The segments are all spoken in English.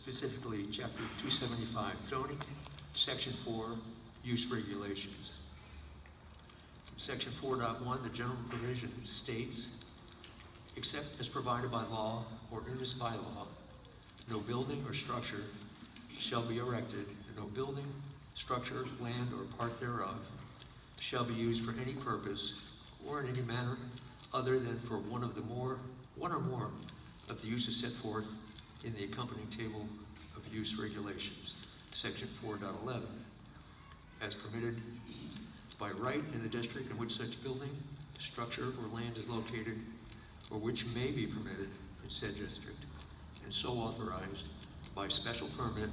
specifically Chapter 275, Zoning, Section 4, Use Regulations. Section 4.1, the general provision states, except as provided by law or in this bylaw, no building or structure shall be erected, and no building, structure, land, or part thereof shall be used for any purpose or in any manner other than for one or more of the uses set forth in the accompanying table of use regulations, Section 4.11, as permitted by right in the district in which such building, structure, or land is located, or which may be permitted in said district, and so authorized by a special permit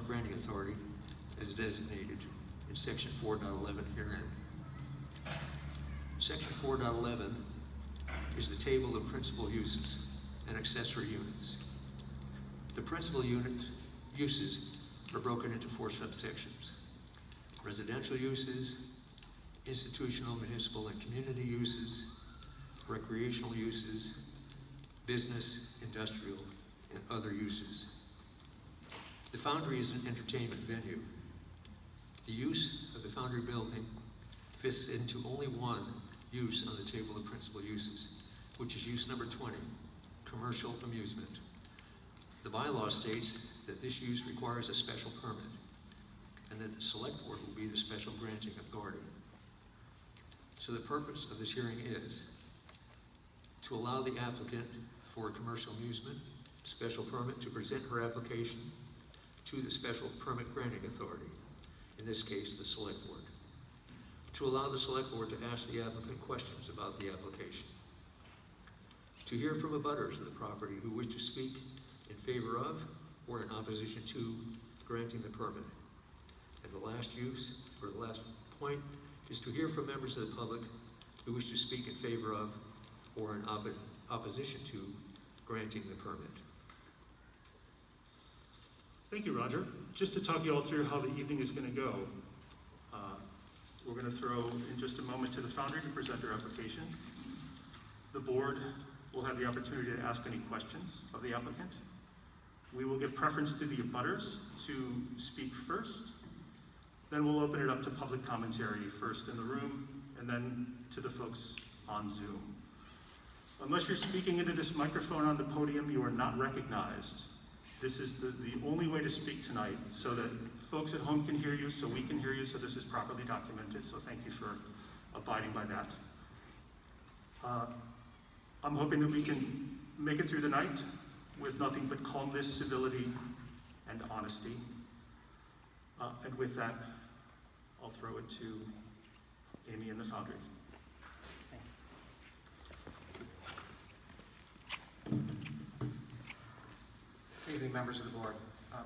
granting authority as designated in Section 4.11 herein. Section 4.11 is the table of principal uses and accessory units. The principal uses are broken into 4 subsections: residential uses, institutional, municipal, and community uses, recreational uses, business, industrial, and other uses. The Foundry is an entertainment venue. The use of the Foundry building fits into only one use on the table of principal uses, which is use number 20, commercial amusement. The bylaw states that this use requires a special permit, and that the select board will be the special granting authority. So the purpose of this hearing is to allow the applicant for a commercial amusement special permit to present her application to the special permit granting authority, in this case, the select board. To allow the select board to ask the applicant questions about the application. To hear from abutters of the property who wish to speak in favor of or in opposition to granting the permit. And the last point is to hear from members of the public who wish to speak in favor of or in opposition to granting the permit. Thank you, Roger. Just to talk you all through how the evening is going to go, we're going to throw in just a moment to the Foundry to present their application. The board will have the opportunity to ask any questions of the applicant. We will give preference to the abutters to speak first. Then we'll open it up to public commentary, first in the room and then to the folks on Zoom. Unless you're speaking into this microphone on the podium, you are not recognized. This is the only way to speak tonight, so that folks at home can hear you, so we can hear you, so this is properly documented, so thank you for abiding by that. I'm hoping that we can make it through the night with nothing but calmness, civility, and honesty. And with that, I'll throw it to Amy and the Foundry. Good evening, members of the board.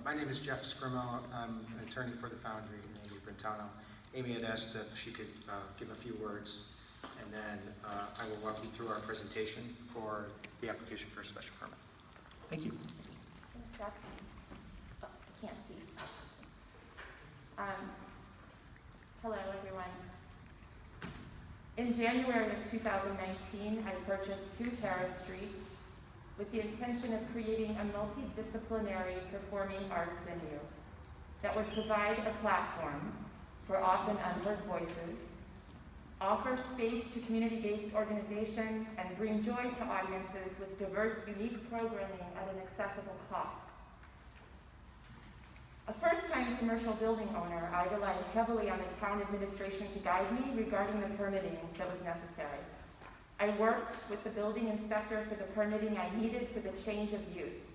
My name is Jeff Scrimo. I'm an attorney for the Foundry and Amy Brentano. Amy had asked if she could give a few words, and then I will walk you through our presentation for the application for a special permit. Thank you. Thanks, Jeff. Oh, I can't see. Hello, everyone. In January of 2019, I purchased 2 Harris Street with the intention of creating a multidisciplinary performing arts venue that would provide a platform for often unheard voices, offer space to community-based organizations, and bring joy to audiences with diverse, unique programming at an accessible cost. A first-time commercial building owner, I relied heavily on the town administration to guide me regarding the permitting that was necessary. I worked with the building inspector for the permitting I needed for the change of use.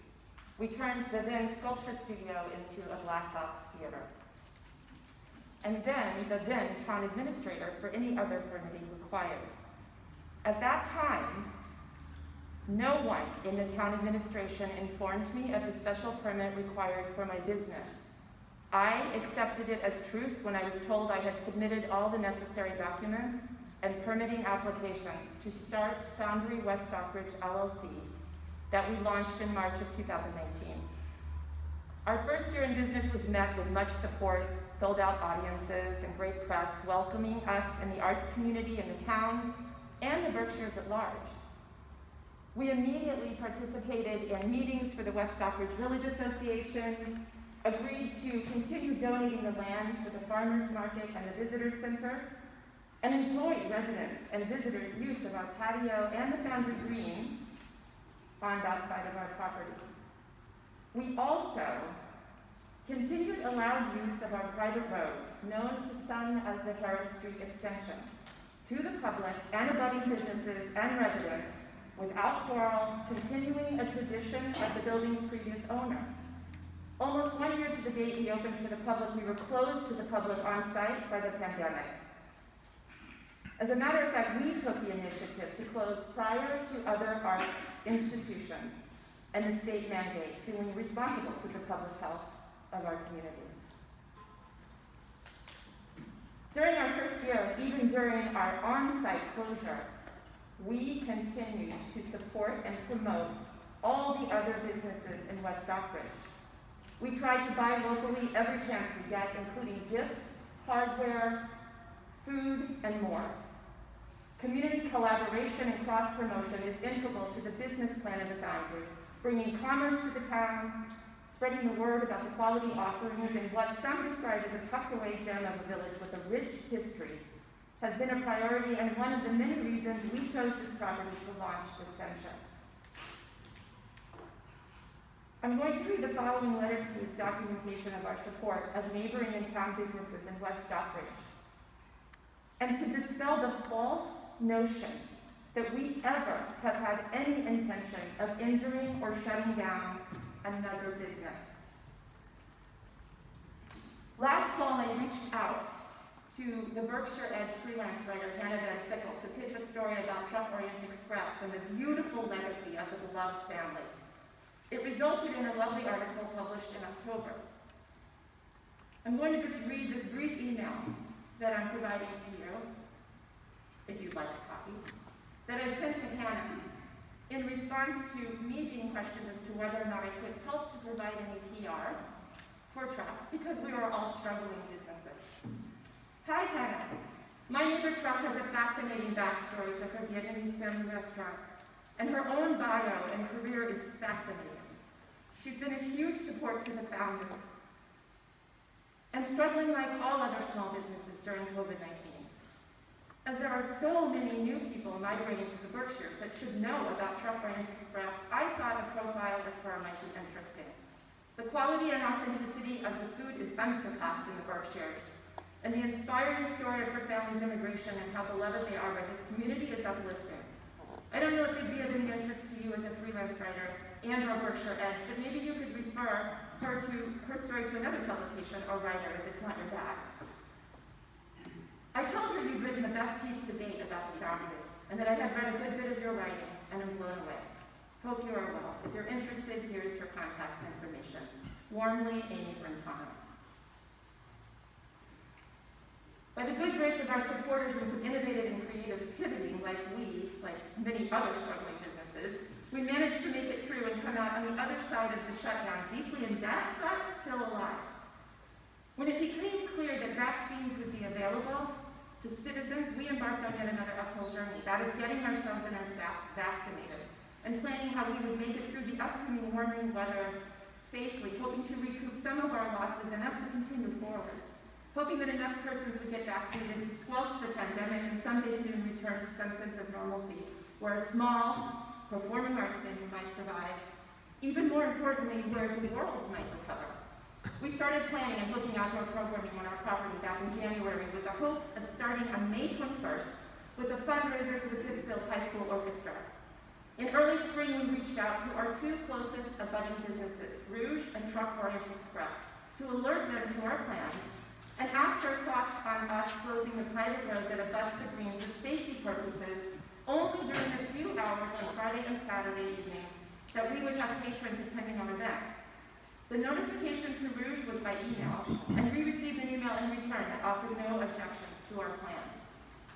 We turned the then sculpture studio into a black box theater. And then the then town administrator for any other permitting required. At that time, no one in the town administration informed me of the special permit required for my business. I accepted it as truth when I was told I had submitted all the necessary documents and permitting applications to start Foundry West Stockbridge LLC that we launched in March of 2019. Our first year in business was met with much support, sold out audiences, and great press welcoming us and the arts community in the town and the Berkshires at large. We immediately participated in meetings for the West Stockbridge Village Association, agreed to continue donating the land for the farmers market and the visitor center, and enjoyed residents and visitors' use of our patio and the Foundry Green on that side of our property. We also continued allowed use of our private road, known to some as the Harris Street Extension, to the public and abutting businesses and residents without quarrel, continuing a tradition of the building's previous owner. Almost 1 year to the date we opened for the public, we were closed to the public on site by the pandemic. As a matter of fact, we took the initiative to close prior to other arts institutions and the state mandate, feeling responsible to the public health of our community. During our first year, even during our on-site closure, we continued to support and promote all the other businesses in West Stockbridge. We tried to buy locally every chance we get, including gifts, hardware, food, and more. Community collaboration and cross-promotion is integral to the business plan of the Foundry, bringing commerce to the town, spreading the word about the quality offerings in what some describe as a tucked-away gem of a village with a rich history, has been a priority and one of the many reasons we chose this property to launch this venture. I'm going to read the following letter to you as documentation of our support of neighboring and town businesses in West Stockbridge, and to dispel the false notion that we ever have had any intention of injuring or shutting down another business. Last fall, I reached out to the Berkshire Edge freelance writer Hannah Van Sickle to pitch a story about Truck Orient Express and the beautiful legacy of the beloved family. It resulted in a lovely article published in October. I'm going to just read this brief email that I'm providing to you, if you'd like a copy, that I sent to Hannah in response to me being questioned as to whether or not I could help to provide any PR for trucks, because we were all struggling businesses. Hi, Hannah. My neighbor Truck has a fascinating backstory to her Vietnamese family restaurant, and her own bio and career is fascinating. She's been a huge support to the Foundry, and struggling like all other small businesses during COVID-19. As there are so many new people migrating to the Berkshires that should know about Truck Orient Express, I thought a profile of her might be interesting. The quality and authenticity of the food is unsurpassed in the Berkshires, and the inspiring story of her family's immigration and how beloved they are by this community is uplifting. I don't know if it'd be of any interest to you as a freelance writer and or Berkshire Edge, but maybe you could refer her story to another publication or writer if it's not your bag. I told her you'd written the best piece to date about the Foundry, and that I had read a good bit of your writing, and am blown away. Hope you are well. If you're interested, here's her contact information. Warmly, Amy Brentano. By the good grace of our supporters and some innovative and creative pivoting like many other struggling businesses, we managed to make it through and come out on the other side of the shutdown, deeply in debt, but still alive. When it became clear that vaccines would be available to citizens, we embarked on yet another uphill journey, that of getting ourselves and our staff vaccinated, and planning how we would make it through the upcoming warming weather safely, hoping to recoup some of our losses enough to continue forward, hoping that enough persons would get vaccinated to squelch the pandemic and someday soon return to some sense of normalcy, where a small, performing arts venue might survive, even more importantly, where the world might recover. We started planning and booking outdoor programming on our property back in January with the hopes of starting on May 21st with a fundraiser for the Pittsfield High School Orchestra. In early spring, we reached out to our two closest abutting businesses, Rouge and Truck Orient Express, to alert them to our plans and ask their thoughts on us closing the private road that abuts the green for safety purposes only during the few hours on Friday and Saturday evenings that we would have patrons attending our events. The notification to Rouge was by email, and we received an email in return that offered no objections to our plans.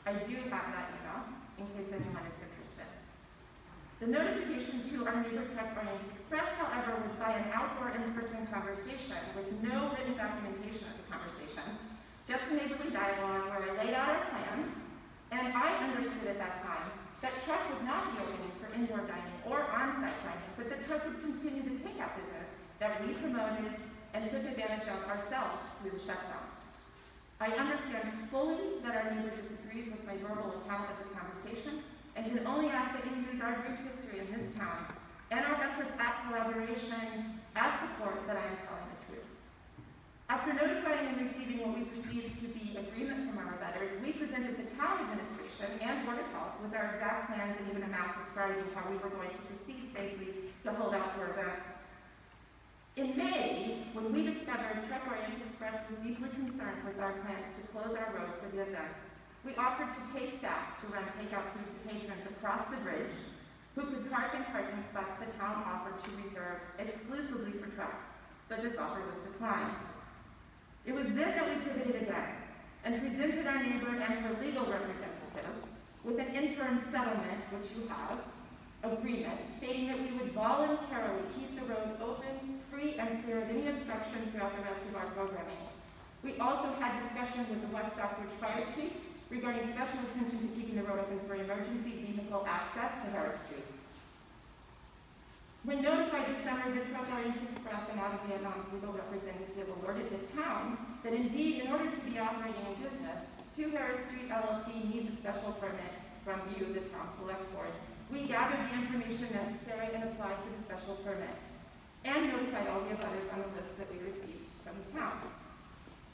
I do have that email, in case anyone is interested. The notification to our neighbor Truck Orient Express, however, was by an outdoor in-person conversation with no written documentation of the conversation, just a neighborly dialogue where I laid out our plans, and I understood at that time that Truck would not be opening for indoor dining or on-site dining, but the truck would continue the takeout business that we promoted and took advantage of ourselves through the shutdown. I understand fully that our neighbor disagrees with my verbal account of the conversation, and can only ask that you use our rich history in this town and our efforts at collaboration as support that I am telling the truth. After notifying and receiving what we perceived to be agreement from our abettors, we presented the town administration and Board of Health with our exact plans and even a map describing how we were going to proceed safely to hold outdoor events. In May, when we discovered Truck Oriented Express was deeply concerned with our plans to close our road for the events, we offered to pay staff to run takeout food to patrons across the bridge who could park in parking spots the town offered to reserve exclusively for trucks, but this offer was declined. It was then that we pivoted again and presented our neighbor and her legal representative with an interim settlement, which you have, agreement, stating that we would voluntarily keep the road open, free, and clear of any obstruction throughout the rest of our programming. We also had discussion with the West Stockbridge Fire Chief regarding special attention to keeping the road open for emergency vehicle access to Harris Street. When notified this summer, the Truck Oriented Express and Out of Vietnam's legal representative alerted the town that indeed, in order to be operating in business, 2 Harris Street LLC needs a special permit from you, the town select board. We gathered the information necessary and applied for the special permit, and notified all the abutters on the list that we received from the town.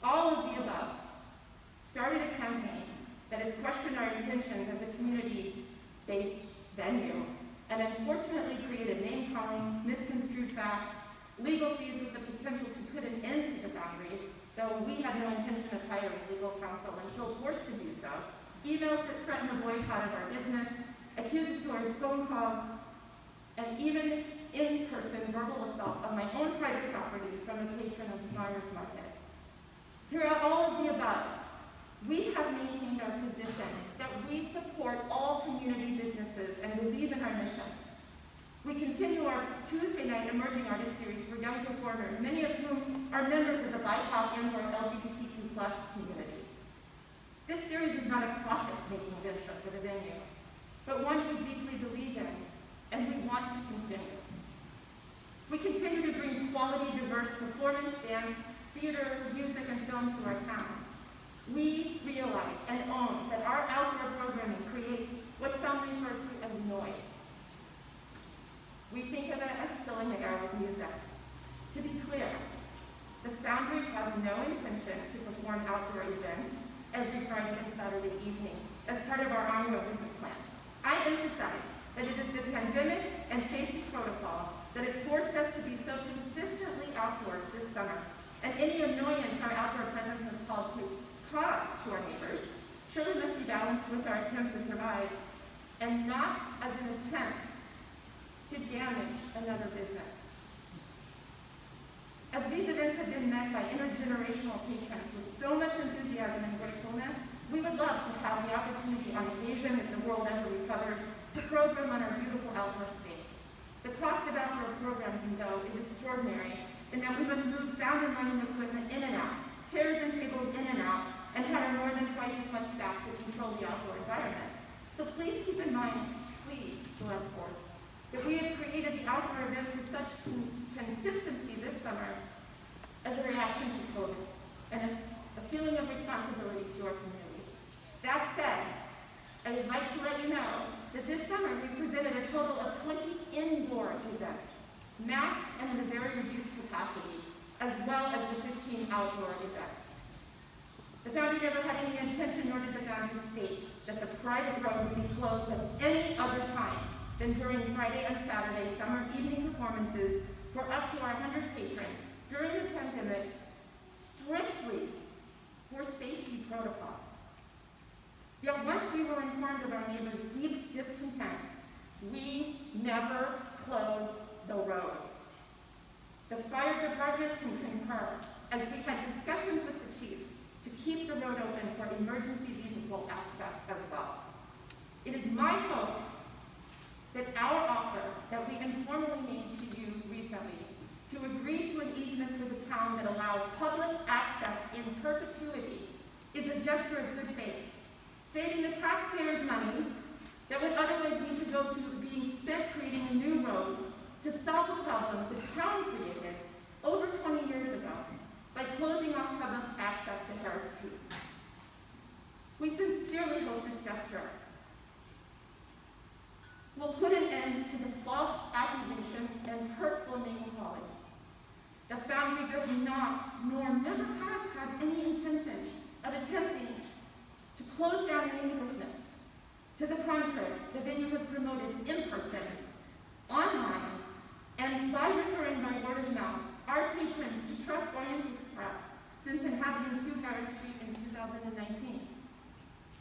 All of the above started a campaign that has questioned our intentions as a community-based venue, and unfortunately created name-calling, misconstrued facts, legal fees with the potential to put an end to the Foundry, though we had no intention of hiring legal counsel until forced to do so, emails that threaten a boycott of our business, accusatory phone calls, and even in-person verbal assault on my own private property from a patron of the farmers market. Throughout all of the above, we have maintained our position that we support all community businesses and believe in our mission. We continue our Tuesday night emerging artist series for young performers, many of whom are members of the BIPOC and or LGBTQ+ community. This series is not a profit-making venture for the venue, but one we deeply believe in and we want to continue. We continue to bring quality, diverse performance, dance, theater, music, and film to our town. We realize and own that our outdoor programming creates what some refer to as noise. We think of it as filling the air with music. To be clear, the Foundry has no intention to perform outdoor events every Friday and Saturday evening as part of our ongoing business plan. I emphasize that it is the pandemic and safety protocol that has forced us to be so consistently outdoors this summer, and any annoyance our outdoor presence has cause to our neighbors surely must be balanced with our attempt to survive, and not as an attempt to damage another business. As these events have been met by intergenerational patrons with so much enthusiasm and gratefulness, we would love to have the opportunity on occasion, if the world ever recovers, to program on our beautiful outdoor space. The cost of outdoor programming, though, is extraordinary in that we must move sound and lighting equipment in and out, chairs and tables in and out, and hire more than twice as much staff to control the outdoor environment. So please keep in mind, please, select board, that we have created the outdoor events with such consistency this summer as a reaction to COVID and a feeling of responsibility to our community. That said, I would like to let you know that this summer we presented a total of 20 indoor events, masked and in a very reduced capacity, as well as the 15 outdoor events. The Foundry never had any intention, nor did the Foundry state, that the private road would be closed at any other time than during Friday and Saturday summer evening performances for up to our 100 patrons during the pandemic, strictly for safety protocol. Yet once we were informed of our neighbors' deep discontent, we never closed the road. The fire department can concur, as we had discussions with the chief to keep the road open for emergency vehicle access as well. It is my hope that our offer that we informally made to you recently to agree to an easement for the town that allows public access in perpetuity is a gesture of good faith, saving the taxpayers' money that would otherwise need to go to being spent a new road to solve a problem the town created over 20 years ago by closing off public access to Harris Street. We sincerely hope this gesture will put an end to the false accusations and hurtful name-calling. The Foundry does not, nor never has had any intention of attempting to close down any business. To the contrary, the venue was promoted in person, online, and by referring by word of mouth our patrons to Truck Orient Express since inhabiting 2 Harris Street in 2019.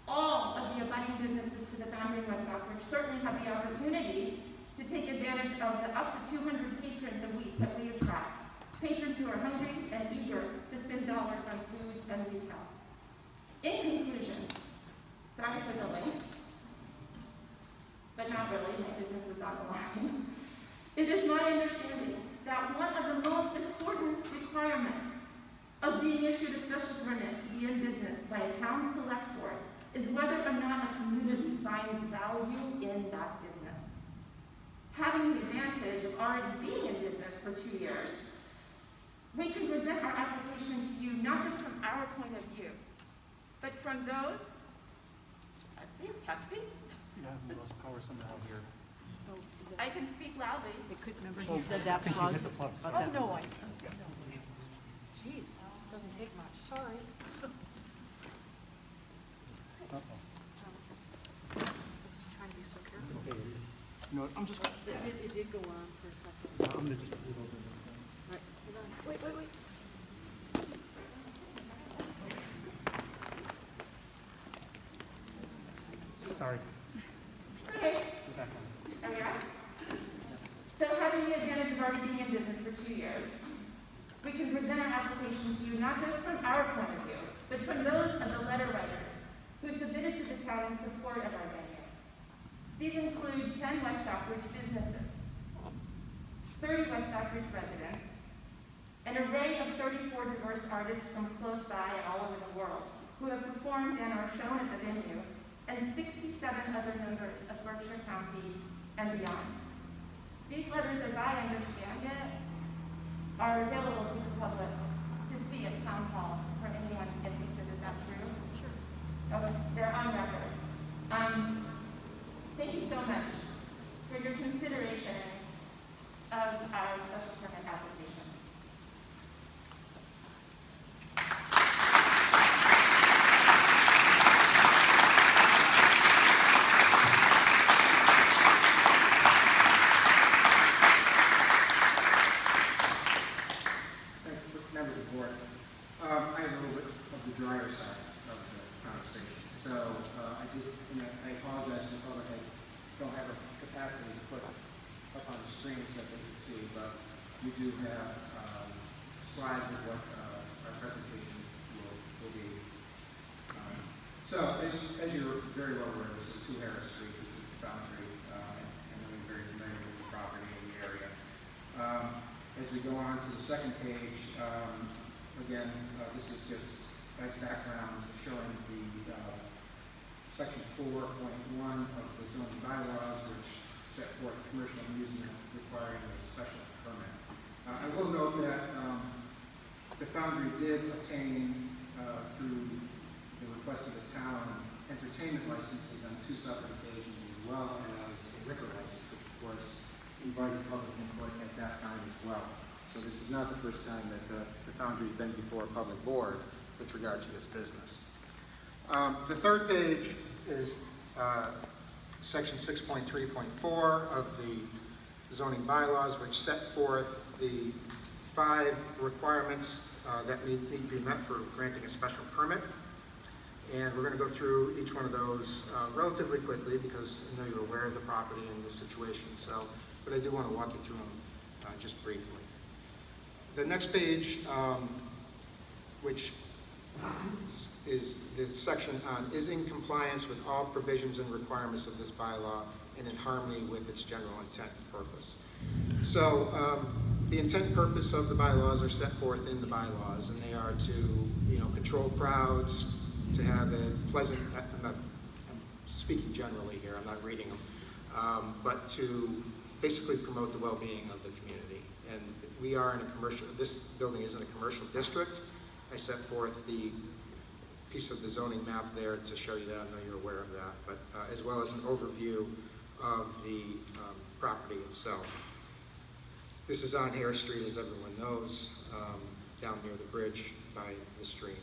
All of the abutting businesses to the Foundry in West Stockbridge certainly have the opportunity to take advantage of the up to 200 patrons a week that we attract. Patrons who are hungry and eager to spend dollars on food and retail. In conclusion, sorry for the length, but not really, my business is on the line. It is my understanding that one of the most important requirements of being issued a special permit to be in business by a town select board is whether or not a community finds value in that business. Having the advantage of already being in business for 2 years, we can present our application to you not just from our point of view, but from those, testing? You have the most power somehow here. I can speak loudly. It could, remember you said that think you plug? hit the plugs. Oh, no, I, geez, doesn't take much, sorry. Uh-oh. Trying to be so careful. Okay. You know what, I'm just, It did go on for a second. I'm gonna just put it over there. Right, hold on. Wait. Sorry. Okay, Get back on. there we are. So having the advantage of already being in business for 2 years, we can present our application to you not just from our point of view, but from those of the letter writers who submitted to the town in support of our venue. These include 10 West Stockbridge businesses, 30 West Stockbridge residents, an array of 34 diverse artists from close by and all over the world who have performed and are shown at the venue, and 67 other members of Berkshire County and beyond. These letters, as I understand it, are available to the public to see at Town Hall for anyone interested. Is that true? Sure. Okay, they're on record. Thank you so much for your consideration of our special permit application. Thanks, members of the board. I have a little bit of the drier side of the conversation. So I apologize to the public. I don't have a capacity to put up on the screen so that they can see, but we do have slides of what our presentation will be. So as you're very well aware, this is 2 Harris Street. This is the Foundry, and I'm very familiar with the property and the area. As we go on to the second page, again, this is just as background showing the section 4.1 of the zoning bylaws, which set forth commercial amusement requiring a special permit. I will note that the Foundry did obtain, through the request of the town, entertainment licenses on 2 separate occasions, as well as a liquor license, which of course invited public input at that time as well. So this is not the first time that the Foundry's been before a public board with regard to this business. The third page is section 6.3.4 of the zoning bylaws, which set forth the 5 requirements that need to be met for granting a special permit. And we're going to go through each one of those relatively quickly because I know you're aware of the property and the situation. But I do want to walk you through them just briefly. The next page, which is the section on is in compliance with all provisions and requirements of this bylaw and in harmony with its general intent and purpose. So the intent and purpose of the bylaws are set forth in the bylaws, and they are to control crowds, to have a pleasant, I'm speaking generally here, I'm not reading them, but to basically promote the well-being of the community. And we are in a commercial, this building is in a commercial district. I set forth the piece of the zoning map there to show you that. I know you're aware of that, but as well as an overview of the property itself. This is on Hare Street, as everyone knows, down near the bridge by the stream.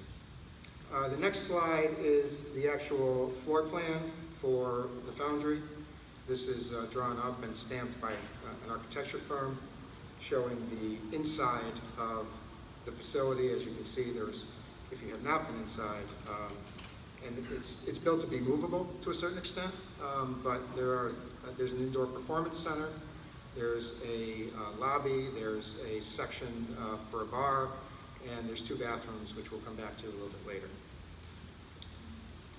The next slide is the actual floor plan for the Foundry. This is drawn up and stamped by an architecture firm, showing the inside of the facility. As you can see, there's, if you have not been inside, and it's built to be movable to a certain extent, but there's an indoor performance center, there's a lobby, there's a section for a bar, and there's 2 bathrooms, which we'll come back to a little bit later.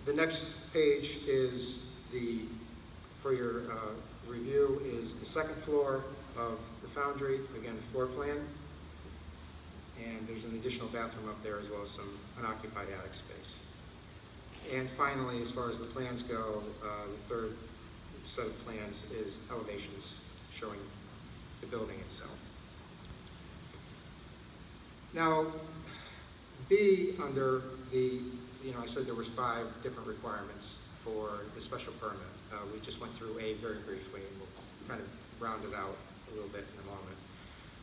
The next page is for your review, is the second floor of the Foundry, again, floor plan. And there's an additional bathroom up there, as well as some unoccupied attic space. And finally, as far as the plans go, the third set of plans is elevations showing the building itself. Now, B, under the, I said there was 5 different requirements for the special permit. We just went through A very briefly, and we'll kind of round it out a little bit in a moment.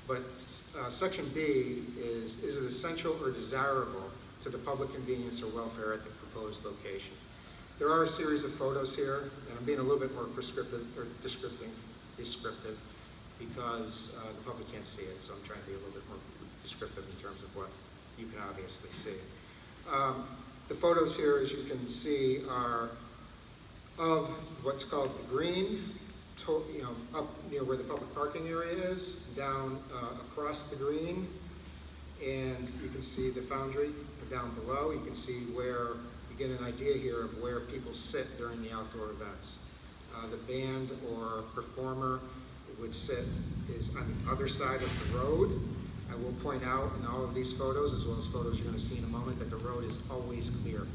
But section B is it essential or desirable to the public convenience or welfare at the proposed location? There are a series of photos here, and I'm being a little bit more prescriptive or descriptive because the public can't see it, so I'm trying to be a little bit more descriptive in terms of what you can obviously see. The photos here, as you can see, are of what's called the green, up near where the public parking area is, down across the green, and you can see the Foundry down below. You can see where, you get an idea here of where people sit during the outdoor events. The band or performer would sit is on the other side of the road. I will point out in all of these photos, as well as photos you're going to see in a moment, that the road is always clear.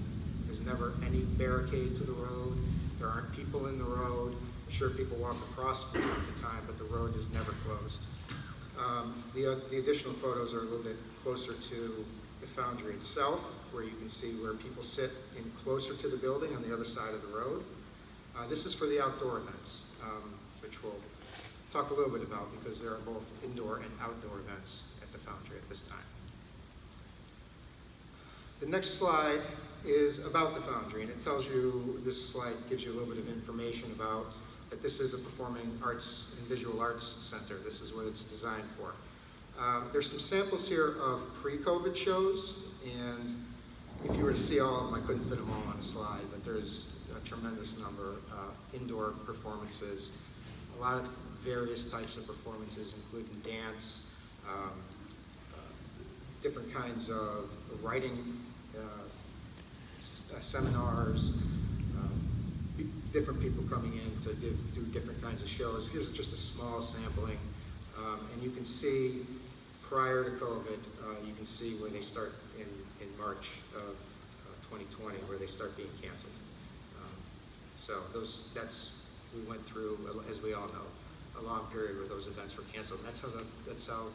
There's never any barricade to the road. There aren't people in the road. Sure, people walk across from time to time, but the road is never closed. The additional photos are a little bit closer to the Foundry itself, where you can see where people sit in closer to the building on the other side of the road. This is for the outdoor events, which we'll talk a little bit about because there are both indoor and outdoor events at the Foundry at this time. The next slide is about the Foundry, and it tells you, this slide gives you a little bit of information about that this is a performing arts and visual arts center. This is what it's designed for. There's some samples here of pre-COVID shows, and if you were to see all of them, I couldn't fit them all on a slide, but there's a tremendous number of indoor performances, a lot of various types of performances, including dance, different kinds of writing seminars, different people coming in to do different kinds of shows. Here's just a small sampling, and you can see prior to COVID, you can see where they start in March of 2020, where they start being canceled. So we went through, as we all know, a long period where those events were canceled. And that's how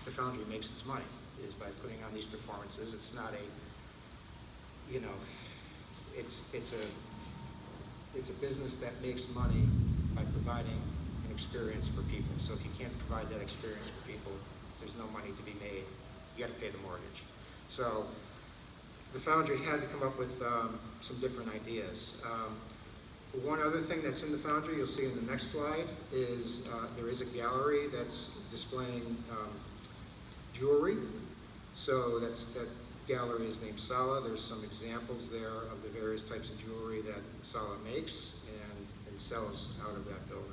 the Foundry makes its money, is by putting on these performances. It's not a, it's a business that makes money by providing an experience for people. So if you can't provide that experience for people, there's no money to be made. You got to pay the mortgage. So the Foundry had to come up with some different ideas. One other thing that's in the Foundry, you'll see in the next slide, is there is a gallery that's displaying jewelry. So that gallery is named Sala. There's some examples there of the various types of jewelry that Sala makes and sells out of that building.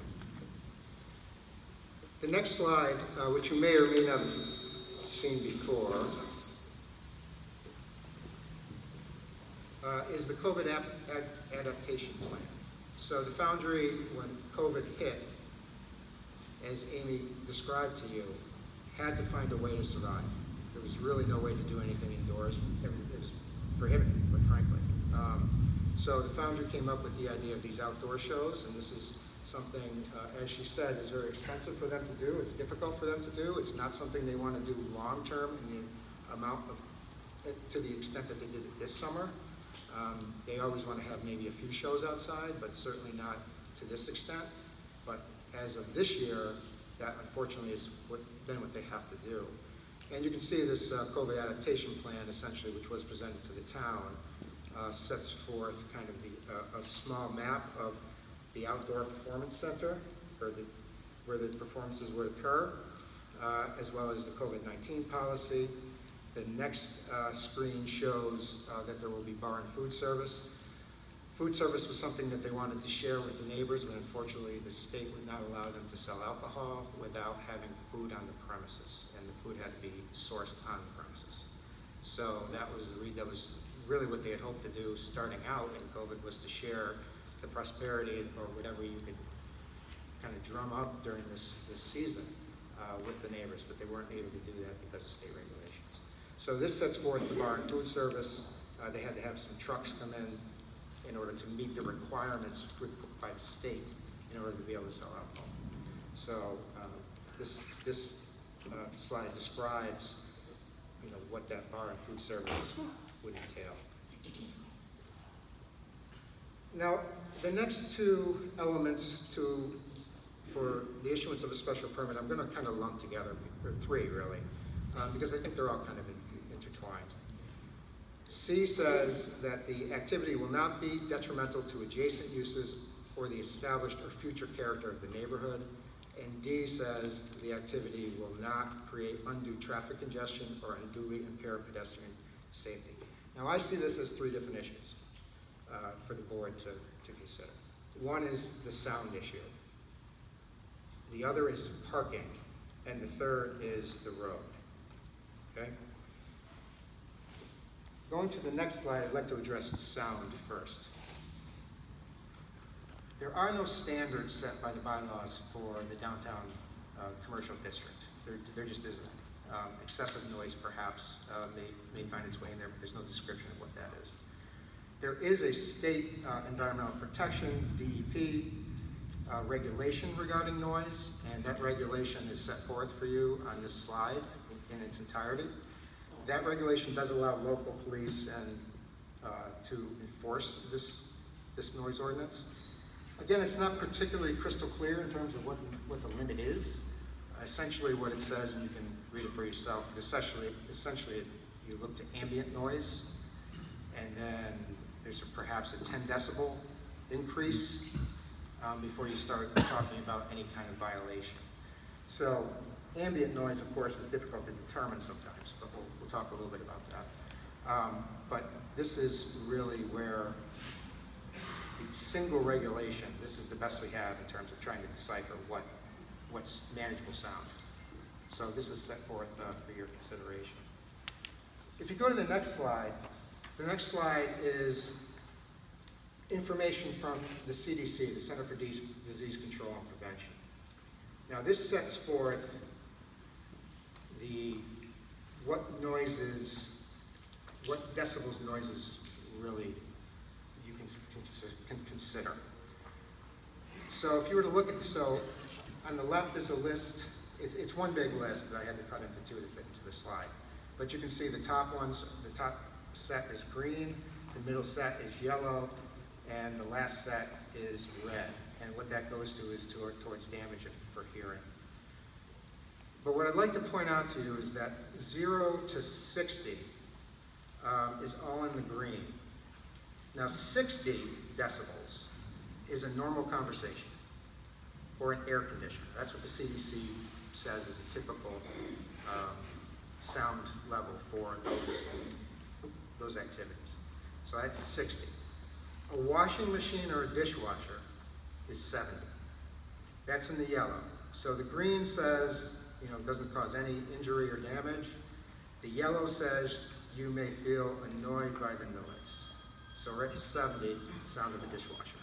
The next slide, which you may or may not have seen before, is the COVID adaptation plan. So the Foundry, when COVID hit, as Amy described to you, had to find a way to survive. There was really no way to do anything indoors. It was prohibited, quite frankly. So the Foundry came up with the idea of these outdoor shows, and this is something, as she said, is very expensive for them to do. It's difficult for them to do. It's not something they want to do long-term in the amount of, to the extent that they did it this summer. They always want to have maybe a few shows outside, but certainly not to this extent. But as of this year, that unfortunately is been what they have to do. And you can see this COVID adaptation plan, essentially, which was presented to the town, sets forth kind of a small map of the outdoor performance center, or where the performances would occur, as well as the COVID-19 policy. The next screen shows that there will be bar and food service. Food service was something that they wanted to share with the neighbors, but unfortunately the state would not allow them to sell alcohol without having food on the premises, and the food had to be sourced on the premises. So that was really what they had hoped to do starting out in COVID, was to share the prosperity or whatever you could kind of drum up during this season with the neighbors, but they weren't able to do that because of state regulations. So this sets forth the bar and food service. They had to have some trucks come in order to meet the requirements by the state in order to be able to sell alcohol. So this slide describes, what that bar and food service would entail. Now, the next two elements for the issuance of a special permit, I'm going to kind of lump together, or three really, because I think they're all kind of intertwined. C says that the activity will not be detrimental to adjacent uses or the established or future character of the neighborhood. And D says the activity will not create undue traffic congestion or unduly impair pedestrian safety. Now, I see this as three different issues for the board to consider. One is the sound issue. The other is parking. And the third is the road. Okay? Going to the next slide, I'd like to address the sound first. There are no standards set by the bylaws for the downtown commercial district. There just isn't. Excessive noise, perhaps, may find its way in there, but there's no description of what that is. There is a state environmental protection, DEP, regulation regarding noise, and that regulation is set forth for you on this slide in its entirety. That regulation does allow local police and to enforce this noise ordinance. Again, it's not particularly crystal clear in terms of what the limit is. Essentially what it says, and you can read it for yourself, but essentially you look to ambient noise, and then there's perhaps a 10 decibel increase before you start talking about any kind of violation. So ambient noise, of course, is difficult to determine sometimes, but we'll talk a little bit about that. But this is really where the single regulation, this is the best we have in terms of trying to decipher what's manageable sound. So this is set forth for your consideration. If you go to the next slide is information from the CDC, the Center for Disease Control and Prevention. Now this sets forth what decibels noises really you can consider. So if you were to look at, so on the left is a list, it's one big list that I had to cut into two to fit into the slide. But you can see the top set is green, the middle set is yellow, and the last set is red. And what that goes to is towards damage for hearing. But what I'd like to point out to you is that 0 to 60 is all in the green. Now 60 decibels is a normal conversation or an air conditioner. That's what the CDC says is a typical sound level for those activities. So that's 60. A washing machine or a dishwasher is 70. That's in the yellow. So the green says, doesn't cause any injury or damage. The yellow says you may feel annoyed by the noise. So we're at 70, sound of a dishwasher.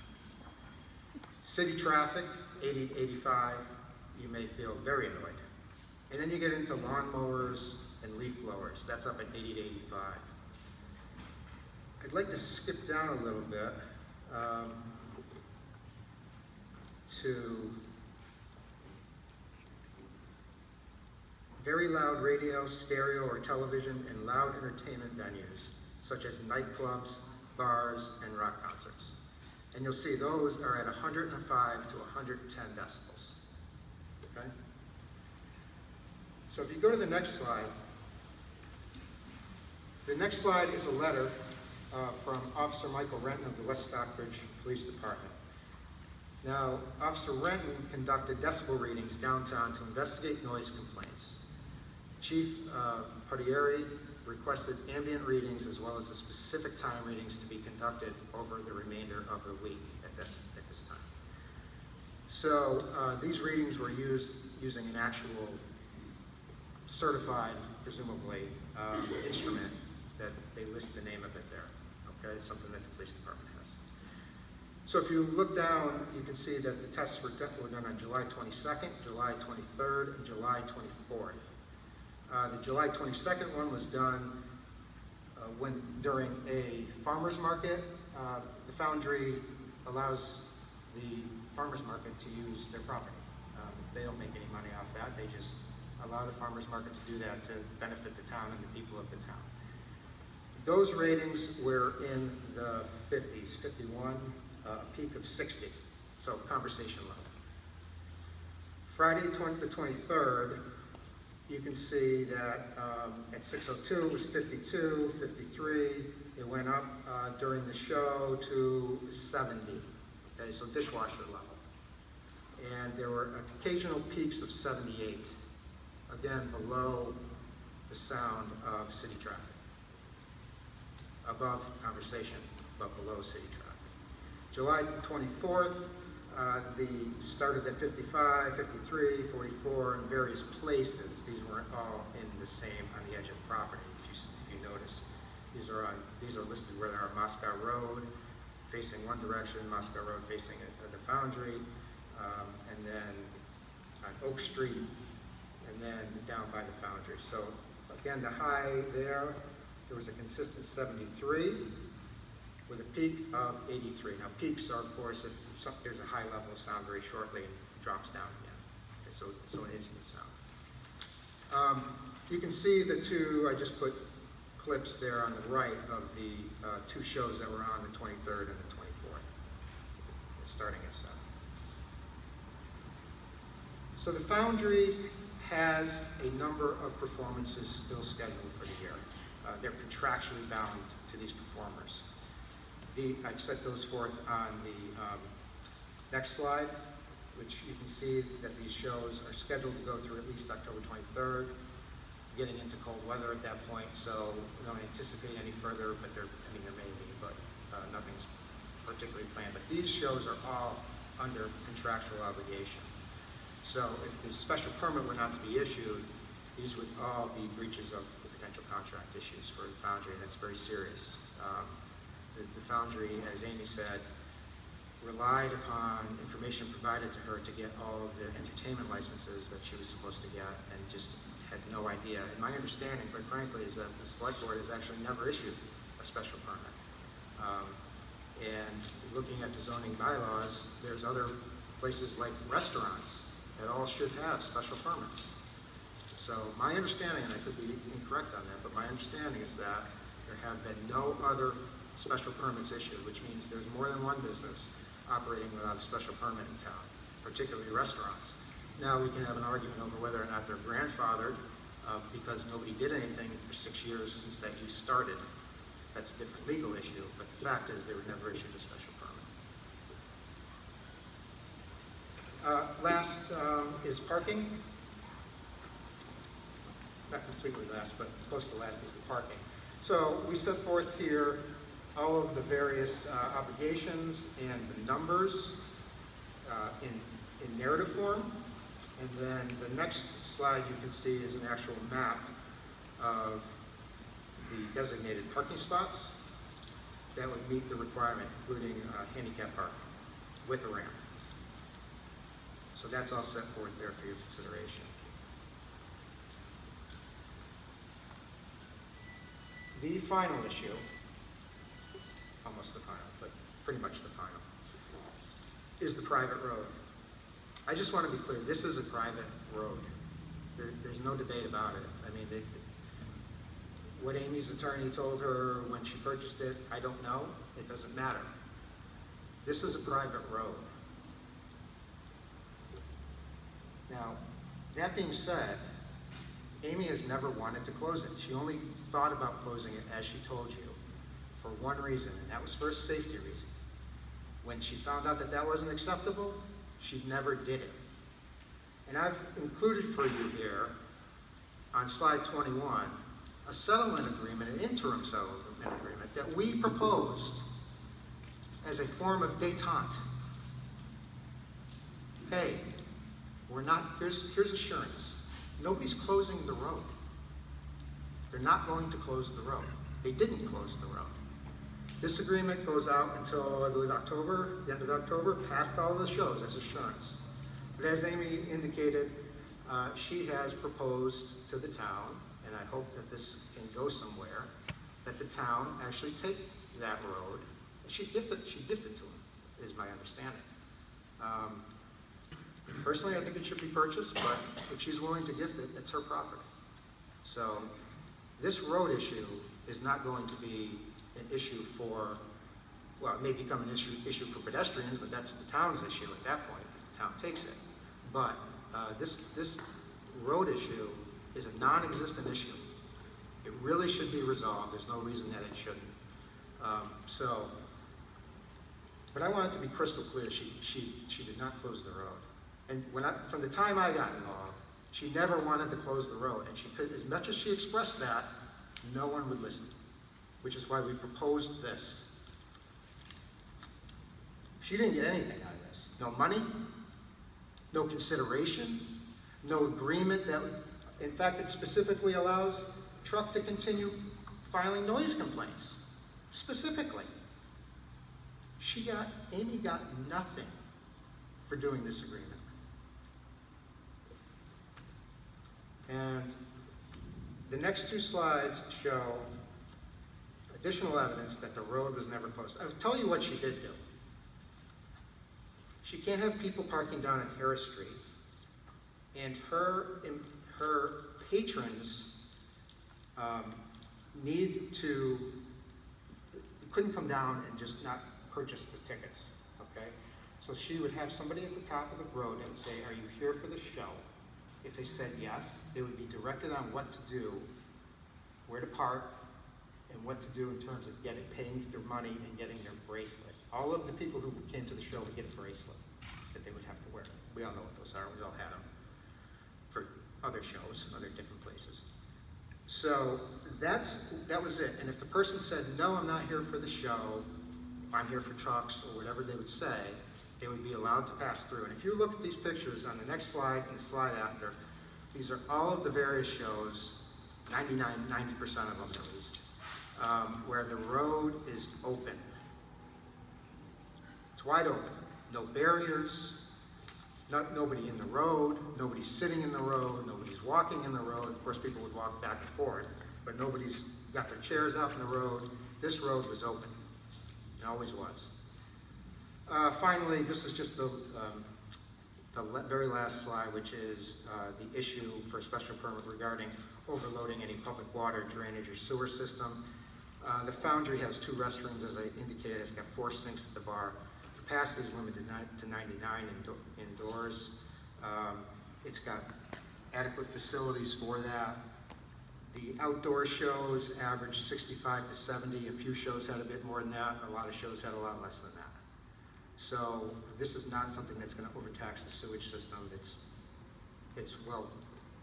City traffic, 80 to 85, you may feel very annoyed. And then you get into lawnmowers and leaf blowers. That's up at 80 to 85. I'd like to skip down a little bit. to very loud radio, stereo, or television, and loud entertainment venues, such as nightclubs, bars, and rock concerts. And you'll see those are at 105 to 110 decibels. Okay? So if you go to the next slide, the next slide is a letter from Officer Michael Renton of the West Stockbridge Police Department. Now, Officer Renton conducted decibel readings downtown to investigate noise complaints. Chief Padieri requested ambient readings as well as the specific time readings to be conducted over the remainder of the week at this time. So these readings were used using an actual certified, presumably, instrument that they list the name of it there. Okay, it's something that the police department has. So if you look down, you can see that the tests were done on July 22nd, July 23rd, and July 24th. The July 22nd one was done during a farmer's market. The Foundry allows the farmer's market to use their property. They don't make any money off that. They just allow the farmer's market to do that to benefit the town and the people of the town. Those ratings were in the 50s, 51, a peak of 60, so conversation level. Friday the 23rd, you can see that at 6:02 it was 52, 53. It went up during the show to 70, okay, so dishwasher level. And there were occasional peaks of 78, again below the sound of city traffic. Above conversation, but below city traffic. July 24th, the started at 55, 53, 44 in various places. These weren't all in the same, on the edge of the property, if you notice. These are listed where they are Moscow Road, facing one direction, Moscow Road facing the Foundry, and then on Oak Street, and then down by the Foundry. So again, the high there was a consistent 73 with a peak of 83. Now peaks are, of course, if there's a high level of sound very shortly, it drops down again. Okay, so an instant sound. You can see the two, I just put clips there on the right of the two shows that were on the 23rd and the 24th, starting at 7. So the Foundry has a number of performances still scheduled for the year. They're contractually bound to these performers. I've set those forth on the next slide, which you can see that these shows are scheduled to go through at least October 23rd, getting into cold weather at that point, so we don't anticipate any further, but there may be, but nothing's particularly planned. But these shows are all under contractual obligation. So if the special permit were not to be issued, these would all be breaches of the potential contract issues for the Foundry, and that's very serious. The Foundry, as Amy said, relied upon information provided to her to get all of the entertainment licenses that she was supposed to get, and just had no idea. And my understanding, quite frankly, is that the select board has actually never issued a special permit. And looking at the zoning bylaws, there's other places like restaurants that all should have special permits. So my understanding, and I could be incorrect on that, but my understanding is that there have been no other special permits issued, which means there's more than one business operating without a special permit in town, particularly restaurants. Now we can have an argument over whether or not they're grandfathered because nobody did anything for 6 years since that use started. That's a different legal issue, but the fact is they were never issued a special permit. Last is parking. Not completely last, but close to last is the parking. So we set forth here all of the various obligations and the numbers in narrative form. And then the next slide you can see is an actual map of the designated parking spots that would meet the requirement, including handicap parking with a ramp. So that's all set forth there for your consideration. The final issue, almost the final, but pretty much the final, is the private road. I just want to be clear, this is a private road. There's no debate about it. I mean, what Amy's attorney told her when she purchased it, I don't know. It doesn't matter. This is a private road. Now, that being said, Amy has never wanted to close it. She only thought about closing it, as she told you, for one reason, and that was for a safety reason. When she found out that that wasn't acceptable, she never did it. And I've included for you here, on slide 21, a settlement agreement, an interim settlement agreement that we proposed as a form of détente. Hey, we're not, here's assurance. Nobody's closing the road. They're not going to close the road. They didn't close the road. This agreement goes out until, I believe, October, the end of October, past all of the shows as assurance. But as Amy indicated, she has proposed to the town, and I hope that this can go somewhere, that the town actually take that road. She gifted to him, is my understanding. Personally, I think it should be purchased, but if she's willing to gift it, it's her property. So this road issue is not going to be an issue for, well, it may become an issue for pedestrians, but that's the town's issue at that point, if the town takes it. But this road issue is a non-existent issue. It really should be resolved. There's no reason that it shouldn't. But I want it to be crystal clear, she did not close the road. And from the time I got involved, she never wanted to close the road. And she could, as much as she expressed that, no one would listen, which is why we proposed this. She didn't get anything out of this. No money, no consideration, no agreement that, in fact, it specifically allows truck to continue filing noise complaints, specifically. Amy got nothing for doing this agreement. And the next two slides show additional evidence that the road was never closed. I'll tell you what she did do. She can't have people parking down on Harris Street, and her patrons couldn't come down and just not purchase the tickets, okay? So she would have somebody at the top of the road that would say, are you here for the show? If they said yes, they would be directed on what to do, where to park, and what to do in terms of paying their money and getting their bracelet. All of the people who came to the show would get a bracelet that they would have to wear. We all know what those are. We all had them for other shows, other different places. So that was it. And if the person said, no, I'm not here for the show, I'm here for trucks, or whatever they would say, they would be allowed to pass through. And if you look at these pictures on the next slide and the slide after, these are all of the various shows, 90% of them at least, where the road is open. It's wide open. No barriers, nobody in the road, nobody's sitting in the road, nobody's walking in the road. Of course, people would walk back and forth, but nobody's got their chairs out in the road. This road was open. It always was. Finally, this is just the very last slide, which is the issue for a special permit regarding overloading any public water, drainage, or sewer system. The Foundry has 2 restrooms, as I indicated. It's got 4 sinks at the bar. Capacity is limited to 99 indoors. It's got adequate facilities for that. The outdoor shows average 65 to 70. A few shows had a bit more than that. A lot of shows had a lot less than that. So this is not something that's going to overtax the sewage system. It's well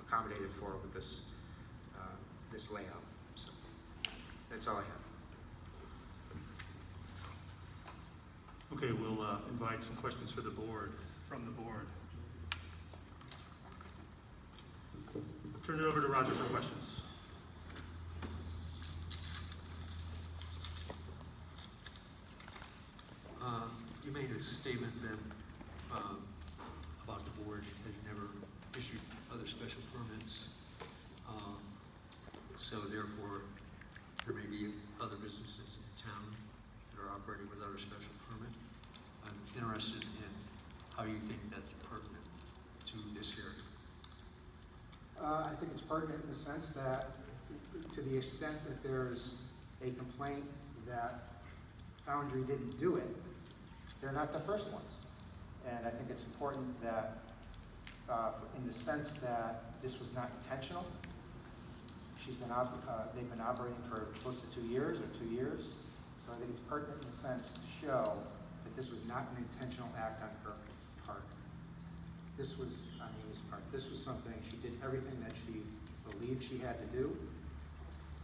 accommodated for with this layout. So that's all I have. Okay, we'll invite some questions from the board. Turn it over to Roger for questions. You made a statement that about the board has never issued other special permits. So therefore, there may be other businesses in town that are operating with other special permit. I'm interested in how you think that's pertinent. to this hearing? I think it's pertinent in the sense that, to the extent that there's a complaint that Foundry didn't do it, they're not the first ones. And I think it's important that, in the sense that this was not intentional, they've been operating for close to 2 years or 2 years. So I think it's pertinent in the sense to show that this was not an intentional act on her part. This was on Amy's part. This was something, she did everything that she believed she had to do,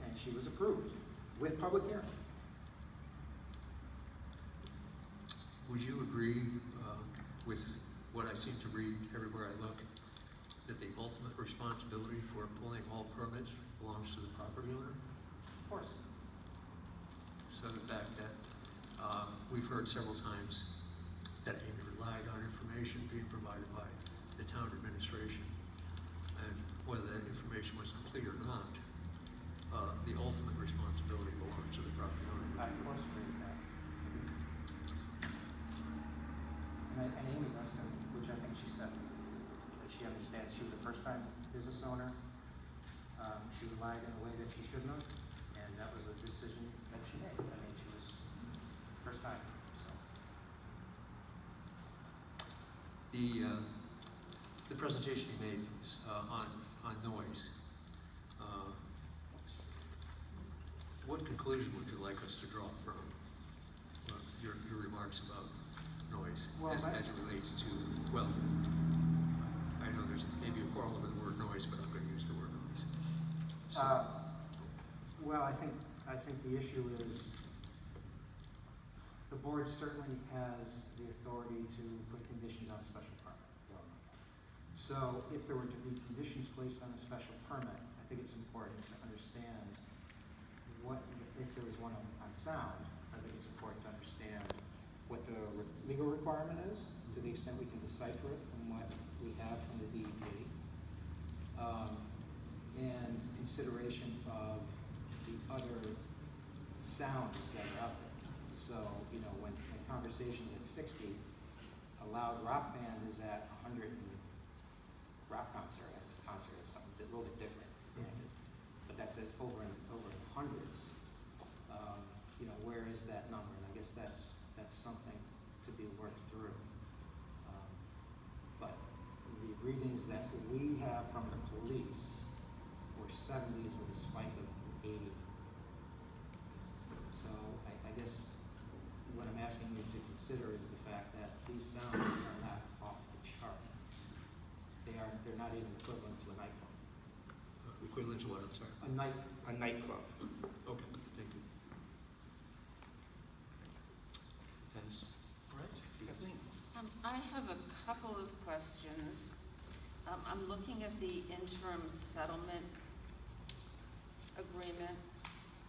and she was approved with public hearing. Would you agree with what I seem to read everywhere I look, that the ultimate responsibility for pulling all permits belongs to the property owner? Of course. So the fact that we've heard several times that Amy relied on information being provided by the town administration, and whether that information was complete or not, the ultimate responsibility belongs to the property owner. I of course agree with that. And Amy does too, which I think she said, that she understands she was a first-time business owner. She relied in a way that she shouldn't have, and that was a decision that she made. I mean, she was first time, so. The presentation you made was, on noise. What conclusion would you like us to draw from your remarks about noise Well, as it relates to, well, I know there's maybe a quarrel over the word noise, but I'm going to use the word noise. So, Well, I think the issue is the board certainly has the authority to put conditions on a special permit. So if there were to be conditions placed on a special permit, I think it's important to understand what, if there was one on sound, I think it's important to understand what the legal requirement is, to the extent we can decipher it from what we have from the DEP. And consideration of the other sounds that are out there. So, you know, when conversations at 60, a loud rock band is at 100, and rock concert, that's a concert is something a little bit different. But that's over in hundreds. You know, where is that number? And I guess that's something to be worked through. But the readings that we have from the police were 70s with a spike of 80. So I guess what I'm asking you to consider is the fact that these sounds are not off the chart. They're not even equivalent to a nightclub. equivalent to what, I'm sorry? A nightclub. Okay, thank you. Dennis? All right, Kathleen? I have a couple of questions. I'm looking at the interim settlement agreement,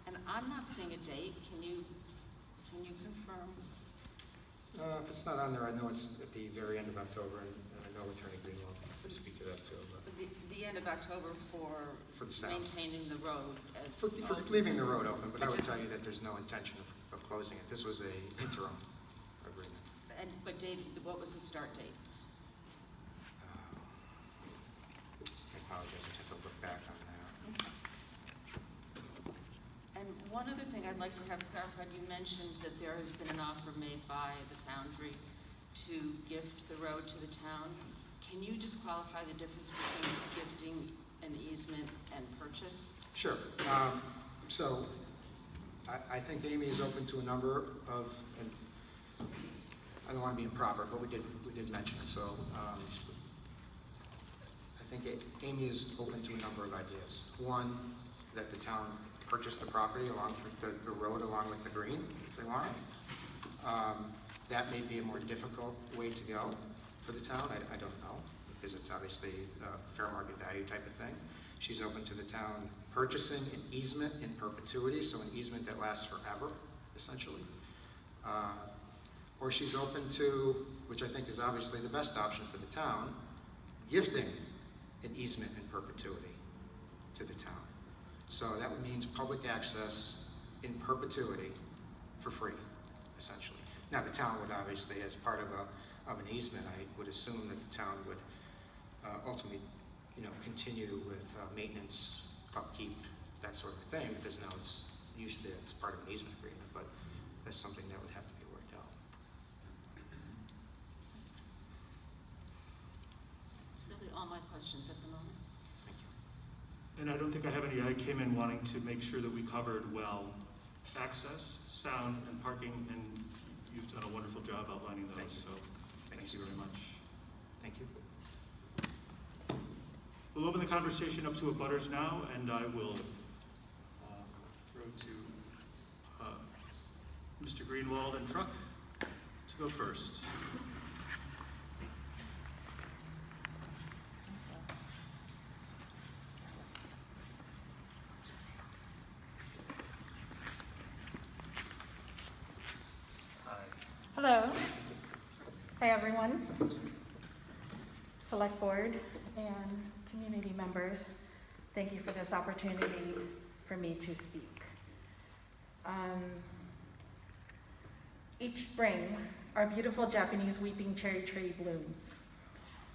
and I'm not seeing a date. Can you confirm? If it's not on there, I know it's at the very end of October, and I know Attorney Greenwell can speak to that too. But The end of October for For the sound. maintaining the road as for open. leaving the road open, but I would tell you that there's no intention of closing it. This was a interim agreement. But David, what was the start date? I apologize, I have to look back on that. And one other thing I'd like to have clarified, you mentioned that there has been an offer made by the Foundry to gift the road to the town. Can you just qualify the difference between gifting an easement and purchase? Sure. So I think Amy is open to a number of, and I don't want to be improper, but we did mention it. So I think Amy is open to a number of ideas. One, that the town purchase the property along with the road along with the green, if they want it. That may be a more difficult way to go for the town. I don't know, because it's obviously a fair market value type of thing. She's open to the town purchasing an easement in perpetuity, so an easement that lasts forever, essentially. Or she's open to, which I think is obviously the best option for the town, gifting an easement in perpetuity to the town. So that means public access in perpetuity for free, essentially. Now, the town would obviously, as part of an easement, I would assume that the town would ultimately, continue with maintenance, upkeep, that sort of thing, because now it's part of an easement agreement, but that's something that would have to be worked out. That's really all my questions at the moment. Thank you. And I don't think I have any. I came in wanting to make sure that we covered well access, sound, and parking, and you've done a wonderful job outlining those. Thank you. So thank you very much. Thank you. We'll open the conversation up to abutters now, and I will throw to Mr. Greenwald and Truck to go first. Hello. Hi, everyone. Select Board and community members, thank you for this opportunity for me to speak. Each spring, our beautiful Japanese weeping cherry tree blooms.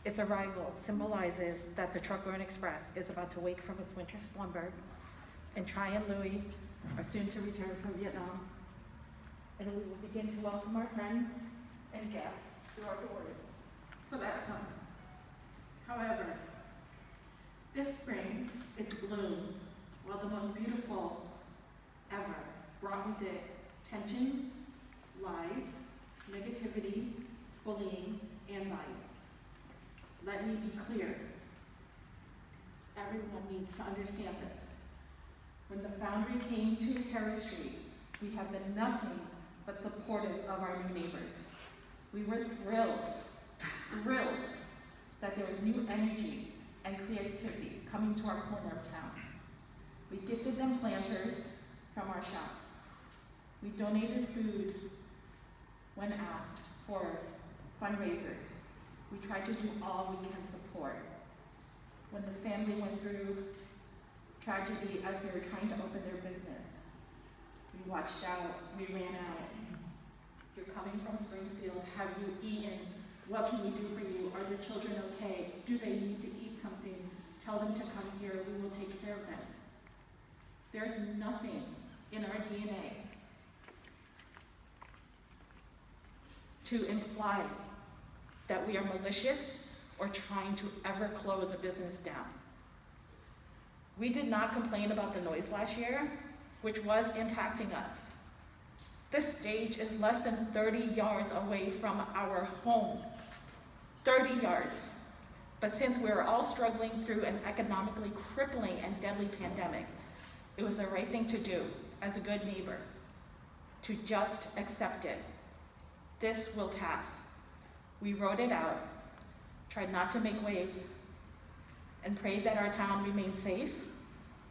Its arrival symbolizes that the Truckload Express is about to wake from its winter slumber, and Tri and Louie are soon to return from Vietnam, and we will begin to welcome our friends and guests through our doors for that summer. However, this spring, its bloom, while the most beautiful ever, brought with it tensions, lies, negativity, bullying, and violence. Let me be clear. Everyone needs to understand this. When the Foundry came to Harris Street, we have been nothing but supportive of our new neighbors. We were thrilled that there was new energy and creativity coming to our corner of town. We gifted them planters from our shop. We donated food when asked for fundraisers. We tried to do all we can support. When the family went through tragedy as they were trying to open their business, we watched out, we ran out. You're coming from Springfield, have you eaten? What can we do for you? Are your children okay? Do they need to eat something? Tell them to come here, we will take care of them. There's nothing in our DNA to imply that we are malicious or trying to ever close a business down. We did not complain about the noise last year, which was impacting us. This stage is less than 30 yards away from our home. 30 yards. But since we were all struggling through an economically crippling and deadly pandemic, it was the right thing to do as a good neighbor, to just accept it. This will pass. We wrote it out, tried not to make waves, and prayed that our town remained safe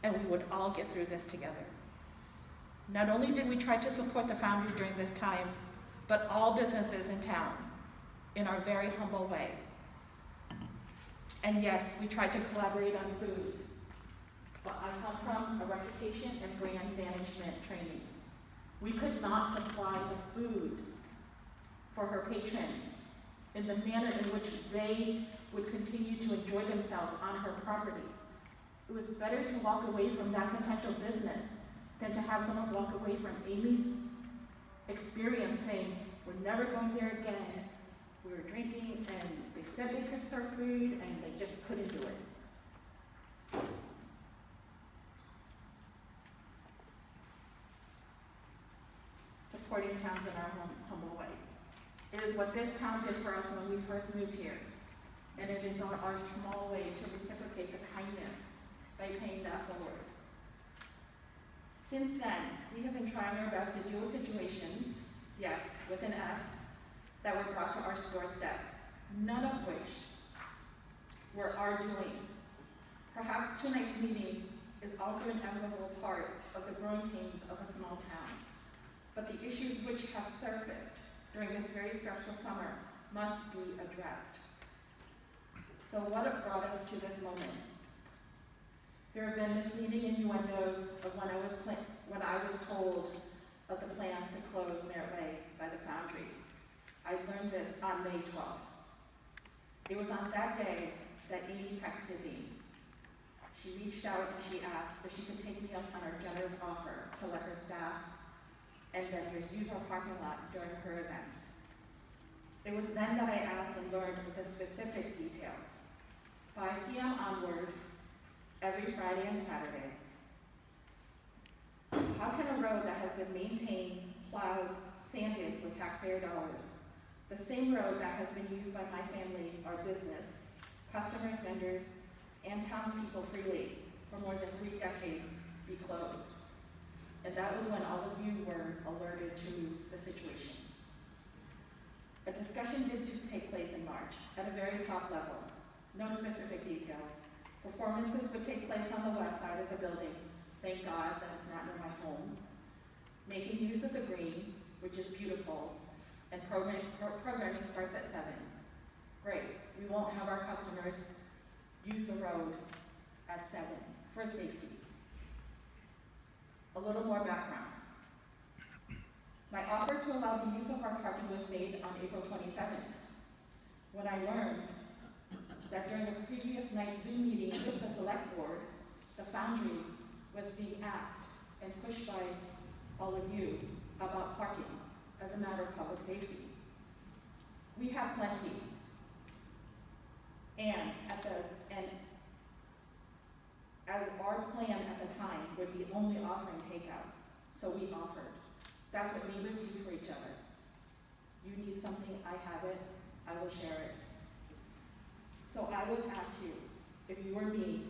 and we would all get through this together. Not only did we try to support the Foundry during this time, but all businesses in town in our very humble way. And yes, we tried to collaborate on food, but I come from a reputation and brand management training. We could not supply the food for her patrons in the manner in which they would continue to enjoy themselves on her property. It was better to walk away from that potential business than to have someone walk away from Amy's experience saying, we're never going there again. We were drinking and they said they could serve food and they just couldn't do it. Supporting towns in our humble way. It is what this town did for us when we first moved here. And it is our small way to reciprocate the kindness by paying that forward. Since then, we have been trying our best to deal with situations, yes, with an S, that were brought to our doorstep, none of which were our doing. Perhaps tonight's meeting is also an inevitable part of the growing pains of a small town. But the issues which have surfaced during this very stressful summer must be addressed. So what brought us to this moment? There have been misleading innuendos of when I was told of the plans to close Merritt Way by the Foundry. I learned this on May 12th. It was on that day that Amy texted me. She reached out and she asked if she could take me up on our generous offer to let her staff and vendors use our parking lot during her events. It was then that I asked and learned the specific details. 5 p.m. onward, every Friday and Saturday. How can a road that has been maintained, plowed, sanded with taxpayer dollars, the same road that has been used by my family, our business, customers, vendors, and townspeople freely for more than 3 decades, be closed? And that was when all of you were alerted to the situation. A discussion did take place in March at a very top level. No specific details. Performances would take place on the west side of the building. Thank God that it's not near my home. Making use of the green, which is beautiful, and programming starts at 7. Great. We won't have our customers use the road at 7 for safety. A little more background. My offer to allow the use of our parking was made on April 27th. When I learned that during the previous night's Zoom meeting with the select board, the Foundry was being asked and pushed by all of you about parking as a matter of public safety. We have plenty. And as our plan at the time would be only offering takeout, so we offered. That's what neighbors do for each other. You need something, I have it, I will share it. So I would ask you, if you were me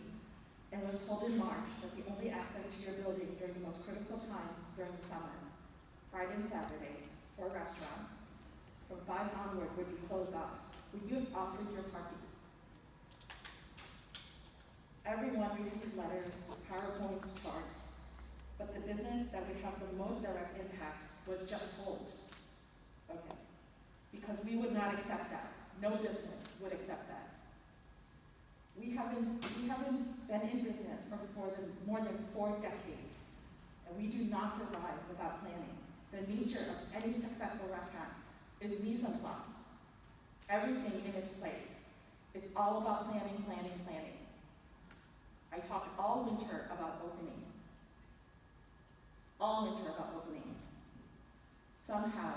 and was told in March that the only access to your building during the most critical times during the summer, Friday and Saturdays, for a restaurant, from 5 onward would be closed off, would you have offered your parking? Everyone received letters, PowerPoints, charts, but the business that would have the most direct impact was just told. Okay. Because we would not accept that. No business would accept that. We haven't been in business for more than 4 decades, and we do not survive without planning. The nature of any successful restaurant is mise en place. Everything in its place. It's all about planning, planning, planning. I talked all winter about opening. All winter about opening. Somehow,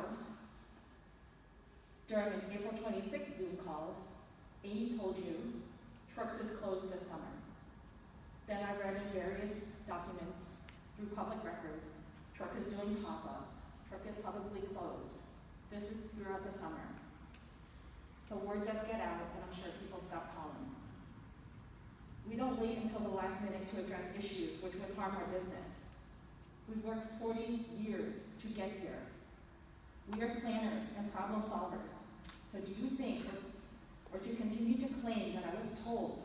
during an April 26th Zoom call, Amy told you Trucks is closed this summer. Then I read in various documents through public records, Truck is doing pop-up, Truck is publicly closed. This is throughout the summer. So word does get out, and I'm sure people stop calling. We don't wait until the last minute to address issues which would harm our business. We've worked 40 years to get here. We are planners and problem solvers. So do you think, or to continue to claim that I was told,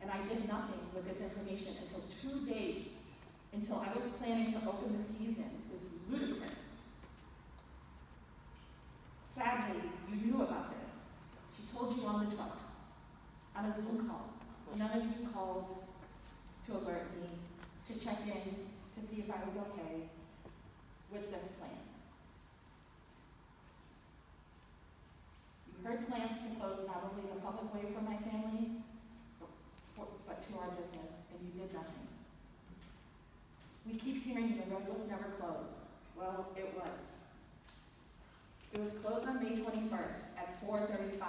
and I did nothing with this information until 2 days, until I was planning to open the season, is ludicrous. Sadly, you knew about this. She told you on the 12th, on a Zoom call. None of you called to alert me, to check in, to see if I was okay with this plan. You heard plans to close not only the public way for my family, but to our business, and you did nothing. We keep hearing the road was never closed. Well, it was. It was closed on May 21st at 4:35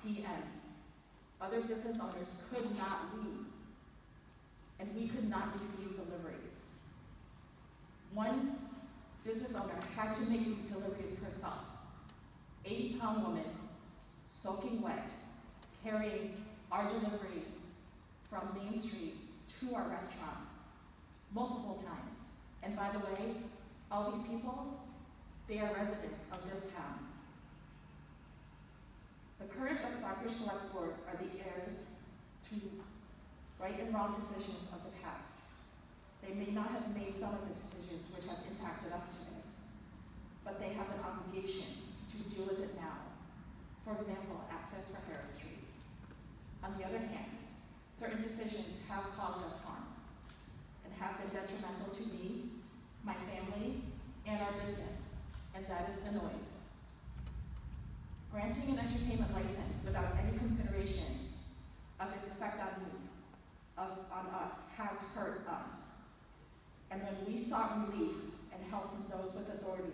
p.m. Other business owners could not leave, and we could not receive deliveries. One business owner had to make these deliveries herself. 80-pound woman, soaking wet, carrying our deliveries from Main Street to our restaurant multiple times. And by the way, all these people, they are residents of this town. The current West Stockbridge Select Board are the heirs to right and wrong decisions of the past. They may not have made some of the decisions which have impacted us today, but they have an obligation to deal with it now. For example, access for Harris Street. On the other hand, certain decisions have caused us harm and have been detrimental to me, my family, and our business, and that is the noise. Granting an entertainment license without any consideration of its sought relief and help from those with authority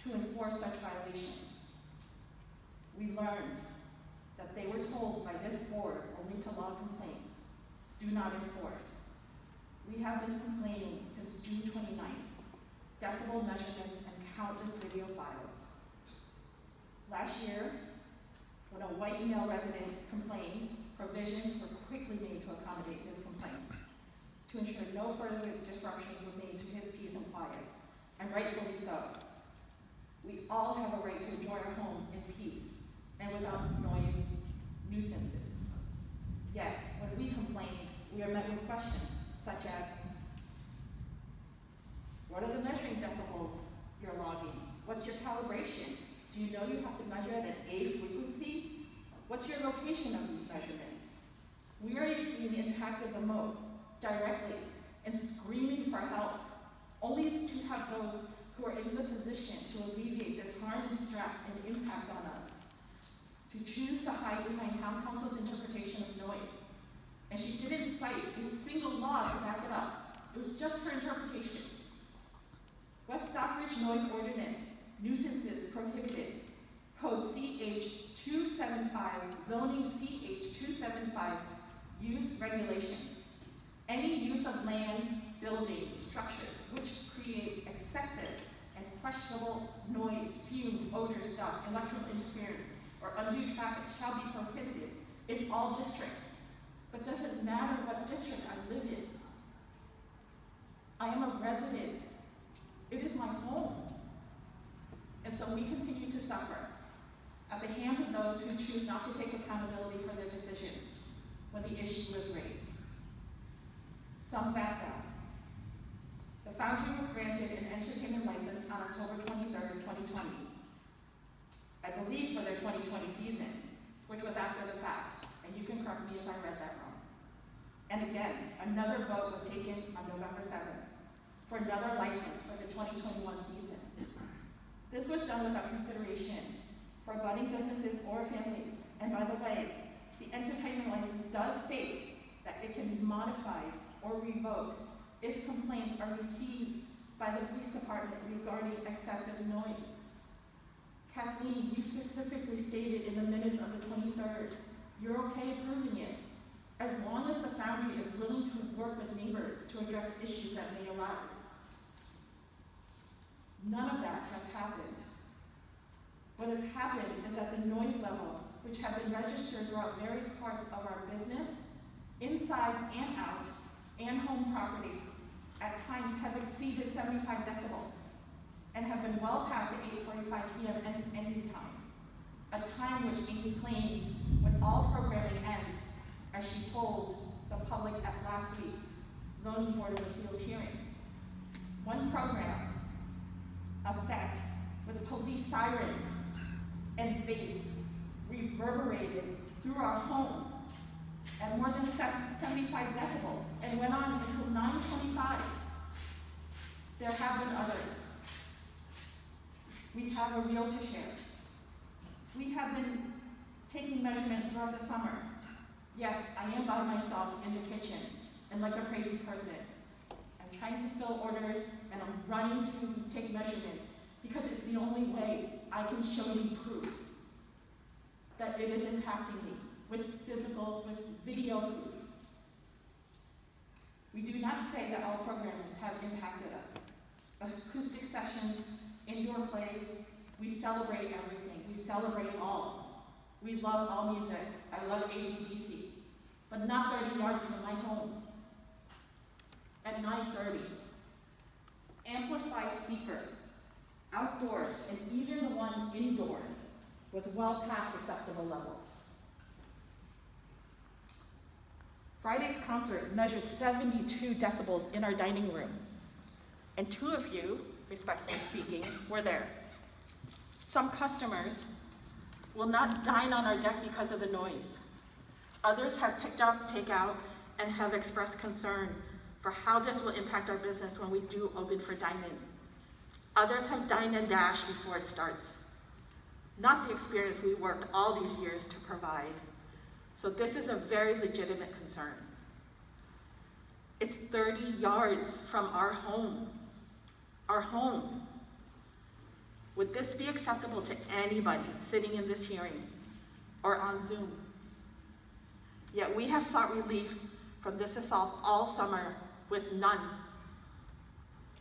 to enforce such violations. We learned that they were told by this board only to log complaints, do not enforce. We have been complaining since June 29th, decibel measurements and countless video files. Last year, when a white male resident complained, provisions were quickly made to accommodate his complaints to ensure no further disruptions were made to his peace and quiet, and rightfully so. We all have a right to enjoy our homes in peace and without noise nuisances. Yet, when we complain, we are met with questions such as, what are the measuring decibels you're logging? What's your calibration? Do you know you have to measure at an A frequency? What's your location of these measurements? We are being impacted the most, directly, and screaming for help, only to have those who are in the position to alleviate this harm and stress and impact on us, to choose to hide behind town council's interpretation of noise. And she didn't cite a single law to back it up. It was just her interpretation. West Stockbridge Noise Ordinance, nuisances prohibited, code CH 275, zoning CH 275, use regulations. Any use of land, building, structures, which creates excessive and questionable noise, fumes, odors, dust, electrical interference, or undue traffic shall be prohibited in all districts. But doesn't matter what district I live in. I am a resident. It is my home. And so we continue to suffer at the hands of those who choose not to take accountability for their decisions when the issue was raised. Some background. The Foundry was granted an entertainment license on October 23rd, 2020. I believe for their 2020 season, which was after the fact, and you can correct me if I read that wrong. And again, another vote was taken on November 7th for another license for the 2021 season. This was done without consideration for budding businesses or families. And by the way, the entertainment license does state that it can be modified or revoked if complaints are received by the police department regarding excessive noise. Kathleen, you specifically stated in the minutes of the 23rd, you're okay approving it, as long as the Foundry is willing to work with neighbors to address issues that may arise. None of that has happened. What has happened is that the noise levels, which have been registered throughout various parts of our business, inside and out, and home property, at times have exceeded 75 decibels and have been well past the 8:45 p.m. any time, a time which Amy claimed when all programming ends, as she told the public at last week's Zoning Board of Appeals hearing. One program, a set with police sirens and bass, reverberated through our home at more than 75 decibels and went on until 9:25. There have been others. We have a reel to share. We have been taking measurements throughout the summer. Yes, I am by myself in the kitchen and like a crazy person. I'm trying to fill orders and I'm running to take measurements because it's the only way I can show you proof that it is impacting me with video proof. We do not say that all programs have impacted us. Acoustic sessions, indoor plays, we celebrate everything. We celebrate all. We love all music. I love AC/DC, but not 30 yards from my home. At 9:30, amplified speakers, outdoors, and even the one indoors was well past acceptable levels. Friday's concert measured 72 decibels in our dining room, and 2 of you, respectfully speaking, were there. Some customers will not dine on our deck because of the noise. Others have picked up takeout and have expressed concern for how this will impact our business when we do open for dine-in. Others have dined and dashed before it starts. Not the experience we worked all these years to provide. So this is a very legitimate concern. It's 30 yards from our home. home. Would this be acceptable to anybody sitting in this hearing or on Zoom? Yet we have sought relief from this assault all summer with none.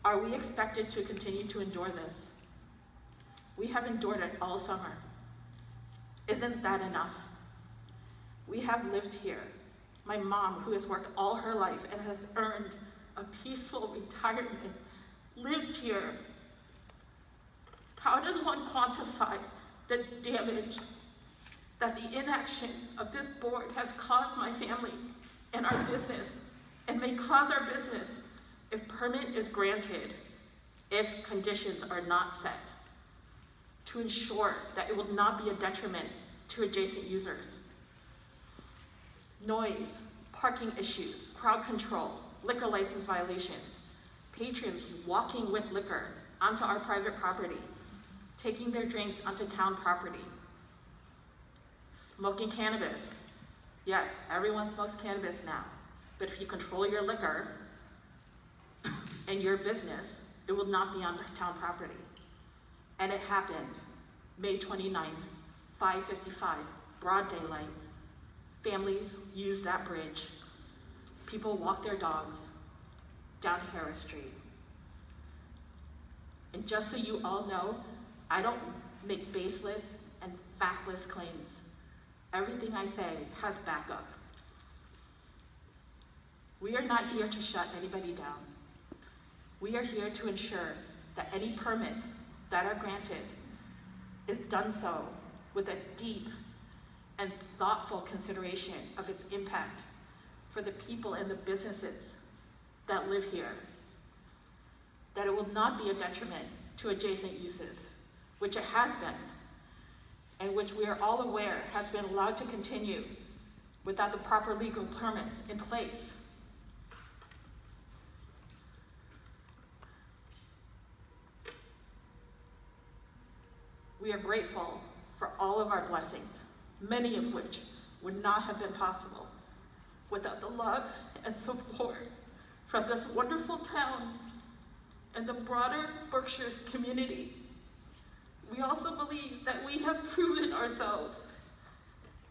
Are we expected to continue to endure this? We have endured it all summer. Isn't that enough? We have lived here. My mom, who has worked all her life and has earned a peaceful retirement, lives here. How does one quantify the damage that the inaction of this board has caused my family and our business, and may cause our business if permit is granted, if conditions are not set, to ensure that it will not be a detriment to adjacent users? Noise, parking issues, crowd control, liquor license violations, patrons walking with liquor onto our private property, taking their drinks onto town property, smoking cannabis. Yes, everyone smokes cannabis now, but if you control your liquor and your business, it will not be on town property. And it happened May 29th, 5:55, broad daylight. Families use that bridge. People walk their dogs down Harris Street. And just so you all know, I don't make baseless and factless claims. Everything I say has backup. We are not here to shut anybody down. We are here to ensure that any permits that are granted is done so with a deep and thoughtful consideration of its impact for the people and the businesses that live here. That it will not be a detriment to adjacent uses, which it has been, and which we are all aware has been allowed to continue without the proper legal permits in place. We are grateful for all of our blessings, many of which would not have been possible without the love and support from this wonderful town and the broader Berkshire's community. We also believe that we have proven ourselves,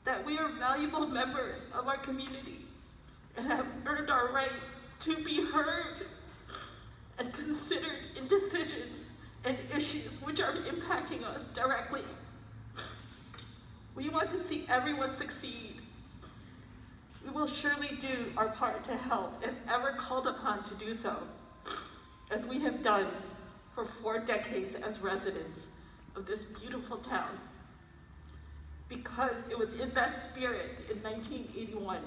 that we are valuable members of our community and have earned our right to be heard and considered in decisions and issues which are impacting us directly. We want to see everyone succeed. We will surely do our part to help if ever called upon to do so, as we have done for 4 decades as residents of this beautiful town. Because it was in that spirit in 1981,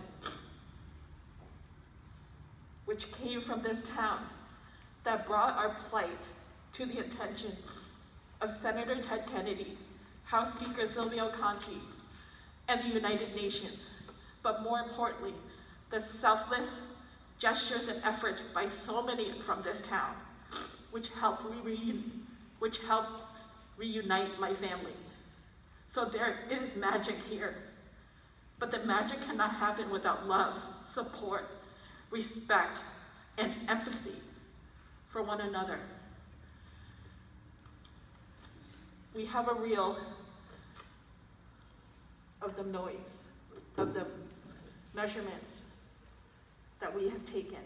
which came from this town, that brought our plight to the attention of Senator Ted Kennedy, House Speaker Silvio Conti, and the United Nations, but more importantly, the selfless gestures and efforts by so many from this town, which helped reunite my family. So there is magic here, but the magic cannot happen without love, support, respect, and empathy for one another. We have a reel of the noise, of the measurements that we have taken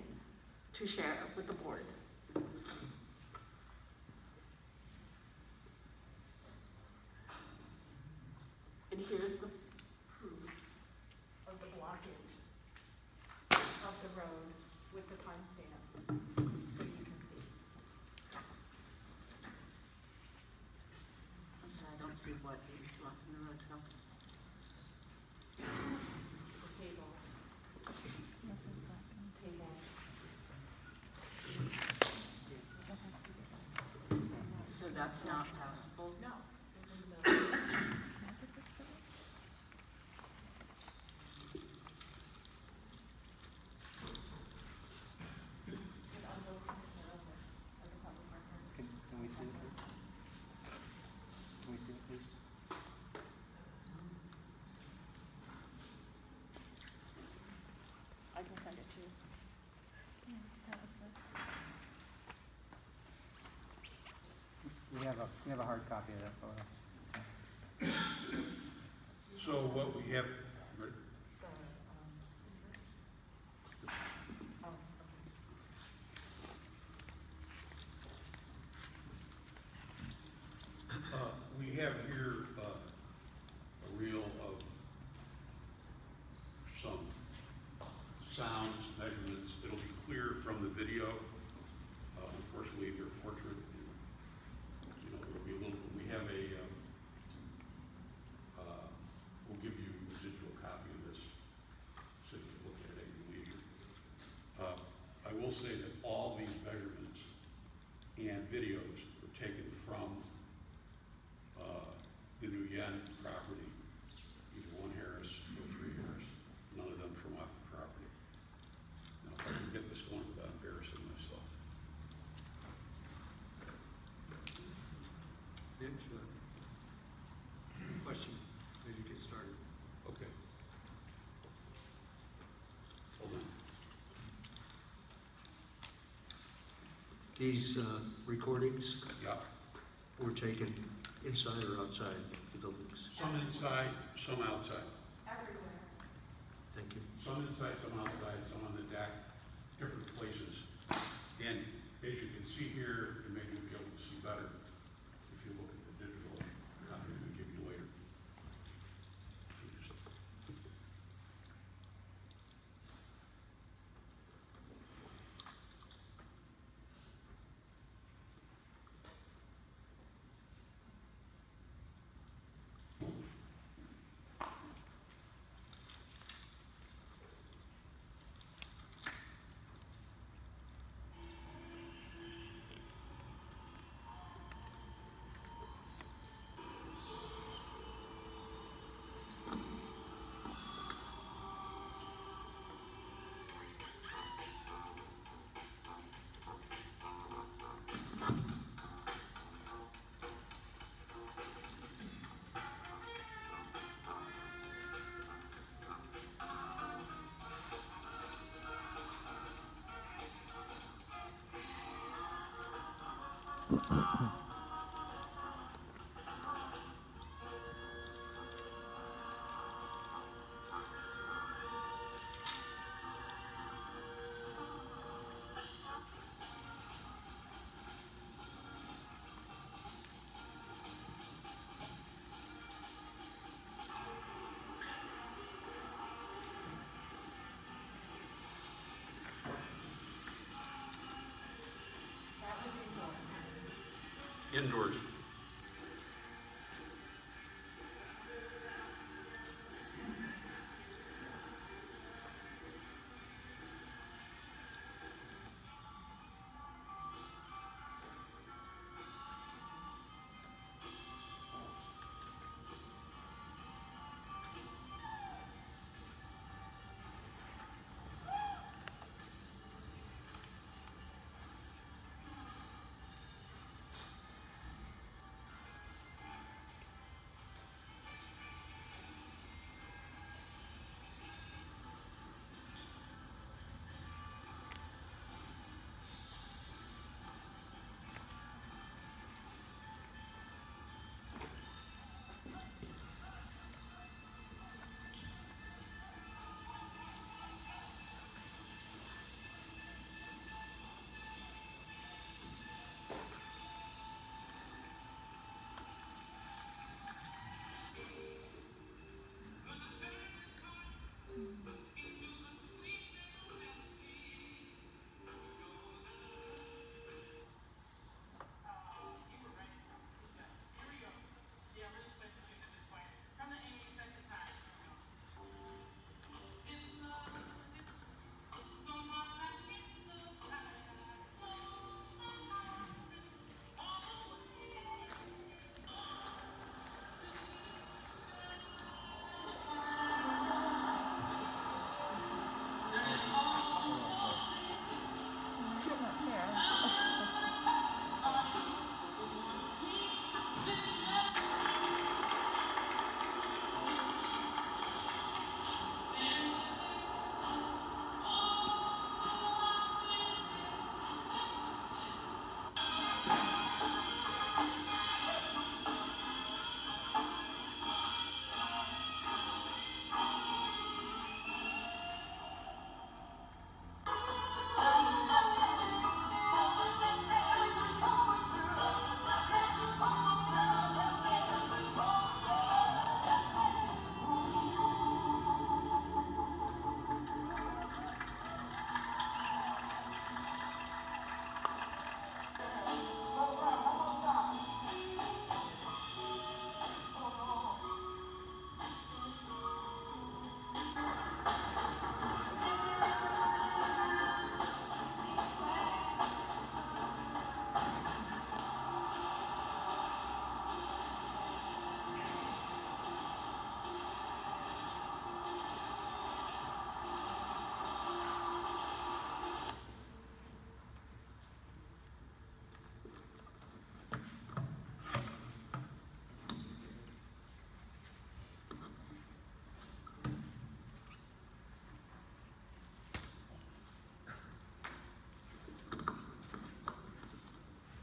to share with the board. And here's the proof of the blockage of the road with the timestamp, so you can see. I'm sorry, I don't see what is blocking the road from. The table. So that's not passable? No. Can we see it, please? Can we see it, please? I can send it to you. We have a hard copy of that photo. So what we have, we have here a reel of some sounds, measurements. It'll be clear from the video. Unfortunately, they're portrait. And, it'll be a little. We have a. We'll give you a digital copy of this so you can look at it and leave. I will say that all these measurements and videos were taken from the New Yen property, either 1 Harris or 3 Harris, none of them from off the property. Now, if I can get this going without embarrassing myself. Mitch, question, as you get started. Okay. Hold on. These recordings Yeah. were taken inside or outside the buildings? Some inside, some outside. Thank you. Some inside, some outside, some on the deck, different places. And as you can see here, and maybe you'll be able to see better if you look at the digital copy we give you later. Indoors.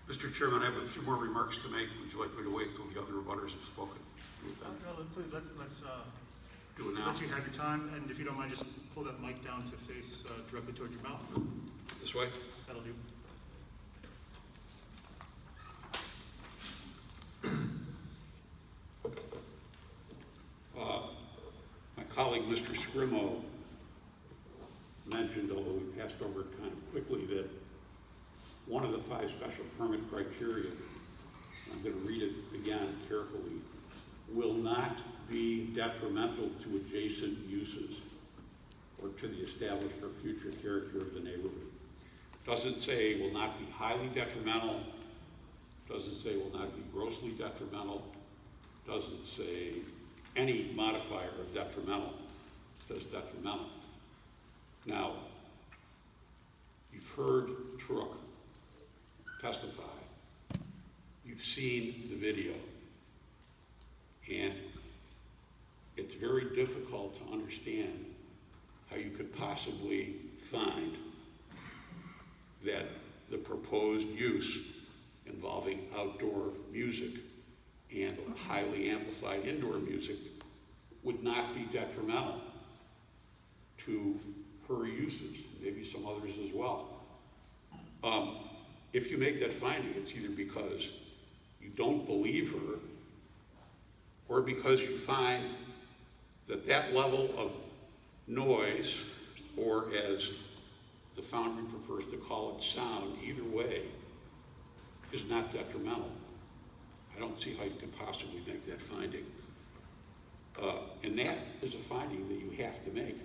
Mr. Chairman, I have a few more remarks to make. Would you like me to wait till the other abutters have spoken? No, please, let's Do it now. let you have your time, and if you don't mind, just pull that mic down to face directly toward your mouth. This way? That'll do. My colleague, Mr. Scrimo, mentioned, although we passed over it kind of quickly, that one of the 5 special permit criteria, I'm going to read it again carefully, will not be detrimental to adjacent uses or to the established or future character of the neighborhood. Doesn't say will not be highly detrimental, doesn't say will not be grossly detrimental, doesn't say any modifier of detrimental, it says detrimental. Now, you've heard Trook testify, you've seen the video, and it's very difficult to understand how you could possibly find that the proposed use involving outdoor music and highly amplified indoor music would not be detrimental to her uses, maybe some others as well. If you make that finding, it's either because you don't believe her or because you find that that level of noise, or as the Foundry prefers to call it, sound, either way, is not detrimental. I don't see how you can possibly make that finding. And that is a finding that you have to make.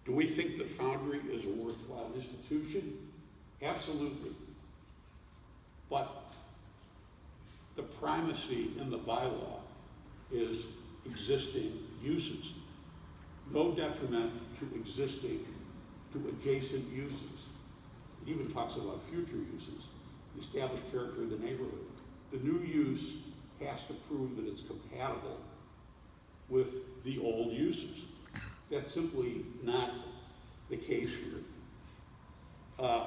Do we think the Foundry is a worthwhile institution? Absolutely. But the primacy in the bylaw is existing uses. No detriment to existing, to adjacent uses. It even talks about future uses, the established character of the neighborhood. The new use has to prove that it's compatible with the old uses. That's simply not the case here. A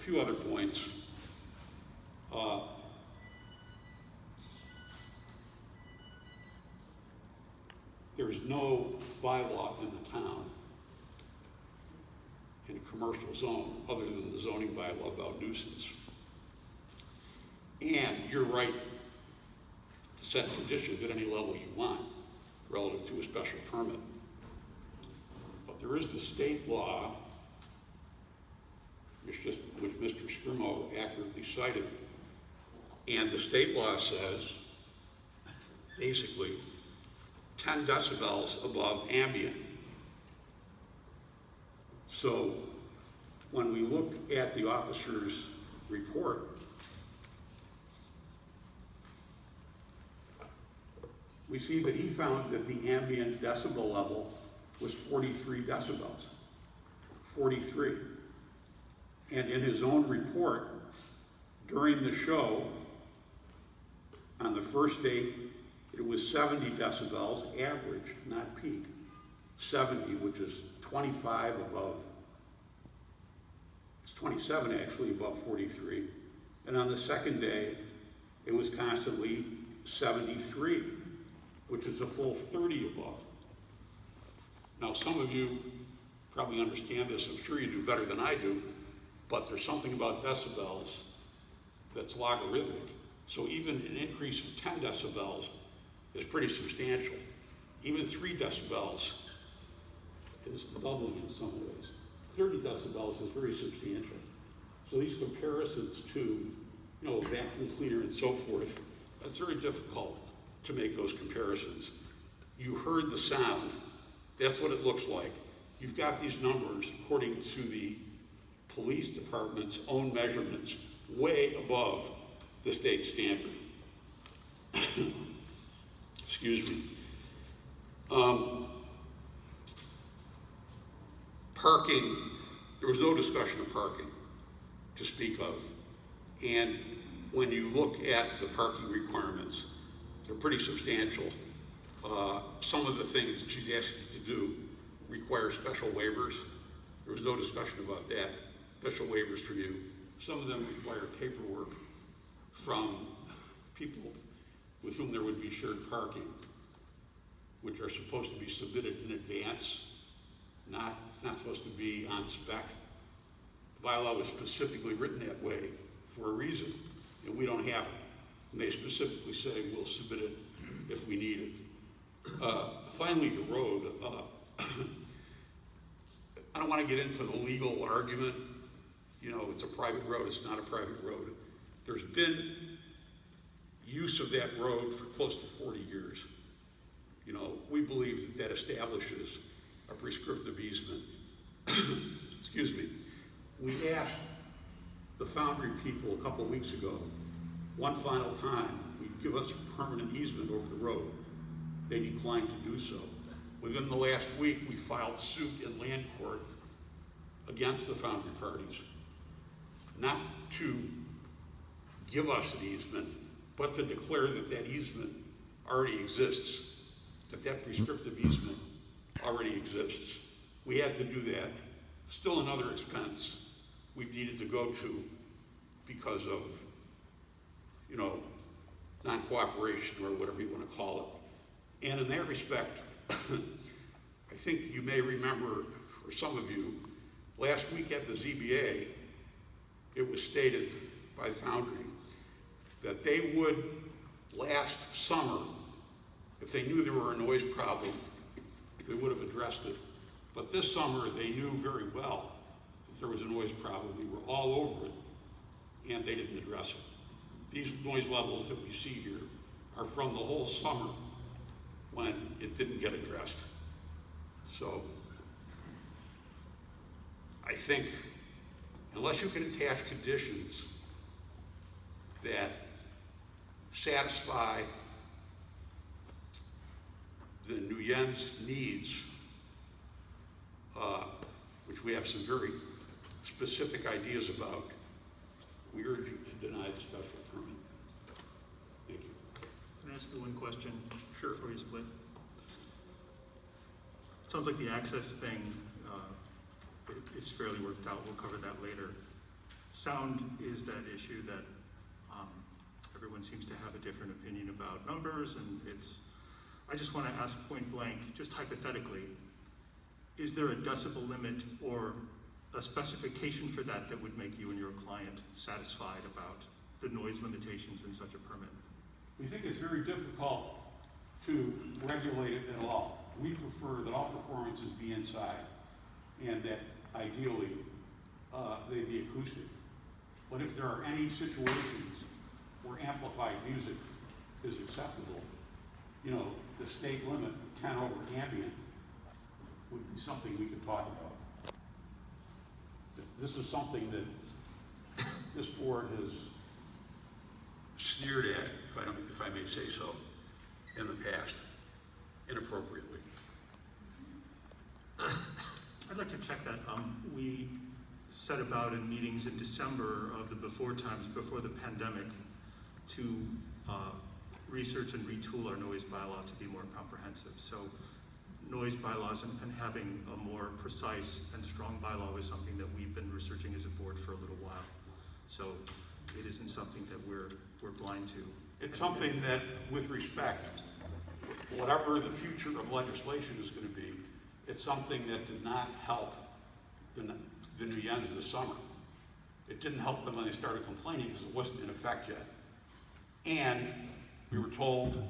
few other points. There's no bylaw in the town in a commercial zone other than the zoning bylaw about nuisance. And you're right to set conditions at any level you want relative to a special permit. But there is the state law, which Mr. Scrimo accurately cited. And the state law says, basically, 10 decibels above ambient. So when we look at the officer's report, we see that he found that the ambient decibel level was 43 decibels. 43. And in his own report, during the show, on the first day, it was 70 decibels, average, not peak. 70, which is 25 above, it's 27 actually above 43. And on the second day, it was constantly 73, which is a full 30 above. Now, some of you probably understand this, I'm sure you do better than I do, but there's something about decibels that's logarithmic. So even an increase of 10 decibels is pretty substantial. Even 3 decibels is doubling in some ways. 30 decibels is very substantial. So these comparisons to, vacuum cleaner and so forth, it's very difficult to make those comparisons. You heard the sound. That's what it looks like. You've got these numbers, according to the police department's own measurements, way above the state standard. Excuse me. Parking, there was no discussion of parking to speak of. And when you look at the parking requirements, they're pretty substantial. Some of the things that she's asking you to do require special waivers. There was no discussion about that, special waivers for you. Some of them require paperwork from people with whom there would be shared parking, which are supposed to be submitted in advance. It's not supposed to be on spec. The bylaw was specifically written that way for a reason, and we don't have it. And they specifically say we'll submit it if we need it. Finally, the road. I don't want to get into the legal argument. You know, it's a private road, it's not a private road. There's been use of that road for close to 40 years. You know, we believe that establishes a prescriptive easement. Excuse me. We asked the Foundry people a couple weeks ago, one final time, would give us permanent easement over the road. They declined to do so. Within the last week, we filed suit in land court against the Foundry parties, not to give us an easement, but to declare that that easement already exists, that prescriptive easement already exists. We had to do that. Still another expense we've needed to go to because of, you know, non-cooperation or whatever you want to call it. And in that respect, I think you may remember, for some of you, last week at the ZBA, it was stated by Foundry that they would, last summer, if they knew there were a noise problem, they would have addressed it. But this summer, they knew very well that there was a noise problem. We were all over it, and they didn't address it. These noise levels that we see here are from the whole summer when it didn't get addressed. So I think unless you can attach conditions that satisfy the Nguyen's needs, which we have some very specific ideas about, we urge you to deny the special permit. Thank you. Can I ask you one question? Sure. Before you split? It sounds like the access thing is fairly worked out. We'll cover that later. Sound is that issue that everyone seems to have a different opinion about numbers, and I just want to ask point blank, just hypothetically, is there a decibel limit or a specification for that that would make you and your client satisfied about the noise limitations in such a permit? We think it's very difficult to regulate it at all. We prefer that all performances be inside and that ideally they be acoustic. But if there are any situations where amplified music is acceptable, you know, the state limit, 10 over ambient, would be something we could talk about. This is something that this board has sneered at, if I may say so, in the past, inappropriately. I'd like to check that. We set about in meetings in December of the before times, before the pandemic, to research and retool our noise bylaw to be more comprehensive. So noise bylaws and having a more precise and strong bylaw is something that we've been researching as a board for a little while. So it isn't something that we're blind to. It's something that, with respect, whatever the future of legislation is going to be, it's something that did not help the Nguyens this summer. It didn't help them when they started complaining because it wasn't in effect yet. And we were told,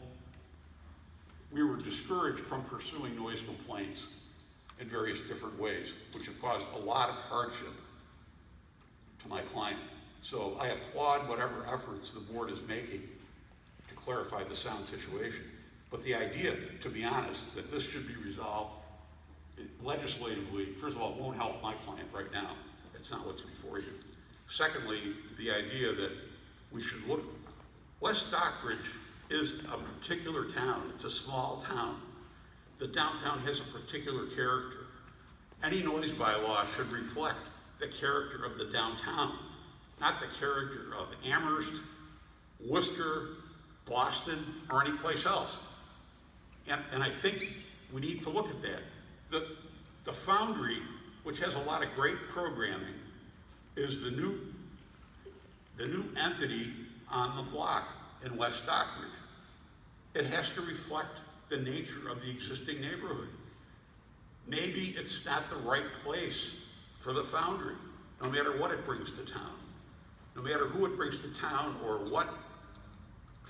we were discouraged from pursuing noise complaints in various different ways, which have caused a lot of hardship to my client. So I applaud whatever efforts the board is making to clarify the sound situation. But the idea, to be honest, that this should be resolved legislatively, first of all, it won't help my client right now. It's not what's before you. Secondly, the idea that we should look, West Stockbridge is a particular town. It's a small town. The downtown has a particular character. Any noise bylaw should reflect the character of the downtown, not the character of Amherst, Worcester, Boston, or any place else. And I think we need to look at that. The Foundry, which has a lot of great programming, is the new entity on the block in West Stockbridge. It has to reflect the nature of the existing neighborhood. Maybe it's not the right place for the Foundry, no matter what it brings to town, no matter who it brings to town or what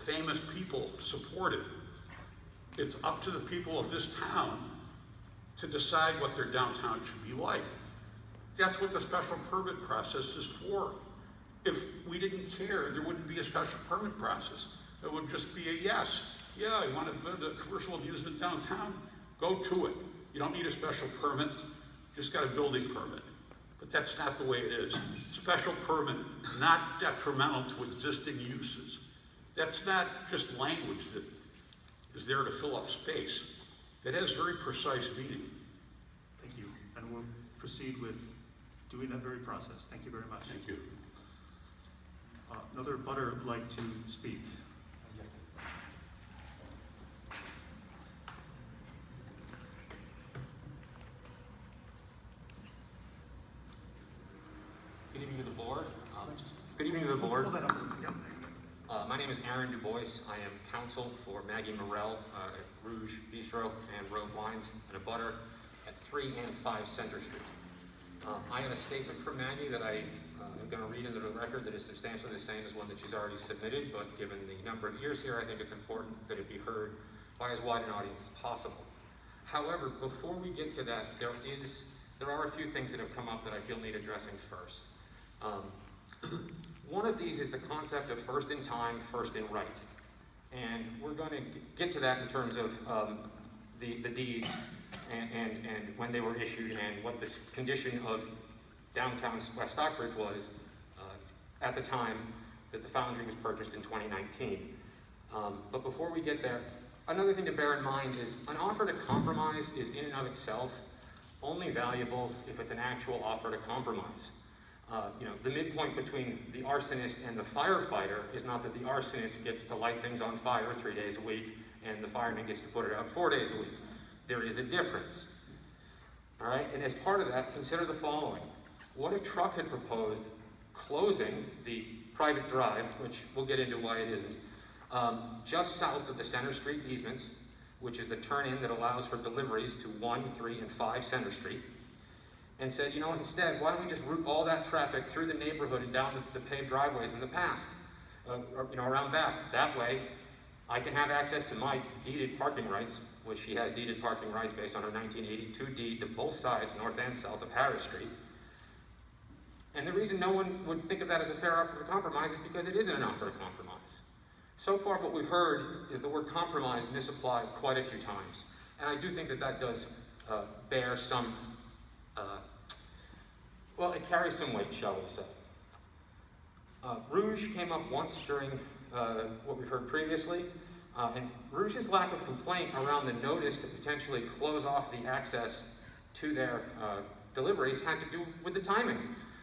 famous people support it. It's up to the people of this town to decide what their downtown should be like. That's what the special permit process is for. If we didn't care, there wouldn't be a special permit process. It would just be a yes. Yeah, you want to build a commercial amusement downtown? Go to it. You don't need a special permit, just got a building permit. But that's not the way it is. Special permit, not detrimental to existing uses. That's not just language that is there to fill up space. That has very precise meaning. Thank you. And we'll proceed with doing that very process. Thank you very much. Thank you. Another butter would like to speak. Good evening to the board. Good evening to the board. Pull that up. Yep. My name is Aaron Du Bois. I am counsel for Maggie Morell at Rouge Bistro and Road Wines and a butter at 3 and 5 Center Street. I have a statement from Maggie that I am going to read into the record that is substantially the same as one that she's already submitted, but given the number of years here, I think it's important that it be heard by as wide an audience as possible. However, before we get to that, there are a few things that have come up that I feel need addressing first. One of these is the concept of first in time, first in right. And we're going to get to that in terms of the deeds and when they were issued and what this condition of downtown West Stockbridge was at the time that the Foundry was purchased in 2019. But before we get there, another thing to bear in mind is an offer to compromise is in and of itself only valuable if it's an actual offer to compromise. The midpoint between the arsonist and the firefighter is not that the arsonist gets to light things on fire 3 days a week and the fireman gets to put it out 4 days a week. There is a difference. All right, and as part of that, consider the following. What if Truck had proposed closing the private drive, which we'll get into why it isn't, just south of the Center Street easements, which is the turn-in that allows for deliveries to 1, 3, and 5 Center Street, and said, instead, why don't we just route all that traffic through the neighborhood and down the paved driveways in the past, around back. That way, I can have access to my deeded parking rights, which she has deeded parking rights based on her 1982 deed to both sides, north and south of Harris Street. And the reason no one would think of that as a fair offer to compromise is because it isn't an offer to compromise. So far, what we've heard is the word compromise misapplied quite a few times. And I do think that does bear some it carries some weight, shall we say. Rouge came up once during what we've heard previously, and Rouge's lack of complaint around the notice to potentially close off the access to their deliveries had to do with the timing.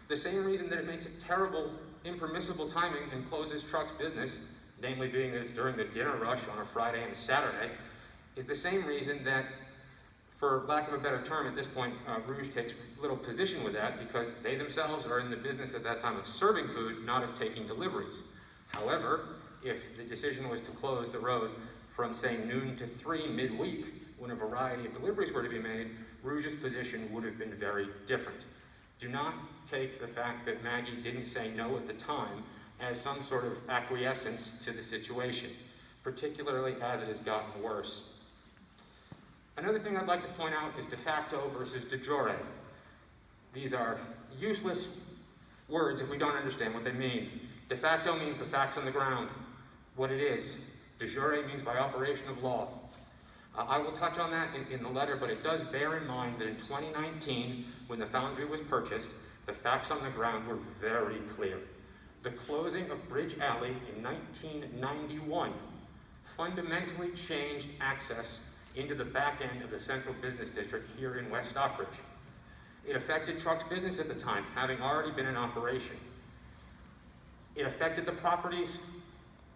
The same reason that it makes it terrible, impermissible timing and closes Truck's business, namely being that it's during the dinner rush on a Friday and a Saturday, is the same reason that, for lack of a better term at this point, Rouge takes little position with that because they themselves are in the business at that time of serving food, not of taking deliveries. However, if the decision was to close the road from, say, noon to 3 midweek, when a variety of deliveries were to be made, Rouge's position would have been very different. Do not take the fact that Maggie didn't say no at the time as some sort of acquiescence to the situation, particularly as it has gotten worse. Another thing I'd like to point out is de facto versus de jure. These are useless words if we don't understand what they mean. De facto means the facts on the ground, what it is. De jure means by operation of law. I will touch on that in the letter, but it does bear in mind that in 2019, when the Foundry was purchased, the facts on the ground were very clear. The closing of Bridge Alley in 1991 fundamentally changed access into the back end of the central business district here in West Stockbridge. It affected Truck's business at the time, having already been in operation. It affected the properties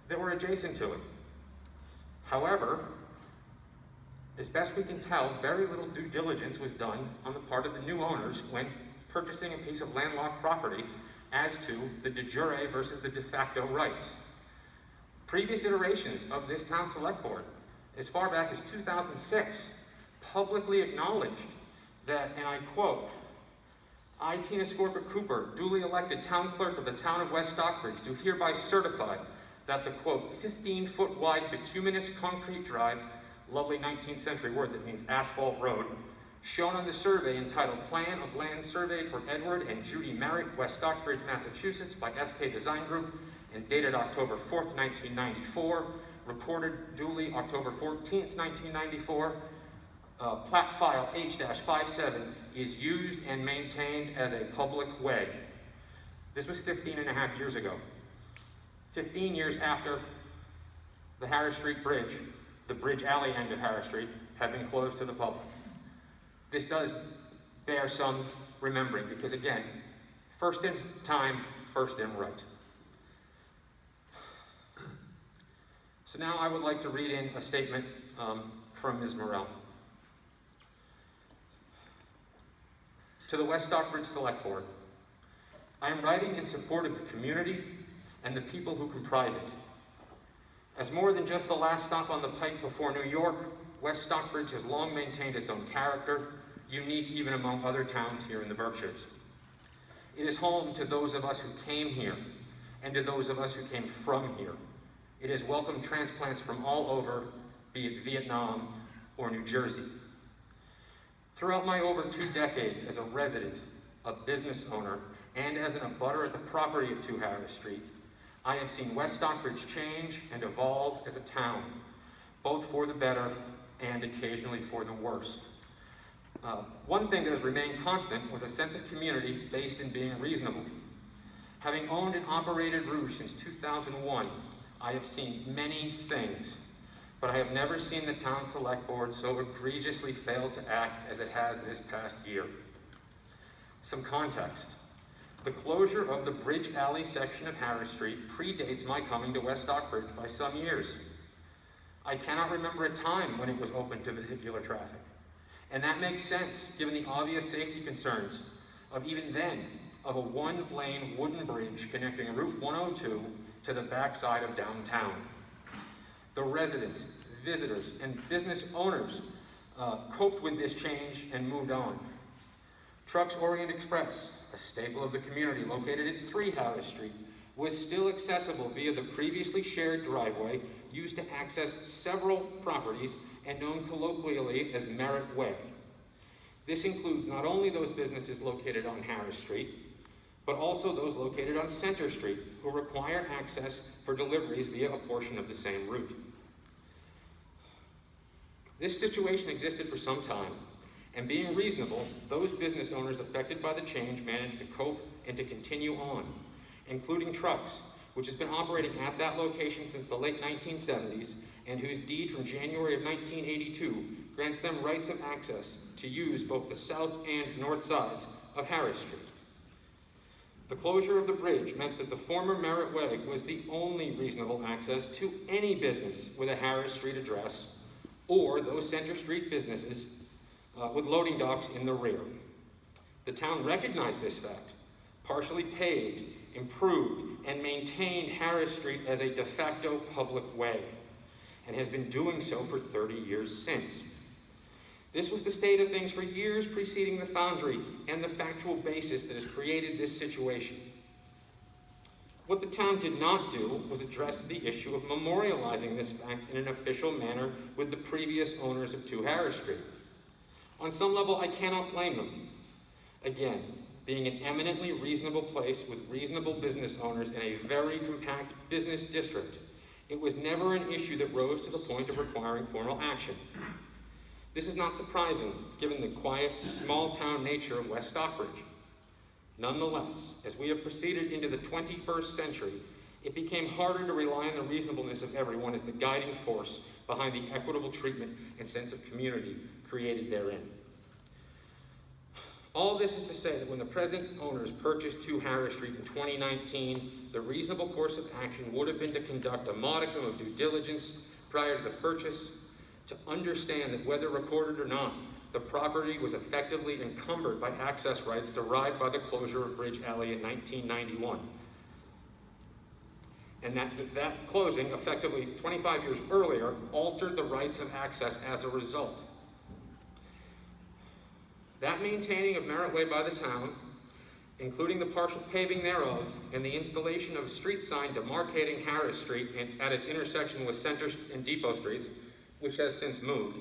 that were adjacent to it. However, as best we can tell, very little due diligence was done on the part of the new owners when purchasing a piece of landlocked property as to the de jure versus the de facto rights. Previous iterations of this town select board, as far back as 2006, publicly acknowledged that, and I quote, "I, Tina Scorpitt Cooper, duly elected town clerk of the town of West Stockbridge, do hereby certify that the, quote, 15-foot wide bituminous concrete drive," lovely 19th century word that means asphalt road, "shown on the survey entitled Plan of Land Surveyed for Edward and Judy Merritt, West Stockbridge, Massachusetts, by SK Design Group, and dated October 4th, 1994, recorded duly October 14th, 1994, plat file H-57, is used and maintained as a public way." This was 15 and a half years ago. 15 years after the Harris Street Bridge, the bridge alley end of Harris Street, had been closed to the public. This does bear some remembering because, again, first in time, first in right. So now I would like to read in a statement from Ms. Morrell. To the West Stockbridge Select Board, I am writing in support of the community and the people who comprise it. As more than just the last stop on the pike before New York, West Stockbridge has long maintained its own character, unique even among other towns here in the Berkshires. It is home to those of us who came here and to those of us who came from here. It has welcomed transplants from all over, be it Vietnam or New Jersey. Throughout my over 2 decades as a resident, a business owner, and as an abutter at the property at 2 Harris Street, I have seen West Stockbridge change and evolve as a town, both for the better and occasionally for the worst. One thing that has remained constant was a sense of community based in being reasonable. Having owned and operated Rouge since 2001, I have seen many things, but I have never seen the town select board so egregiously fail to act as it has this past year. Some context. The closure of the Bridge Alley section of Harris Street predates my coming to West Stockbridge by some years. I cannot remember a time when it was open to vehicular traffic. And that makes sense given the obvious safety concerns of even then of a 1-lane wooden bridge connecting Route 102 to the backside of downtown. The residents, visitors, and business owners coped with this change and moved on. Trucks Orient Express, a staple of the community located at 3 Harris Street, was still accessible via the previously shared driveway used to access several properties and known colloquially as Merritt Way. This includes not only those businesses located on Harris Street, but also those located on Center Street who require access for deliveries via a portion of the same route. This situation existed for some time, and being reasonable, those business owners affected by the change managed to cope and to continue on, including Trucks, which has been operating at that location since the late 1970s and whose deed from January of 1982 grants them rights of access to use both the south and north sides of Harris Street. The closure of the bridge meant that the former Merritt Way was the only reasonable access to any business with a Harris Street address or those Center Street businesses with loading docks in the rear. The town recognized this fact, partially paved, improved, and maintained Harris Street as a de facto public way, and has been doing so for 30 years since. This was the state of things for years preceding the Foundry and the factual basis that has created this situation. What the town did not do was address the issue of memorializing this fact in an official manner with the previous owners of 2 Harris Street. On some level, I cannot blame them. Again, being an eminently reasonable place with reasonable business owners in a very compact business district, it was never an issue that rose to the point of requiring formal action. This is not surprising, given the quiet, small-town nature of West Stockbridge. Nonetheless, as we have proceeded into the 21st century, it became harder to rely on the reasonableness of everyone as the guiding force behind the equitable treatment and sense of community created therein. All this is to say that when the present owners purchased 2 Harris Street in 2019, the reasonable course of action would have been to conduct a modicum of due diligence prior to the purchase, to understand that whether recorded or not, the property was effectively encumbered by access rights derived by the closure of Bridge Alley in 1991. and that closing, effectively 25 years earlier, altered the rights of access as a result. That maintaining of Merritt Way by the town, including the partial paving thereof and the installation of a street sign demarcating Harris Street at its intersection with Center and Depot Streets, which has since moved,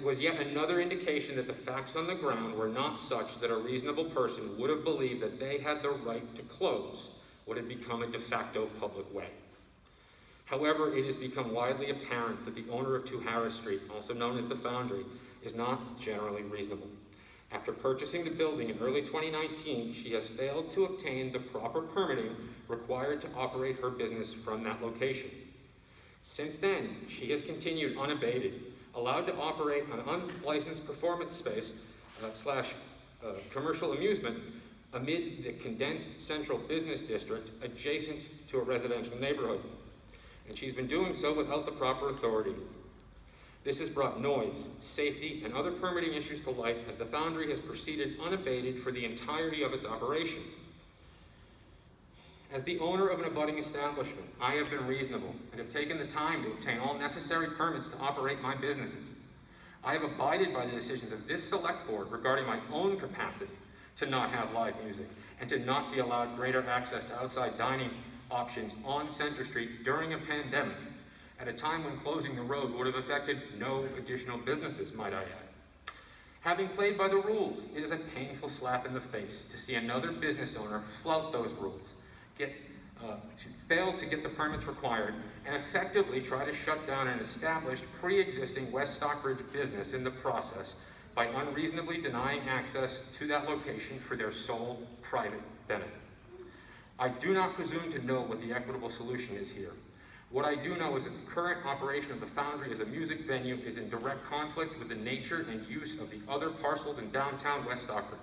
was yet another indication that the facts on the ground were not such that a reasonable person would have believed that they had the right to close what had become a de facto public way. However, it has become widely apparent that the owner of 2 Harris Street, also known as the Foundry, is not generally reasonable. After purchasing the building in early 2019, she has failed to obtain the proper permitting required to operate her business from that location. Since then, she has continued unabated, allowed to operate an unlicensed performance space / commercial amusement amid the condensed central business district adjacent to a residential neighborhood. And she's been doing so without the proper authority. This has brought noise, safety, and other permitting issues to light as the Foundry has proceeded unabated for the entirety of its operation. As the owner of an abutting establishment, I have been reasonable and have taken the time to obtain all necessary permits to operate my businesses. I have abided by the decisions of this select board regarding my own capacity to not have live music and to not be allowed greater access to outside dining options on Center Street during a pandemic, at a time when closing the road would have affected no additional businesses, might I add. Having played by the rules, it is a painful slap in the face to see another business owner flout those rules, fail to get the permits required, and effectively try to shut down an established, pre-existing West Stockbridge business in the process by unreasonably denying access to that location for their sole private benefit. I do not presume to know what the equitable solution is here. What I do know is that the current operation of the Foundry as a music venue is in direct conflict with the nature and use of the other parcels in downtown West Stockbridge.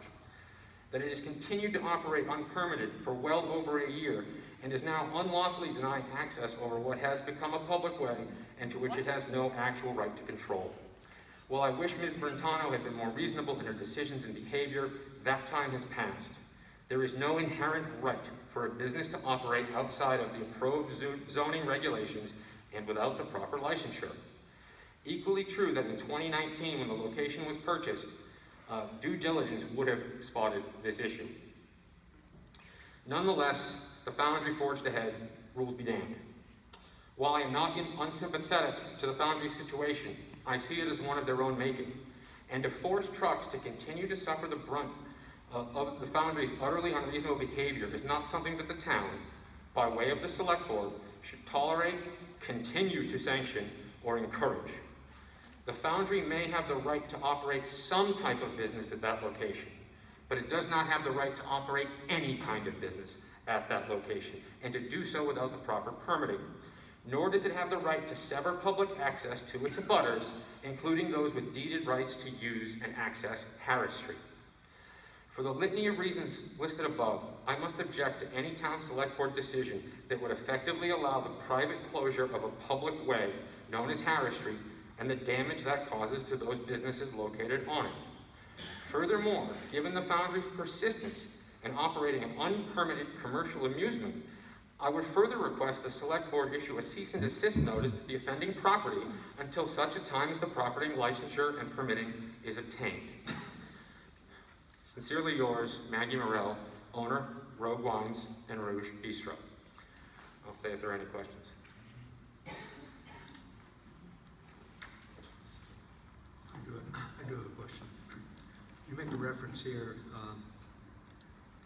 That it has continued to operate unpermitted for well over a year and is now unlawfully denying access over what has become a public way and to which it has no actual right to control. While I wish Ms. Brentano had been more reasonable in her decisions and behavior, that time has passed. There is no inherent right for a business to operate outside of the approved zoning regulations and without the proper licensure. Equally true that in 2019, when the location was purchased, due diligence would have spotted this issue. Nonetheless, the Foundry forged ahead, rules be damned. While I am not unsympathetic to the Foundry situation, I see it as one of their own making, and to force trucks to continue to suffer the brunt of the Foundry's utterly unreasonable behavior is not something that the town, by way of the select board, should tolerate, continue to sanction, or encourage. The Foundry may have the right to operate some type of business at that location, but it does not have the right to operate any kind of business at that location, and to do so without the proper permitting. Nor does it have the right to sever public access to its abutters, including those with deeded rights to use and access Harris Street. For the litany of reasons listed above, I must object to any town select board decision that would effectively allow the private closure of a public way known as Harris Street and the damage that causes to those businesses located on it. Furthermore, given the Foundry's persistence in operating an unpermitted commercial amusement, I would further request the select board issue a cease and desist notice to the offending property until such a time as the property licensure and permitting is obtained. Sincerely yours, Maggie Morell, owner, Rogue Wines and Rouge Bistro. I'll say if there are any questions. I do have a question. You make a reference here,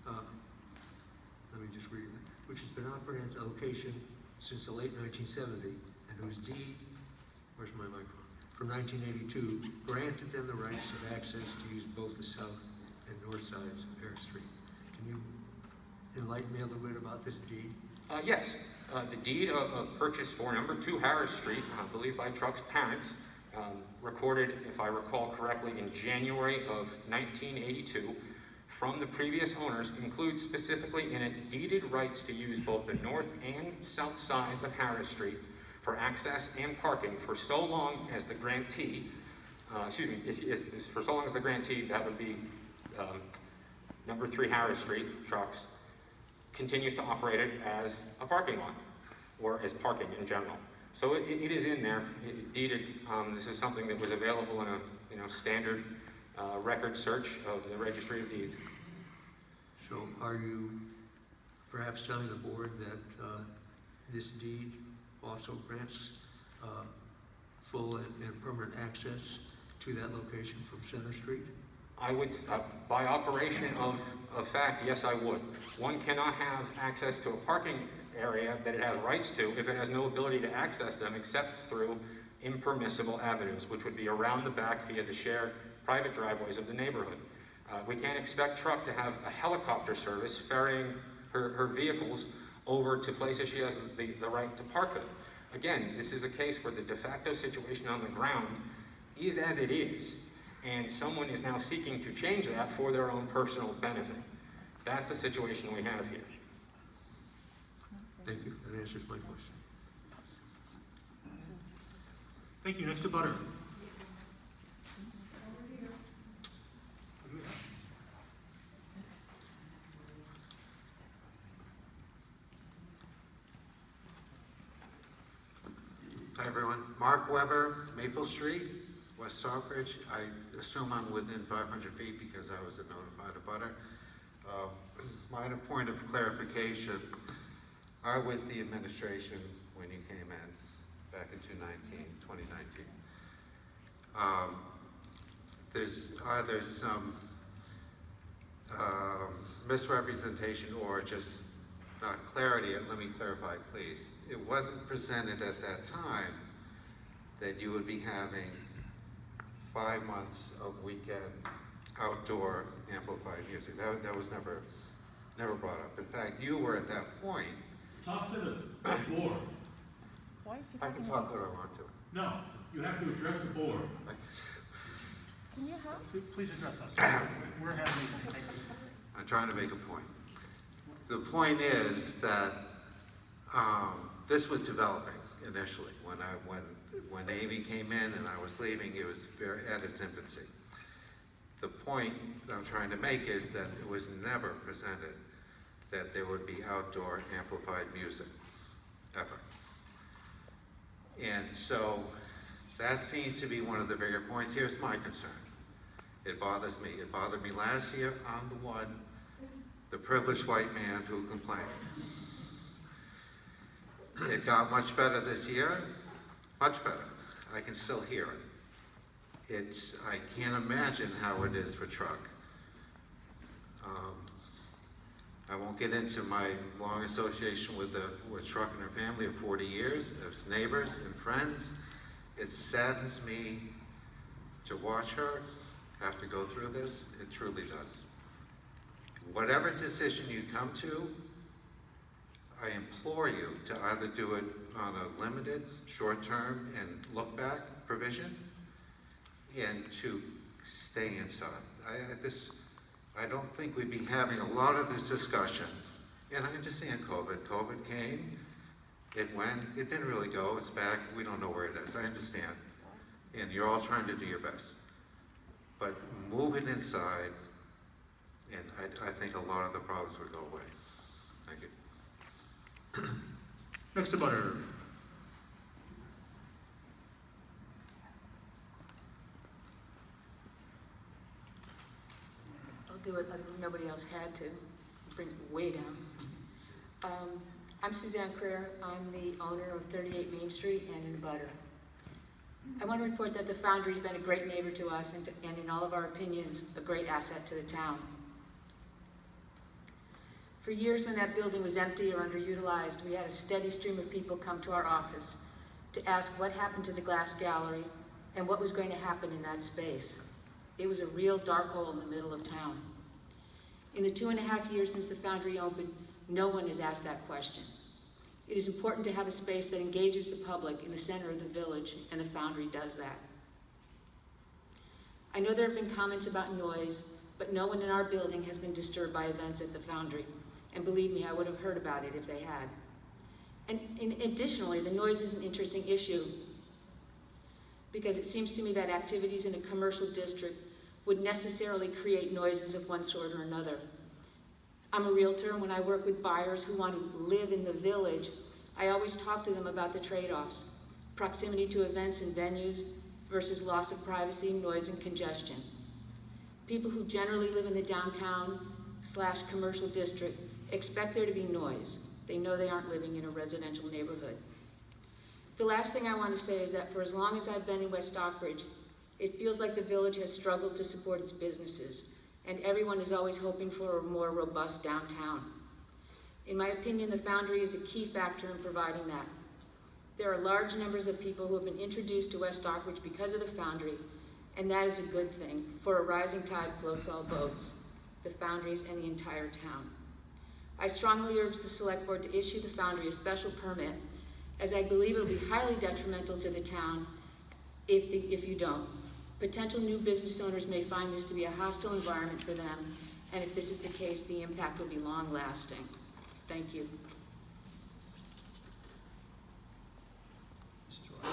let me just read it, which has been operating at the location since the late 1970 and whose deed, where's my microphone, from 1982, granted them the rights of access to use both the south and north sides of Harris Street. Can you enlighten me a little bit about this deed? Yes. The deed of purchase for number 2 Harris Street, I believe by Truck's parents, recorded, if I recall correctly, in January of 1982 from the previous owners, includes specifically in it deeded rights to use both the north and south sides of Harris Street for access and parking for so long as the grantee, for so long as the grantee, that would be number 3 Harris Street, Trucks, continues to operate it as a parking lot. or as parking in general. So it is in there, deeded. This is something that was available in a standard record search of the Registry of Deeds. So are you perhaps telling the board that this deed also grants full and permanent access to that location from Center Street? I would, by operation of fact, yes, I would. One cannot have access to a parking area that it has rights to if it has no ability to access them except through impermissible avenues, which would be around the back via the shared private driveways of the neighborhood. We can't expect Truck to have a helicopter service ferrying her vehicles over to places she has the right to park them. Again, this is a case where the de facto situation on the ground is as it is, and someone is now seeking to change that for their own personal benefit. That's the situation we have here. Thank you. That answers my question. Thank you. Next to Butter. Hi everyone, Mark Weber, Maple Street, West Stockbridge. I assume I'm within 500 feet because I was a notified abutter. Minor point of clarification, I was the administration when you came in back in 2019. There's either some misrepresentation or just not clarity, and let me clarify please. It wasn't presented at that time that you would be having 5 months of weekend outdoor amplified music. That was never brought up. In fact, you were at that point. Talk to the board. I can talk what I want to. No, you have to address the board. Can you help? Please address us. We're having. I'm trying to make a point. The point is that this was developing initially. When Amy came in and I was leaving, it was at its infancy. The point I'm trying to make is that it was never presented that there would be outdoor amplified music, ever. And so that seems to be one of the bigger points. Here's my concern. It bothers me. It bothered me last year. I'm the privileged white man who complained. It got much better this year, much better. I can still hear it. I can't imagine how it is for Truck. I won't get into my long association with Truck and her family of 40 years, as neighbors and friends. It saddens me to watch her have to go through this. It truly does. Whatever decision you come to, I implore you to either do it on a limited, short-term, and look-back provision, and to stay inside. I don't think we'd be having a lot of this discussion. And I understand COVID. COVID came, it went, it didn't really go, it's back, we don't know where it is. I understand. And you're all trying to do your best. But move it inside, and I think a lot of the problems would go away. Thank you. Next to Butter. I'll do it like nobody else had to. Bring it way down. I'm Suzanne Creer. I'm the owner of 38 Main Street and in Butter. I want to report that the Foundry's been a great neighbor to us and in all of our opinions, a great asset to the town. For years when that building was empty or underutilized, we had a steady stream of people come to our office to ask what happened to the glass gallery and what was going to happen in that space. It was a real dark hole in the middle of town. In the 2.5 years since the Foundry opened, no one has asked that question. It is important to have a space that engages the public in the center of the village, and the Foundry does that. I know there have been comments about noise, but no one in our building has been disturbed by events at the Foundry. And believe me, I would have heard about it if they had. And additionally, the noise is an interesting issue because it seems to me that activities in a commercial district would necessarily create noises of one sort or another. I'm a realtor, and when I work with buyers who want to live in the village, I always talk to them about the trade-offs: proximity to events and venues versus loss of privacy, noise, and congestion. People who generally live in the downtown/commercial district expect there to be noise. They know they aren't living in a residential neighborhood. The last thing I want to say is that for as long as I've been in West Stockbridge, it feels like the village has struggled to support its businesses, and everyone is always hoping for a more robust downtown. In my opinion, the Foundry is a key factor in providing that. There are large numbers of people who have been introduced to West Stockbridge because of the Foundry, and that is a good thing, for a rising tide floats all boats, the Foundries and the entire town. I strongly urge the Select Board to issue the Foundry a special permit, as I believe it will be highly detrimental to the town if you don't. Potential new business owners may find this to be a hostile environment for them, and if this is the case, the impact will be long-lasting. Thank you. Mrs. Roy.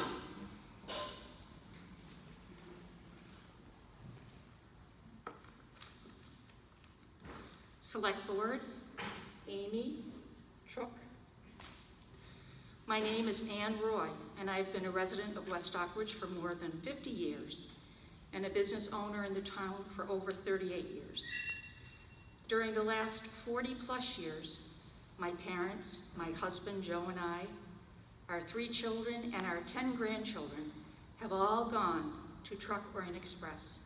Select Board, Amy, Truck. My name is Ann Roy, and I've been a resident of West Stockbridge for more than 50 years, and a business owner in the town for over 38 years. During the last 40+ years, my parents, my husband Joe and I, our 3 children, and our 10 grandchildren have all gone to Truck Orient Express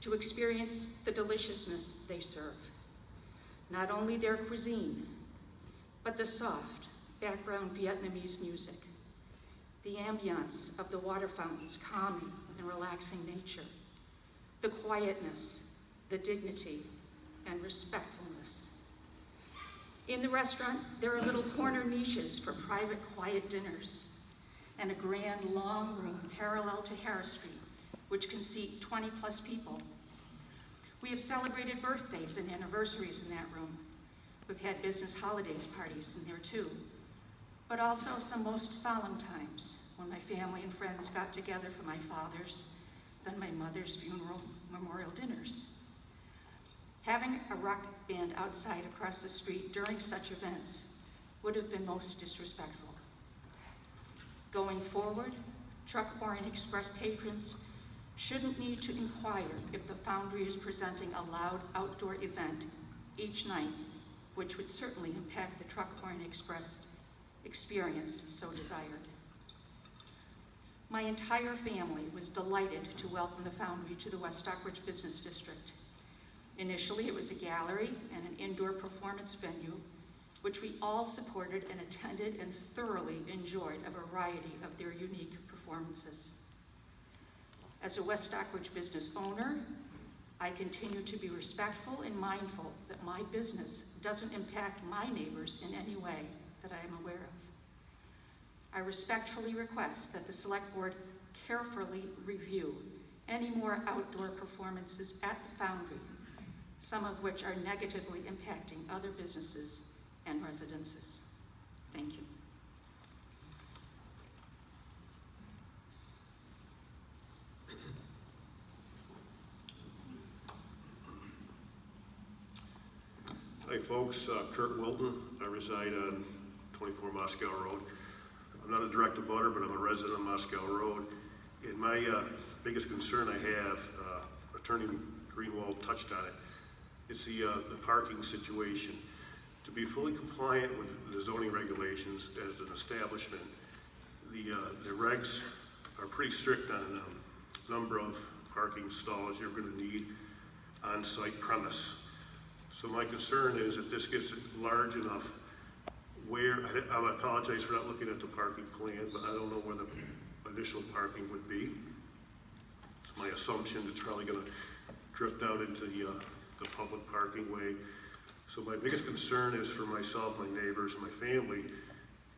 to experience the deliciousness they serve. Not only their cuisine, but the soft, background Vietnamese music, the ambiance of the water fountain's calming and relaxing nature, the quietness, the dignity, and respectfulness. In the restaurant, there are little corner niches for private, quiet dinners, and a grand long room parallel to Harris Street, which can seat 20+ people. We have celebrated birthdays and anniversaries in that room. We've had business holidays parties in there too, but also some most solemn times when my family and friends got together for my father's, then my mother's funeral memorial dinners. Having a rock band outside across the street during such events would have been most disrespectful. Going forward, Truck Orient Express patrons shouldn't need to inquire if the Foundry is presenting a loud outdoor event each night, which would certainly impact the Truck Orient Express experience so desired. My entire family was delighted to welcome the Foundry to the West Stockbridge Business District. Initially, it was a gallery and an indoor performance venue, which we all supported and attended and thoroughly enjoyed a variety of their unique performances. As a West Stockbridge business owner, I continue to be respectful and mindful that my business doesn't impact my neighbors in any way that I am aware of. I respectfully request that the Select Board carefully review any more outdoor performances at the Foundry, some of which are negatively impacting other businesses and residences. Thank you. Hi folks, Kurt Wilton. I reside on 24 Moscow Road. I'm not a direct abutter, but I'm a resident of Moscow Road. And my biggest concern I have, Attorney Greenwald touched on it, it's the parking situation. To be fully compliant with the zoning regulations as an establishment, the regs are pretty strict on number of parking stalls you're going to need on-site premise. So my concern is if this gets large enough, I apologize for not looking at the parking plan, but I don't know where the initial parking would be. It's my assumption it's probably going to drift out into the public parking way. So my biggest concern is for myself, my neighbors, and my family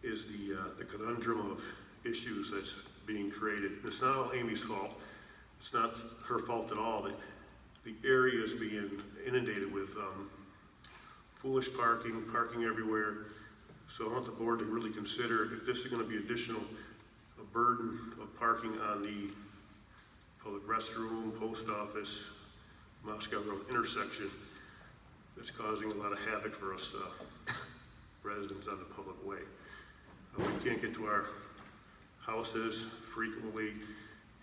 is the conundrum of issues that's being created. It's not all Amy's fault. It's not her fault at all. The area is being inundated with foolish parking everywhere. So I want the board to really consider if this is going to be a burden of parking on the public restroom, post office, Moscow Road intersection. It's causing a lot of havoc for us residents on the public way. We can't get to our houses frequently.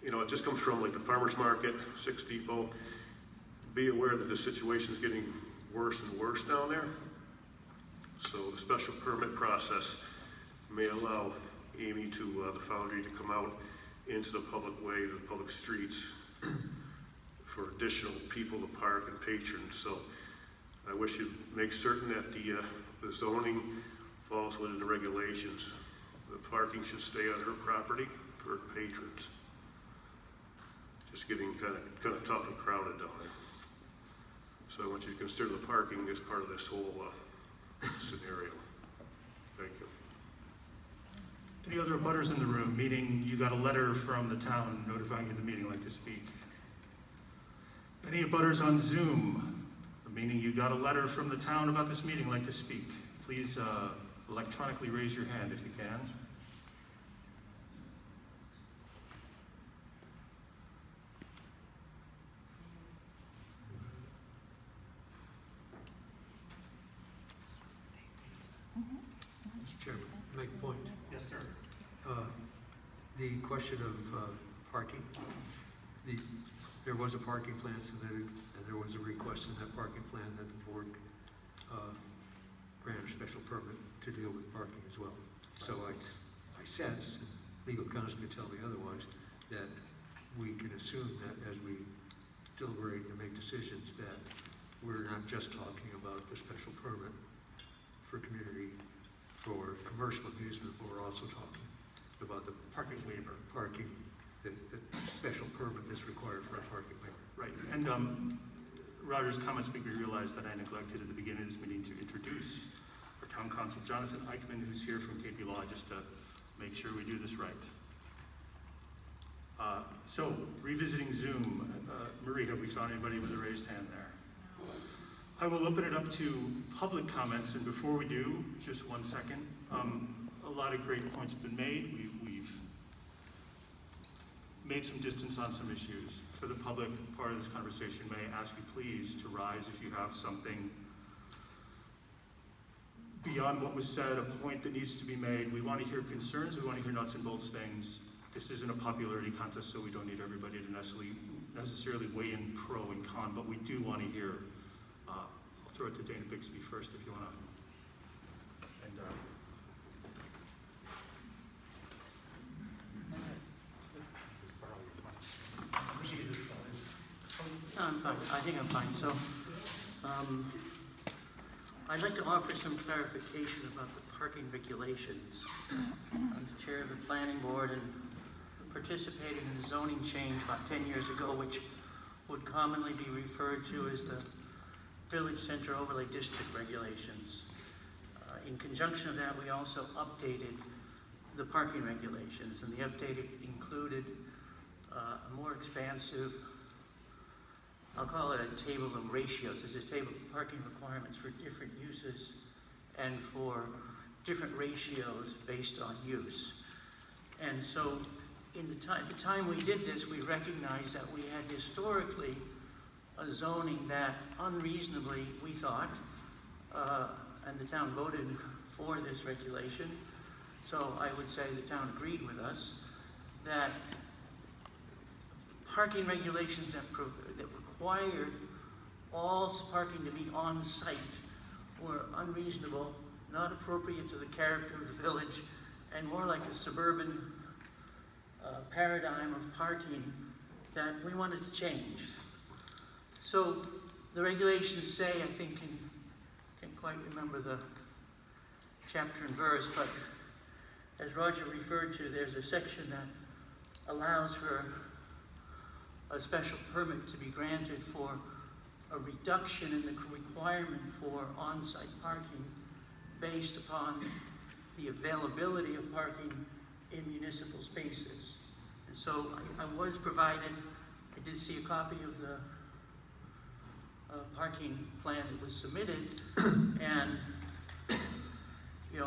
You know, it just comes from like the farmer's market, 6 Depot. Be aware that the situation is getting worse and worse down there. So the special permit process may allow Amy to the Foundry to come out into the public way, the public streets for additional people to park and patrons. So I wish you'd make certain that the zoning falls within the regulations. The parking should stay on her property for patrons. Just getting kind of tough and crowded down there. So I want you to consider the parking as part of this whole scenario. Thank you. Any other abutters in the room? Meaning you got a letter from the town notifying you of the meeting, like to speak. Any abutters on Zoom? Meaning you got a letter from the town about this meeting, like to speak. Please electronically raise your hand if you can. Mr. Chairman, make a point. Yes, sir. The question of parking, there was a parking plan submitted, and there was a request in that parking plan that the board grant a special permit to deal with parking as well. So I sense, and legal counsel can tell me otherwise, that we can assume that as we deliberate and make decisions, that we're not just talking about the special permit for community, for commercial amusement, but we're also talking about the Parking waiver. parking, the special permit that's required for a parking waiver. Right, and Roger's comments make me realize that I neglected at the beginning of this meeting to introduce our town council, Jonathan Eichman, who's here from KP Law, just to make sure we do this right. So, revisiting Zoom, Marie, have we found anybody with a raised hand there? I will open it up to public comments, and before we do, just 1 second. A lot of great points have been made. We've made some distance on some issues. For the public part of this conversation, may I ask you please to rise if you have something beyond what was said, a point that needs to be made. We want to hear concerns, we want to hear nuts and bolts things. This isn't a popularity contest, so we don't need everybody to necessarily weigh in pro and con, but we do want to hear. I'll throw it to Dana Bixby first if you want to. And, I'm fine. I think I'm fine. So, I'd like to offer some clarification about the parking regulations. I'm the chair of the planning board and participated in a zoning change about 10 years ago, which would commonly be referred to as the Village Center Overlay District regulations. In conjunction with that, we also updated the parking regulations, and the update included a more expansive, I'll call it a table of ratios. There's a table of parking requirements for different uses and for different ratios based on use. And so at the time we did this, we recognized that we had historically a zoning that unreasonably, we thought, and the town voted for this regulation, so I would say the town agreed with us, that parking regulations that required all parking to be on site were unreasonable, not appropriate to the character of the village, and more like a suburban paradigm of parking that we wanted to change. So the regulations say, I think, can't quite remember the chapter and verse, but as Roger referred to, there's a section that allows for a special permit to be granted for a reduction in the requirement for on-site parking based upon the availability of parking in municipal spaces. And so I was provided, I did see a copy of the parking plan that was submitted, and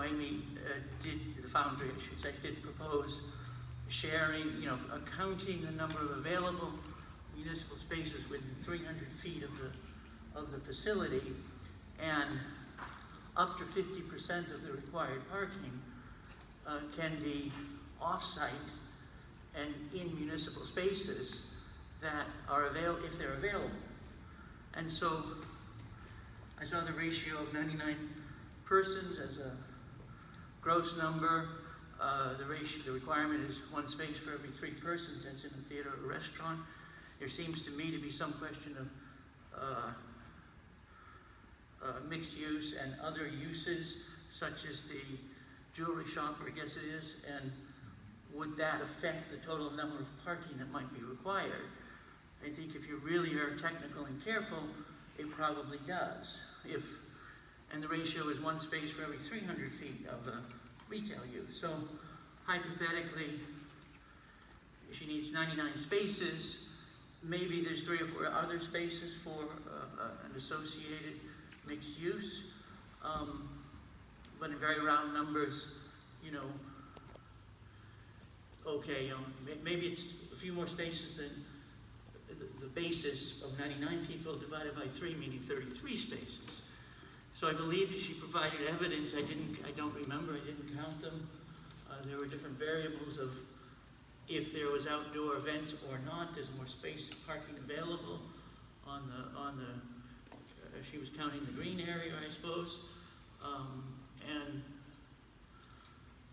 Amy the Foundry, I should say, did propose sharing, counting the number of available municipal spaces within 300 feet of the facility, and up to 50% of the required parking can be off-site and in municipal spaces that are if they're available. And so I saw the ratio of 99 persons as a gross number. The requirement is 1 space for every 3 persons that's in a theater or restaurant. There seems to me to be some question of mixed use and other uses, such as the jewelry shop, I guess it is, and would that affect the total number of parking that might be required? I think if you really are technical and careful, it probably does. And the ratio is 1 space for every 300 feet of retail use. So hypothetically, if she needs 99 spaces, maybe there's 3 or 4 other spaces for an associated mixed use. But in very round numbers, you know, okay, maybe it's a few more spaces than the basis of 99 people divided by 3, meaning 33 spaces. So I believe she provided evidence. I don't remember, I didn't count them. There were different variables of if there was outdoor events or not, there's more space parking available on the she was counting the green area, I suppose. And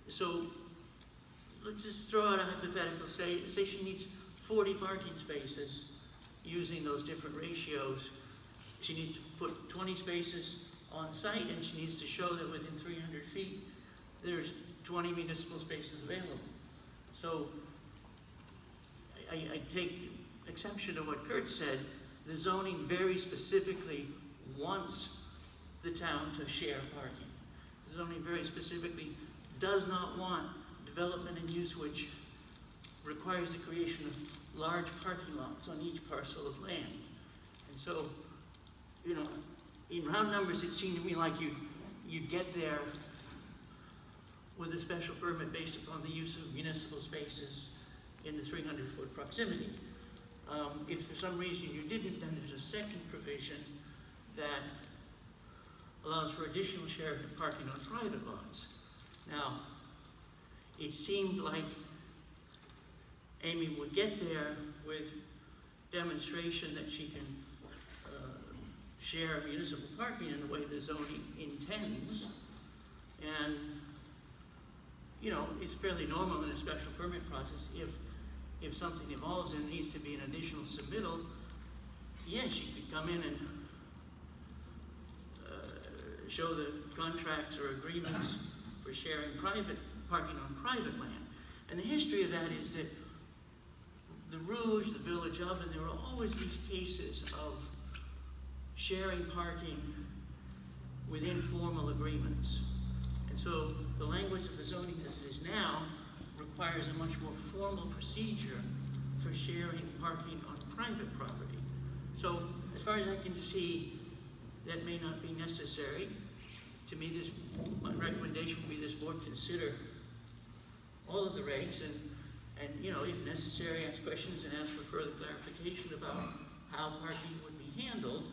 so let's just throw out a hypothetical, say she needs 40 parking spaces using those different ratios. She needs to put 20 spaces on site, and she needs to show that within 300 feet there's 20 municipal spaces available. So I take exception to what Kurt said. The zoning very specifically wants the town to share parking. The zoning very specifically does not want development and use which requires the creation of large parking lots on each parcel of land. And so, you know, in round numbers, it seemed to me like you'd get there with a special permit based upon the use of municipal spaces in the 300-foot proximity. If for some reason you didn't, then there's a second provision that allows for additional shared parking on private lots. Now, it seemed like Amy would get there with demonstration that she can share municipal parking in the way the zoning intends. And, you know, it's fairly normal in a special permit process. If something evolves and needs to be an additional submittal, yes, you could come in and show the contracts or agreements for sharing private parking on private land. And the history of that is that the Rouge, the Village of, and there were always these cases of sharing parking with informal agreements. And so the language of the zoning as it is now requires a much more formal procedure for sharing parking on private property. So as far as I can see, that may not be necessary. To me, my recommendation would be this board consider all of the regs and you know, if necessary, ask questions and ask for further clarification about how parking would be handled.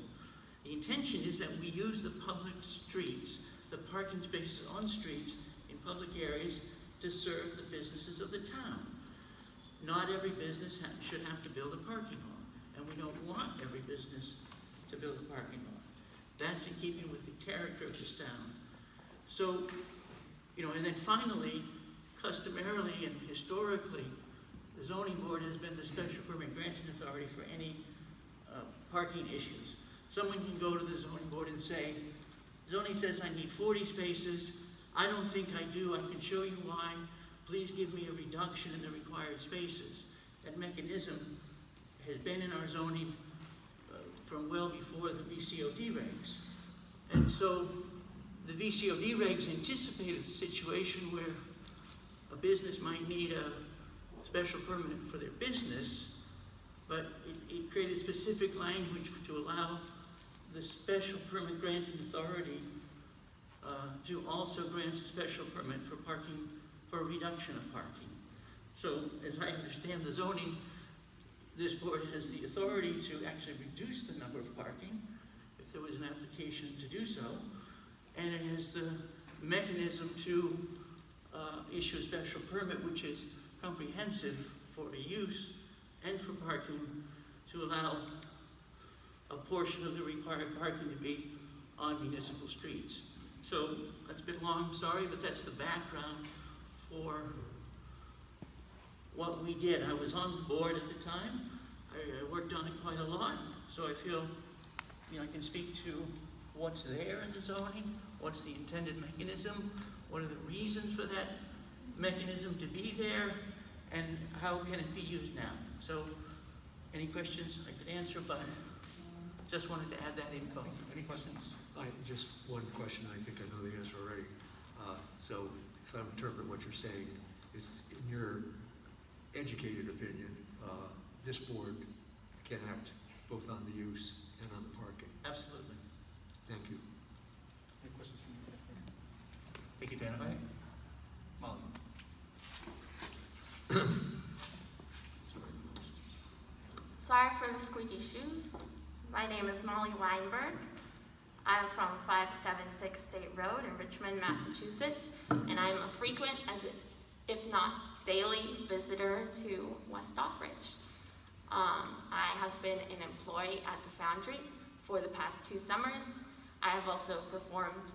The intention is that we use the public streets, the parking spaces on streets in public areas to serve the businesses of the town. Not every business should have to build a parking lot, and we don't want every business to build a parking lot. That's in keeping with the character of this town. So, you know, and then finally, customarily and historically, the zoning board has been the special permit granting authority for any parking issues. Someone can go to the zoning board and say, zoning says I need 40 spaces. I don't think I do. I can show you why. Please give me a reduction in the required spaces. That mechanism has been in our zoning from well before the VCOD regs. And so the VCOD regs anticipated a situation where a business might need a special permit for their business, but it created specific language to allow the special permit granting authority to also grant a special permit for parking, for a reduction of parking. So as I understand the zoning, this board has the authority to actually reduce the number of parking if there was an application to do so, and it has the mechanism to issue a special permit, which is comprehensive for the use and for parking, to allow a portion of the required parking to be on municipal streets. So that's a bit long, I'm sorry, but that's the background for what we did. I was on the board at the time. I worked on it quite a lot, so I feel, I can speak to what's there in the zoning, what's the intended mechanism, what are the reasons for that mechanism to be there, and how can it be used now. So, any questions I could answer, but just wanted to add that info. Any questions? Just one question, I think I know the answer already. So if I'm interpreting what you're saying, it's in your educated opinion, this board can act both on the use and on the parking. Absolutely. Thank you. Any questions from you? Thank you, Dan. Molly. Sorry for the squeaky shoes. My name is Molly Weinberg. I'm from 576 State Road in Richmond, Massachusetts, and I'm a frequent, if not daily, visitor to West Stockbridge. I have been an employee at the Foundry for the past 2 summers. I have also performed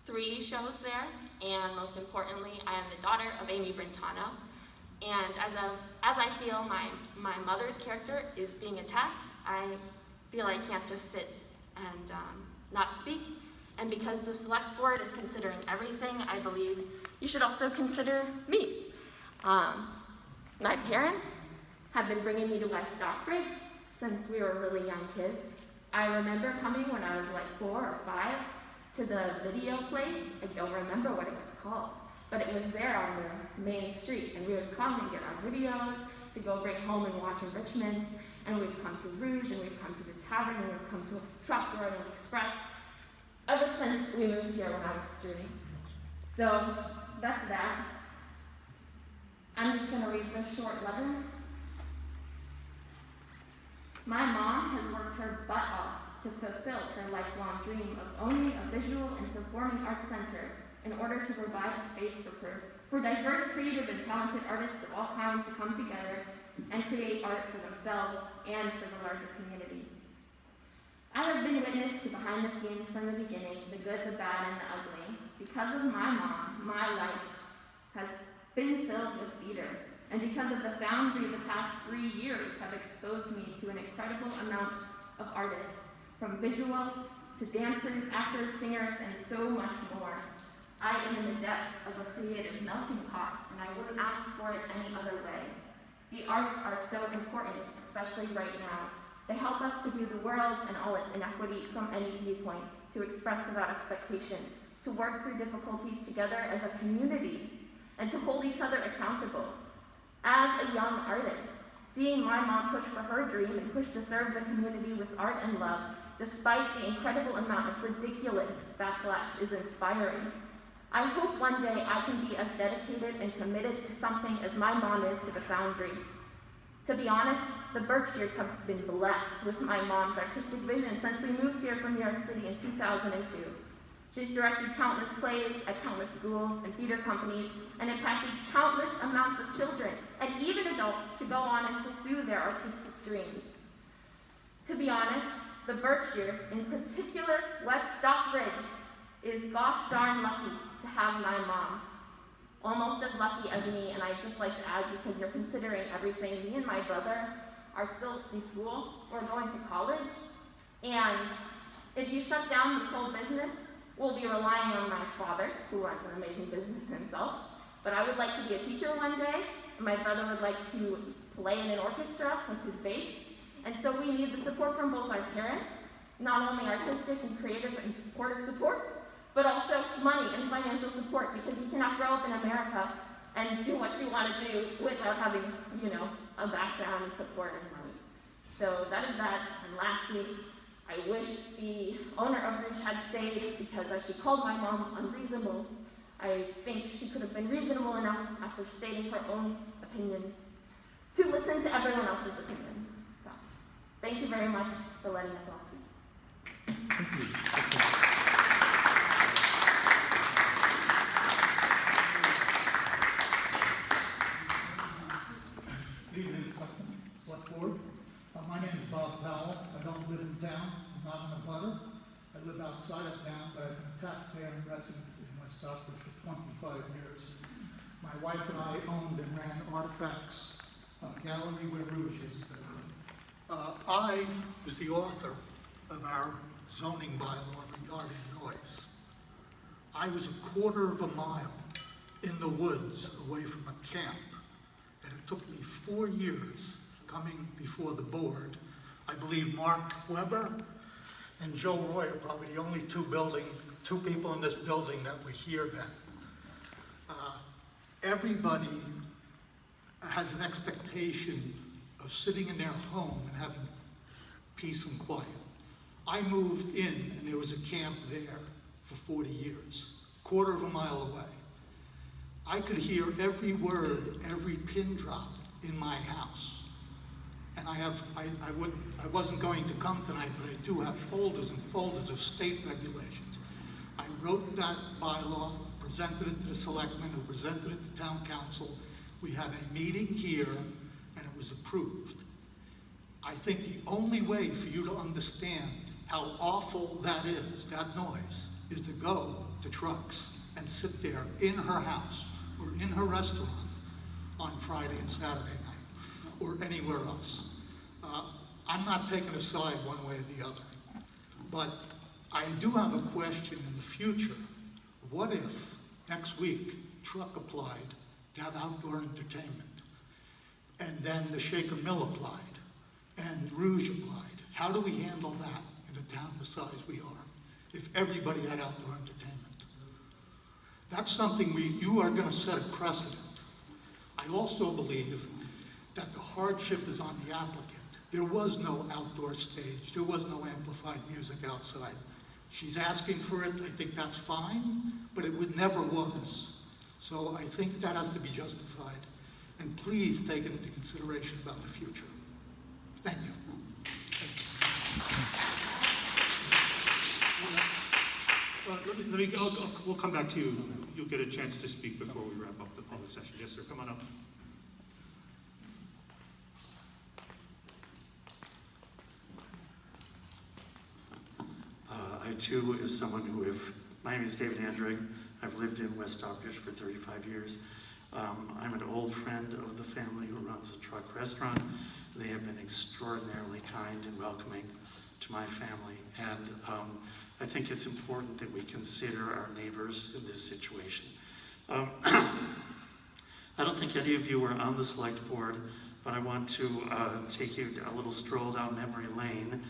3 shows there, and most importantly, I am the daughter of Amy Brentano. And as I feel my mother's character is being attacked, I feel I can't just sit and not speak. And because the select board is considering everything, I believe you should also consider me. My parents have been bringing me to West Stockbridge since we were really young kids. I remember coming when I was like 4 or 5 to the video place. I don't remember what it was called, but it was there on the main street, and we would come and get our videos to go bring home and watch in Richmond. And we've come to Rouge, and we've come to the Tavern, and we've come to a truck road and Express ever since we moved here when I was 3. So that's that. I'm just going to read this short letter. My mom has worked her butt off to fulfill her lifelong dream of owning a visual and performing arts center in order to provide a space for diverse, creative, and talented artists of all kinds to come together and create art for themselves and for the larger community. I have been witness to behind the scenes from the beginning, the good, the bad, and the ugly. Because of my mom, my life has been filled with theater. And because of the Foundry, the past 3 years have exposed me to an incredible amount of artists, from visual to dancers, actors, singers, and so much more. I am in the depths of a creative melting pot, and I wouldn't ask for it any other way. The arts are so important, especially right now. They help us to view the world and all its inequity from any viewpoint, to express without expectation, to work through difficulties together as a community, and to hold each other accountable. As a young artist, seeing my mom push for her dream and push to serve the community with art and love, despite the incredible amount of ridiculous backlash, is inspiring. I hope one day I can be as dedicated and committed to something as my mom is to the Foundry. To be honest, the Berkshires have been blessed with my mom's artistic vision since we moved here from New York City in 2002. She's directed countless plays at countless schools and theater companies and impacted countless amounts of children and even adults to go on and pursue their artistic dreams. To be honest, the Berkshires, in particular West Stockbridge, is gosh darn lucky to have my mom. Almost as lucky as me, and I'd just like to add, because you're considering everything, me and my brother are still in school, we're going to college, and if you shut down this whole business, we'll be relying on my father, who runs an amazing business himself, but I would like to be a teacher one day, and my brother would like to play in an orchestra with his bass, and so we need the support from both our parents, not only artistic and creative and supportive support, but also money and financial support, because you cannot grow up in America and do what you want to do without having, a background and support and money. So that is that. And lastly, I wish the owner of Rouge had stayed, because as she called my mom unreasonable, I think she could have been reasonable enough after stating her own opinions to listen to everyone else's opinions. So, thank you very much for letting us all speak. Thank you. Bob Powell. I don't live in town. I'm not in a butter. I live outside of town, but I've been a taxpayer and resident in West Stockbridge for 25 years. My wife and I owned and ran Artifacts Gallery where Rouge is. I was the author of our zoning bylaw regarding noise. I was a quarter of a mile in the woods away from a camp, and it took me 4 years coming before the board. I believe Mark Weber and Joe Roy are probably the only two people in this building that were here then. Everybody has an expectation of sitting in their home and having peace and quiet. I moved in and there was a camp there for 40 years, quarter of a mile away. I could hear every word, every pin drop in my house. And I wasn't going to come tonight, but I do have folders and folders of state regulations. I wrote that bylaw, presented it to the selectmen, who presented it to town council. We had a meeting here, and it was approved. I think the only way for you to understand how awful that is, that noise, is to go to Trucks and sit there in her house or in her restaurant on Friday and Saturday night, or anywhere else. I'm not taking a side one way or the other, but I do have a question in the future. What if next week Truck applied to have outdoor entertainment, and then the Shaker Mill applied, and Rouge applied? How do we handle that in a town the size we are, if everybody had outdoor entertainment? That's something you are going to set a precedent. I also believe that the hardship is on the applicant. There was no outdoor stage. There was no amplified music outside. She's asking for it. I think that's fine, but it never was. So I think that has to be justified. And please take it into consideration about the future. Thank you. We'll come back to you. You'll get a chance to speak before we wrap up the public session. Yes, sir, come on up. I too, as someone my name is David Andrig. I've lived in West Stockbridge for 35 years. I'm an old friend of the family who runs the Truck Restaurant. They have been extraordinarily kind and welcoming to my family. And I think it's important that we consider our neighbors in this situation. I don't think any of you were on the select board, but I want to take you a little stroll down memory lane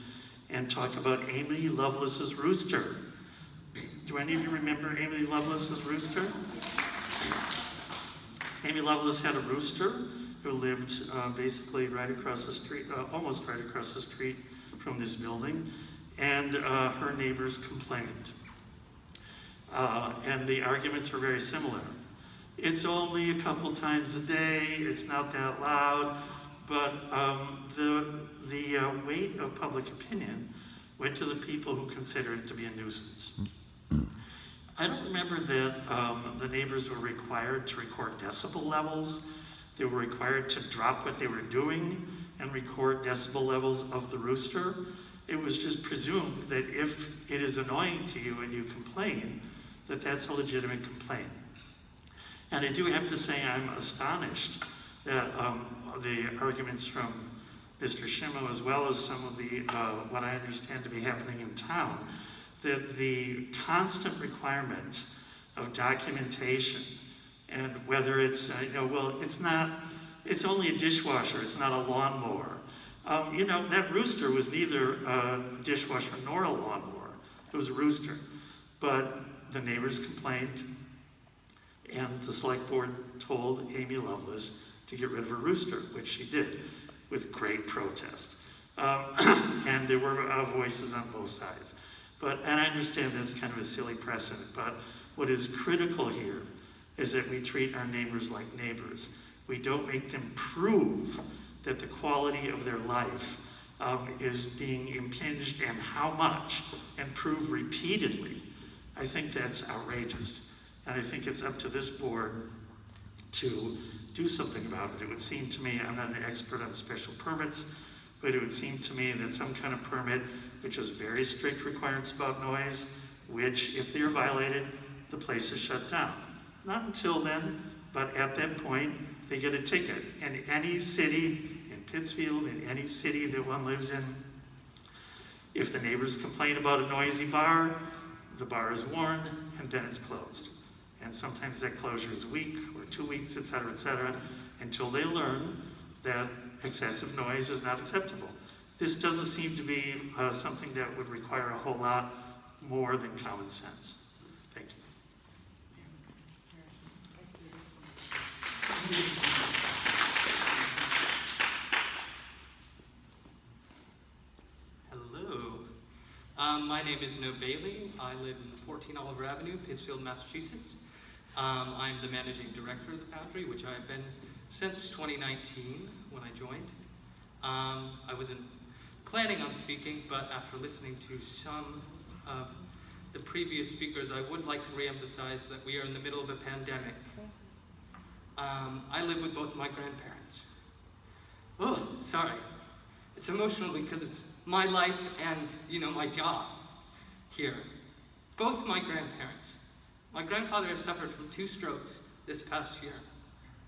and talk about Amy Lovelace's rooster. Do any of you remember Amy Lovelace's rooster? Amy Lovelace had a rooster who lived basically right across the street, almost right across the street from this building, and her neighbors complained. And the arguments were very similar. It's only a couple times a day, it's not that loud, but the weight of public opinion went to the people who consider it to be a nuisance. I don't remember that the neighbors were required to record decibel levels. They were required to drop what they were doing and record decibel levels of the rooster. It was just presumed that if it is annoying to you and you complain, that that's a legitimate complaint. And I do have to say I'm astonished that the arguments from Mr. Schimmo, as well as some of the, what I understand to be happening in town, that the constant requirement of documentation, and whether it's, it's only a dishwasher, it's not a lawnmower. That rooster was neither a dishwasher nor a lawnmower. It was a rooster. But the neighbors complained, and the select board told Amy Lovelace to get rid of her rooster, which she did, with great protest. And there were voices on both sides. And I understand that's kind of a silly precedent, but what is critical here is that we treat our neighbors like neighbors. We don't make them prove that the quality of their life is being impinged, and how much, and prove repeatedly. I think that's outrageous. And I think it's up to this board to do something about it. It would seem to me, I'm not an expert on special permits, but it would seem to me that some kind of permit, which has very strict requirements about noise, which if they are violated, the place is shut down. Not until then, but at that point, they get a ticket. And any city, in Pittsfield, in any city that one lives in, if the neighbors complain about a noisy bar, the bar is warned, and then it's closed. And sometimes that closure is a week or 2 weeks, et cetera, until they learn that excessive noise is not acceptable. This doesn't seem to be something that would require a whole lot more than common sense. Thank you. Hello. My name is No Bailey. I live in 14 Oliver Avenue, Pittsfield, Massachusetts. I'm the managing director of the Foundry, which I've been since 2019 when I joined. I wasn't planning on speaking, but after listening to some of the previous speakers, I would like to reemphasize that we are in the middle of a pandemic. I live with both my grandparents. Oh, sorry. It's emotional because it's my life and, my job here. Both my grandparents. My grandfather has suffered from 2 strokes this past year.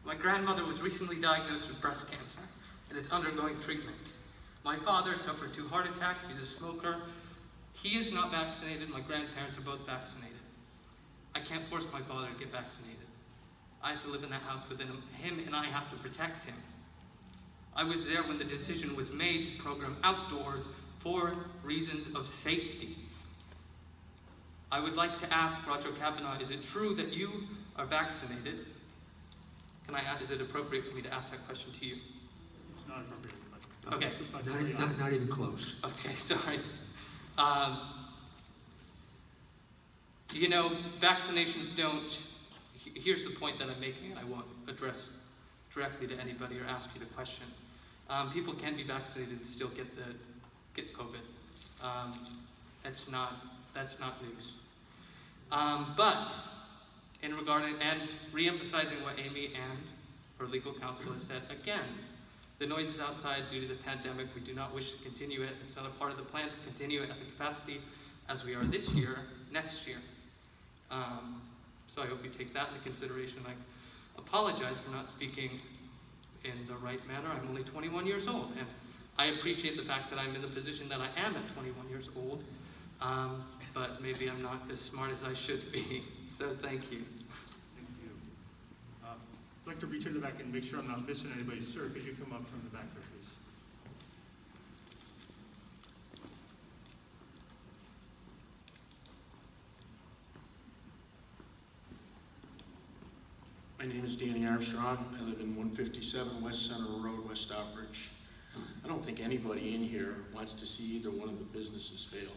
My grandmother was recently diagnosed with breast cancer and is undergoing treatment. My father suffered 2 heart attacks. He's a smoker. He is not vaccinated. My grandparents are both vaccinated. I can't force my father to get vaccinated. I have to live in that house with him, and I have to protect him. I was there when the decision was made to program outdoors for reasons of safety. I would like to ask Roger Kavanaugh, is it true that you are vaccinated? Is it appropriate for me to ask that question to you? It's not appropriate. Okay. Not even close. Okay, sorry. Vaccinations don't, here's the point that I'm making, and I won't address directly to anybody or ask you the question. People can be vaccinated and still get COVID. That's not news. But in regard and re-emphasizing what Amy and her legal counsel has said, again, the noise is outside due to the pandemic. We do not wish to continue it. It's not a part of the plan to continue it at the capacity as we are this year, next year. So I hope you take that into consideration. I apologize for not speaking in the right manner. I'm only 21 years old, and I appreciate the fact that I'm in the position that I am at 21 years old, but maybe I'm not as smart as I should be. So thank you. Thank you. I'd like to reach in the back and make sure I'm not missing anybody. Sir, could you come up from the back there, please? My name is Danny Armstrong. I live in 157 West Center Road, West Stockbridge. I don't think anybody in here wants to see either one of the businesses fail.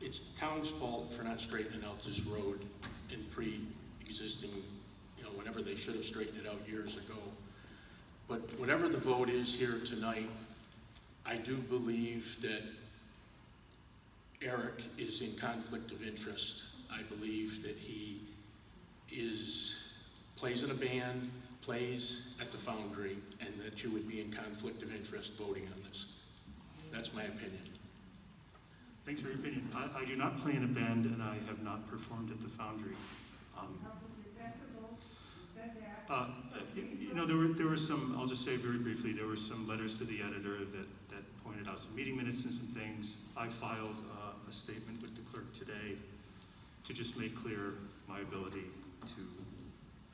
It's the town's fault for not straightening out this road in pre-existing, whenever they should have straightened it out years ago. But whatever the vote is here tonight, I do believe that Eric is in conflict of interest. I believe that he plays in a band, plays at the Foundry, and that you would be in conflict of interest voting on this. That's my opinion. Thanks for your opinion. I do not play in a band, and I have not performed at the Foundry. There were some, I'll just say very briefly, there were some letters to the editor that pointed out some meeting minutes and some things. I filed a statement with the clerk today to just make clear my ability to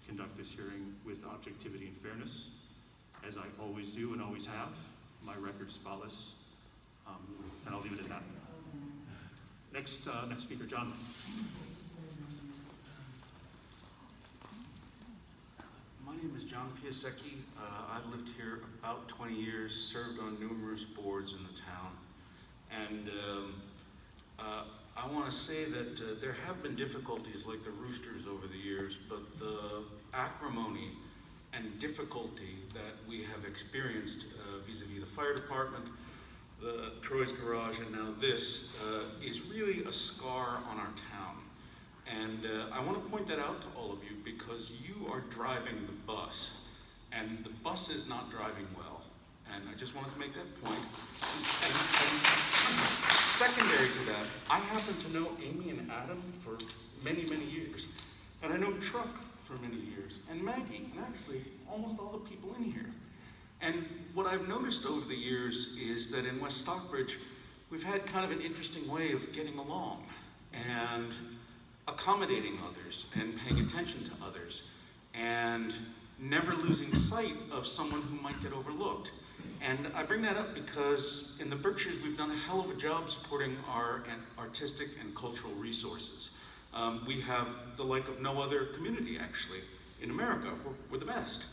conduct this hearing with objectivity and fairness, as I always do and always have. My record's spotless, and I'll leave it at that. Next speaker, John. My name is John Piasecki. I've lived here about 20 years, served on numerous boards in the town, and I want to say that there have been difficulties like the Roosters over the years, but the acrimony and difficulty that we have experienced vis-a-vis the fire department, the Troy's Garage, and now this is really a scar on our town. And I want to point that out to all of you because you are driving the bus, and the bus is not driving well. And I just wanted to make that point. And secondary to that, I happen to know Amy and Adam for many, many years. And I know Truck for many years, and Maggie, and actually almost all the people in here. And what I've noticed over the years is that in West Stockbridge, we've had kind of an interesting way of getting along and accommodating others and paying attention to others and never losing sight of someone who might get overlooked. And I bring that up because in the Berkshires, we've done a hell of a job supporting our artistic and cultural resources. We have the like of no other community, actually, in America. We're the best.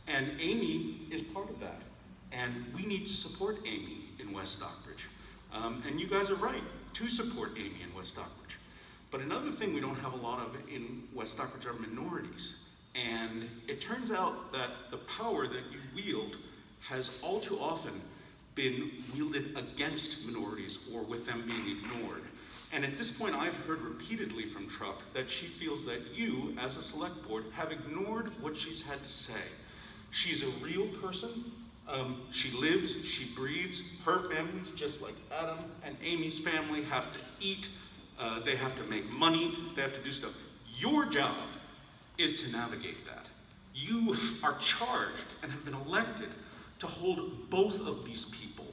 And Amy is part of that. And we need to support Amy in West Stockbridge. And you guys are right to support Amy in West Stockbridge. But another thing we don't have a lot of in West Stockbridge are minorities. And it turns out that the power that you wield has all too often been wielded against minorities or with them being ignored. And at this point, I've heard repeatedly from Truck that she feels that you, as a select board, have ignored what she's had to say. She's a real person. She lives, she breathes. Her family's just like Adam and Amy's family have to eat. They have to make money. They have to do stuff. Your job is to navigate that. You are charged and have been elected to hold both of these people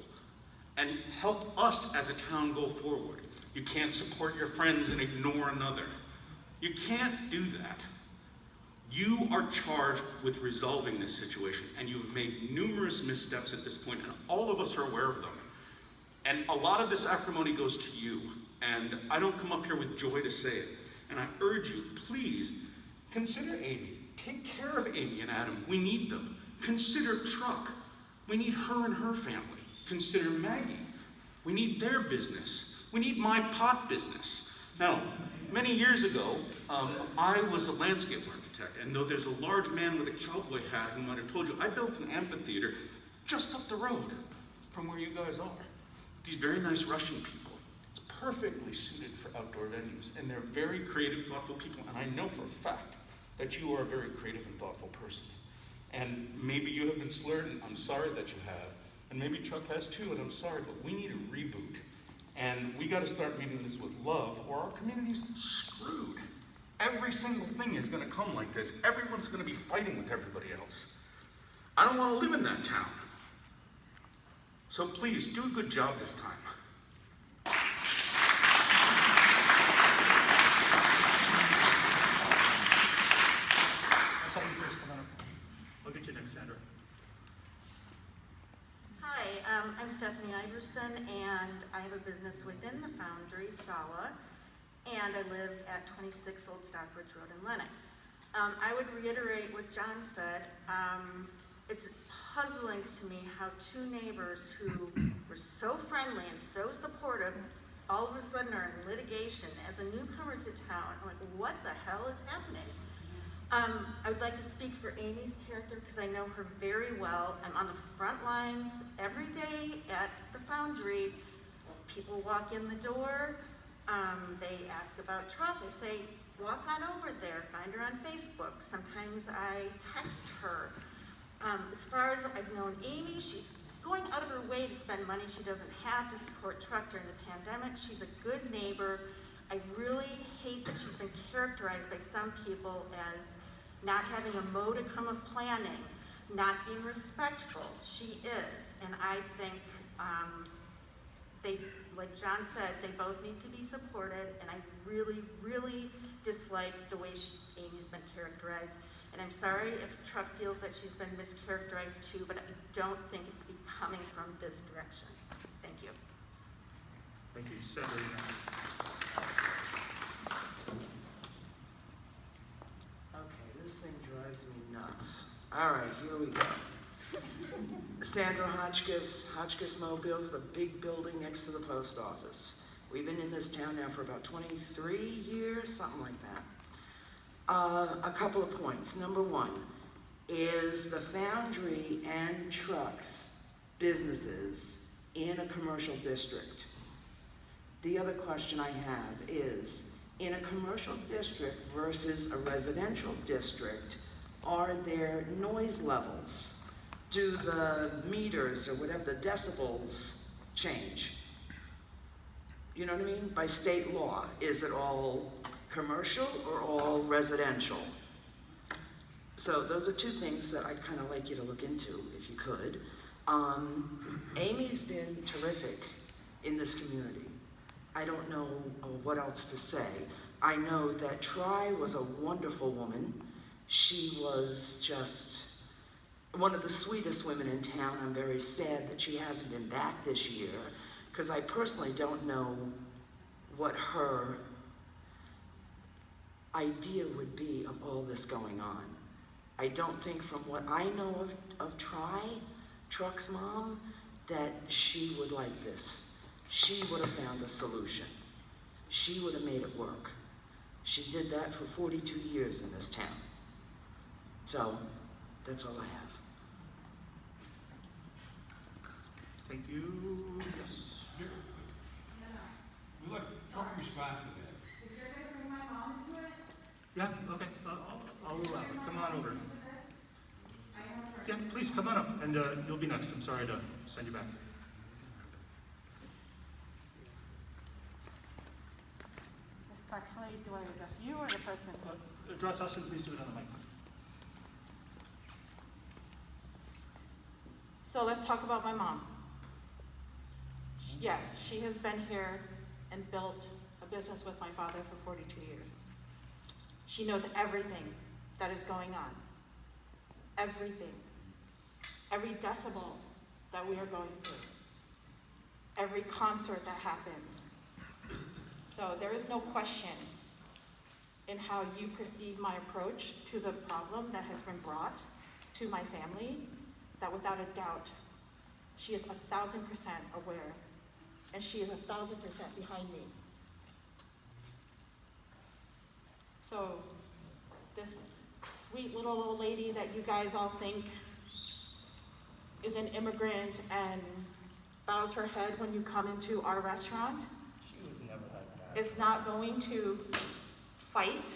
and help us as a town go forward. You can't support your friends and ignore another. You can't do that. You are charged with resolving this situation, and you've made numerous missteps at this point, and all of us are aware of them. And a lot of this acrimony goes to you, and I don't come up here with joy to say it. And I urge you, please, consider Amy. Take care of Amy and Adam. We need them. Consider Truck. We need her and her family. Consider Maggie. We need their business. We need my pot business. Now, many years ago, I was a landscape architect, and though there's a large man with a cowboy hat who might have told you, I built an amphitheater just up the road from where you guys are. These very nice Russian people. It's perfectly suited for outdoor venues, and they're very creative, thoughtful people, and I know for a fact that you are a very creative and thoughtful person. And maybe you have been slurred, and I'm sorry that you have, and maybe Truck has too, and I'm sorry, but we need a reboot. And we got to start meeting this with love, or our community's screwed. Every single thing is going to come like this. Everyone's going to be fighting with everybody else. I don't want to live in that town. So please, do a good job this time. I saw you first come on up. I'll get you next, Sandra. Hi, I'm Stephanie Iverson, and I have a business within the Foundry, Sala, and I live at 26 Old Stockbridge Road in Lenox. I would reiterate what John said. It's puzzling to me how two neighbors who were so friendly and so supportive all of a sudden are in litigation. As a newcomer to town, I'm like, what the hell is happening? I would like to speak for Amy's character because I know her very well. I'm on the front lines every day at the Foundry. People walk in the door, they ask about Trump. I say, walk on over there, find her on Facebook. Sometimes I text her. As far as I've known Amy, she's going out of her way to spend money she doesn't have to support Truck during the pandemic. She's a good neighbor. I really hate that she's been characterized by some people as not having a modicum of planning, not being respectful. She is, and I think they, like John said, they both need to be supported, and I really, really dislike the way Amy's been characterized. And I'm sorry if Truck feels that she's been mischaracterized too, but I don't think it's coming from this direction. Thank you. Thank you. Sandra, you're next. Okay, this thing drives me nuts. All right, here we go. Sandra Hotchkiss, Hotchkiss Mobiles, the big building next to the post office. We've been in this town now for about 23 years, something like that. A couple of points. Number one, is the Foundry and Trucks businesses in a commercial district? The other question I have is, in a commercial district versus a residential district, are there noise levels do the meters or whatever, the decibels change? You know what I mean? By state law, is it all commercial or all residential? So those are two things that I'd kind of like you to look into, if you could. Amy's been terrific in this community. I don't know what else to say. I know that Tri was a wonderful woman. She was just one of the sweetest women in town. I'm very sad that she hasn't been back this year, because I personally don't know what her idea would be of all this going on. I don't think, from what I know of Truck's mom, that she would like this. She would have found a solution. She would have made it work. She did that for 42 years in this town. So, that's all I have. Thank you. Yes. We'd like to respond to that. If you're gonna bring my mom into it, Yeah, okay, I'll allow it. Come on over. I want her. Yeah, please come on up, and you'll be next. I'm sorry to send you back. Respectfully, do I address you or the person? Address us, and please do it on the mic. So let's talk about my mom. Yes, she has been here and built a business with my father for 42 years. She knows everything that is going on. Everything. Every decibel that we are going through. Every concert that happens. So there is no question in how you perceive my approach to the problem that has been brought to my family, that without a doubt, she is 1,000% aware, and she is 1,000% behind me. So this sweet little old lady that you guys all think is an immigrant and bows her head when you come into our restaurant, She was never like that. is not going to fight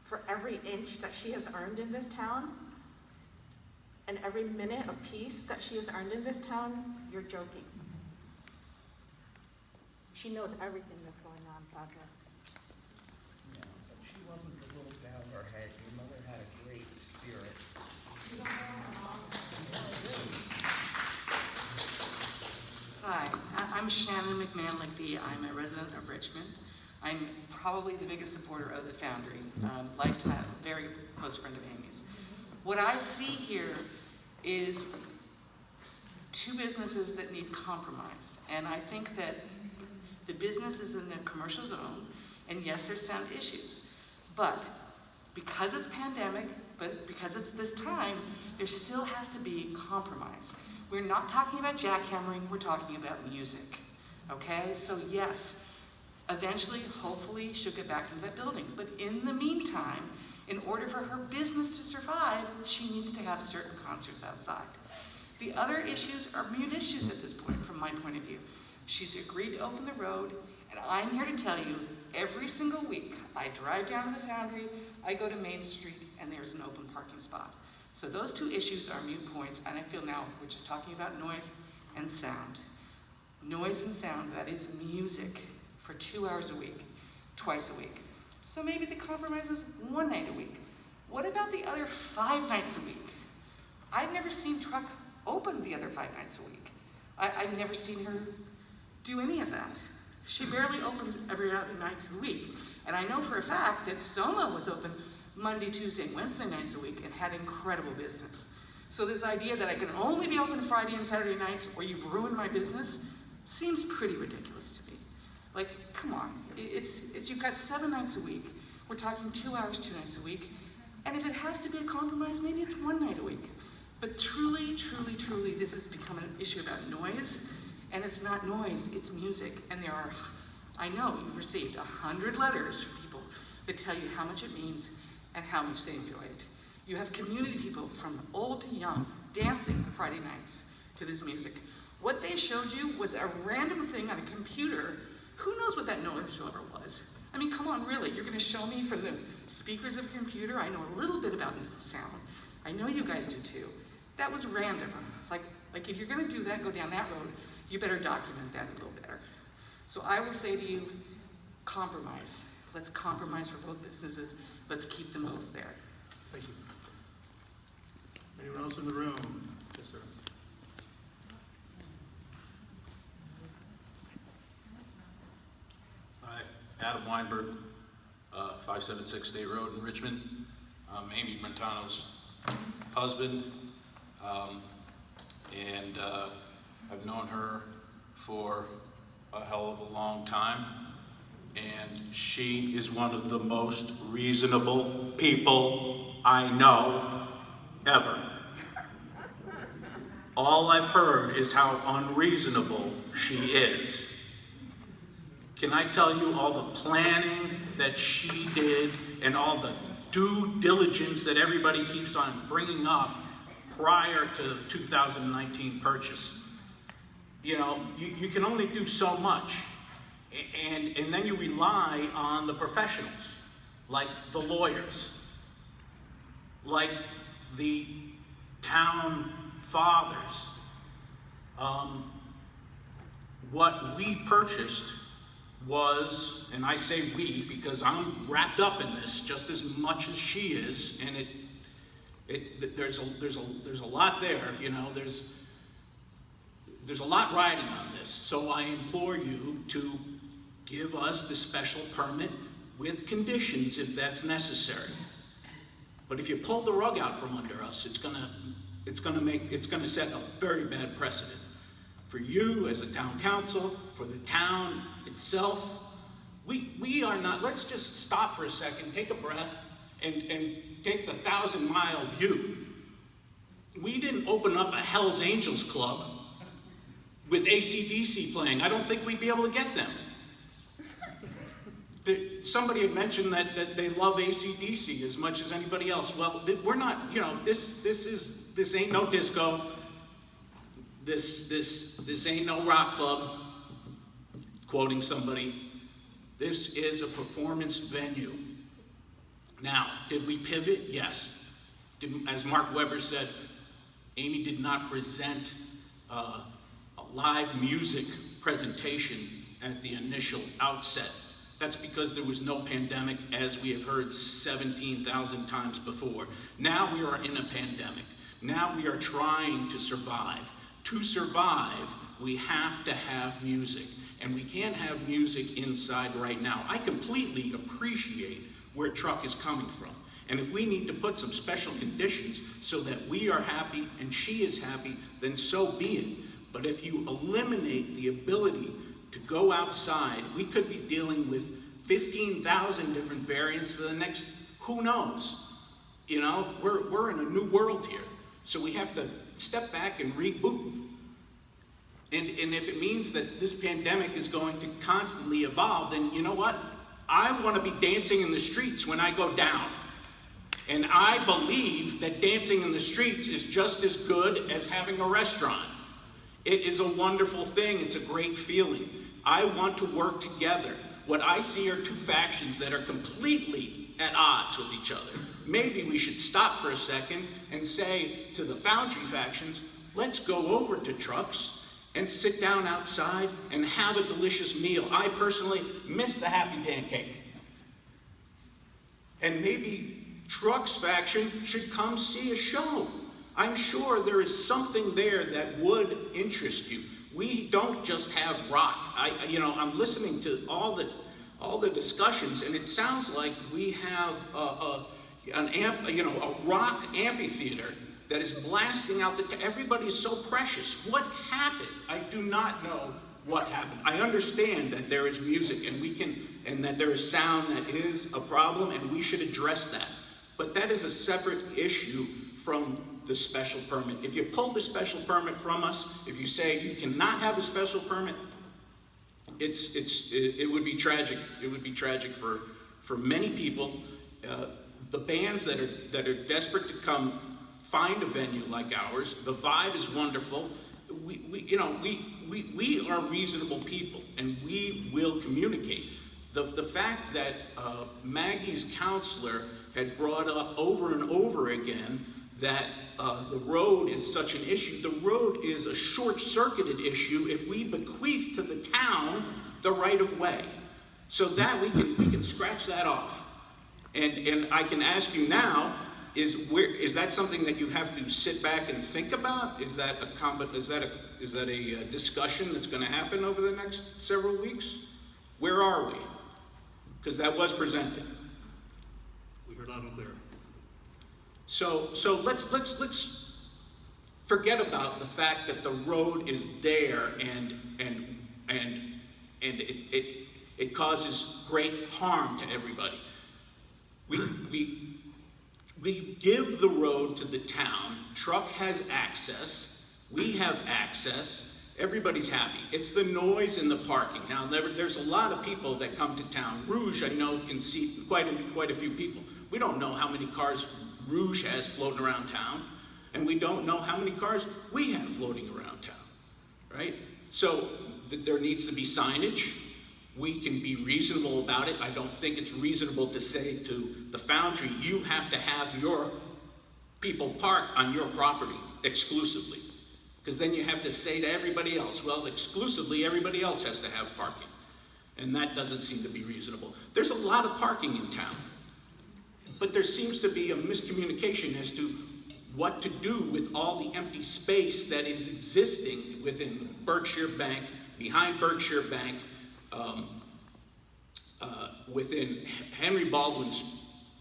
for every inch that she has earned in this town and every minute of peace that she has earned in this town, you're joking. She knows everything that's going on, Sandra. No, but she wasn't the little gal her head. Your mother had a great spirit. Hi, I'm Shannon McMahon-Lickby. I'm a resident of Richmond. I'm probably the biggest supporter of the Foundry, lifetime, very close friend of Amy's. What I see here is two businesses that need compromise. And I think that the business is in the commercial zone, and yes, there's sound issues. But because it's pandemic, but because it's this time, there still has to be compromise. We're not talking about jackhammering, we're talking about music, okay? So yes, eventually, hopefully, she'll get back into that building. But in the meantime, in order for her business to survive, she needs to have certain concerts outside. The other issues are mute issues at this point, from my point of view. She's agreed to open the road, and I'm here to tell you, every single week, I drive down to the Foundry, I go to Main Street, and there's an open parking spot. So those two issues are mute points, and I feel now we're just talking about noise and sound. Noise and sound, that is music, for 2 hours a week, twice a week. So maybe the compromise is 1 night a week. What about the other 5 nights a week? I've never seen Truck open the other 5 nights a week. I've never seen her do any of that. She barely opens every other nights of the week. And I know for a fact that Soma was open Monday, Tuesday, and Wednesday nights a week and had incredible business. So this idea that I can only be open Friday and Saturday nights or you've ruined my business seems pretty ridiculous to me. Like, come on, it's you've got 7 nights a week. We're talking 2 hours, 2 nights a week. And if it has to be a compromise, maybe it's 1 night a week. But truly, truly, truly, this has become an issue about noise. And it's not noise, it's music. And there are, I know you've received 100 letters from people that tell you how much it means and how much they enjoy it. You have community people from old to young dancing on Friday nights to this music. What they showed you was a random thing on a computer. Who knows what that noise level was? I mean, come on, really, you're gonna show me from the speakers of a computer? I know a little bit about sound. I know you guys do too. That was random. Like if you're gonna do that, go down that road, you better document that a little better. So I will say to you, compromise. Let's compromise for both businesses. Let's keep them both there. Thank you. Anyone else in the room? Yes, sir. Hi, Adam Weinberg, 576 State Road in Richmond. I'm Amy Montano's husband, and I've known her for a hell of a long time, and she is one of the most reasonable people I know ever. All I've heard is how unreasonable she is. Can I tell you all the planning that she did and all the due diligence that everybody keeps on bringing up prior to the 2019 purchase? You know, you can only do so much. And then you rely on the professionals, like the lawyers, like the town fathers. What we purchased was, and I say we because I'm wrapped up in this just as much as she is, and there's a lot there, you know, there's a lot riding on this. So I implore you to give us the special permit with conditions if that's necessary. But if you pull the rug out from under us, it's gonna set a very bad precedent for you as a town council, for the town itself. We are not, let's just stop for a second, take a breath, and take the 1,000-mile view. We didn't open up a Hell's Angels club with AC/DC playing. I don't think we'd be able to get them. Somebody had mentioned that they love AC/DC as much as anybody else. Well, we're not, you know, this ain't no disco. This ain't no rock club, quoting somebody. This is a performance venue. Now, did we pivot? Yes. As Mark Weber said, Amy did not present a live music presentation at the initial outset. That's because there was no pandemic, as we have heard 17,000 times before. Now we are in a pandemic. Now we are trying to survive. To survive, we have to have music, and we can't have music inside right now. I completely appreciate where Truck is coming from, and if we need to put some special conditions so that we are happy and she is happy, then so be it. But if you eliminate the ability to go outside, we could be dealing with 15,000 different variants for the next, who knows? You know, we're in a new world here. So we have to step back and reboot. And if it means that this pandemic is going to constantly evolve, then you know what? I want to be dancing in the streets when I go down. And I believe that dancing in the streets is just as good as having a restaurant. It is a wonderful thing. It's a great feeling. I want to work together. What I see are two factions that are completely at odds with each other. Maybe we should stop for a second and say to the Foundry factions, let's go over to Trucks and sit down outside and have a delicious meal. I personally miss the Happy Pancake. And maybe Trucks faction should come see a show. I'm sure there is something there that would interest you. We don't just have rock. I'm listening to all the discussions, and it sounds like we have a rock amphitheater that is blasting out everybody is so precious. What happened? I do not know what happened. I understand that there is music and that there is sound that is a problem, and we should address that. But that is a separate issue from the special permit. If you pull the special permit from us, if you say you cannot have a special permit, it would be tragic. It would be tragic for many people. The bands that are desperate to come find a venue like ours. The vibe is wonderful. We are reasonable people, and we will communicate. The fact that Maggie's counselor had brought up over and over again that the road is such an issue. The road is a short-circuited issue if we bequeath to the town the right-of-way. So that we can scratch that off. And I can ask you now, is that something that you have to sit back and think about? Is that a discussion that's going to happen over the next several weeks? Where are we? Because that was presented. We heard loud and clear. So let's forget about the fact that the road is there and it causes great harm to everybody. We give the road to the town. Truck has access. We have access. Everybody's happy. It's the noise in the parking. Now, there's a lot of people that come to town. Rouge, I know, can seat quite a few people. We don't know how many cars Rouge has floating around town, and we don't know how many cars we have floating around town, right? So there needs to be signage. We can be reasonable about it. I don't think it's reasonable to say to the Foundry, you have to have your people park on your property exclusively. Because then you have to say to everybody else, well, exclusively everybody else has to have parking. And that doesn't seem to be reasonable. There's a lot of parking in town. But there seems to be a miscommunication as to what to do with all the empty space that is existing within Berkshire Bank, behind Berkshire Bank, within Henry Baldwin's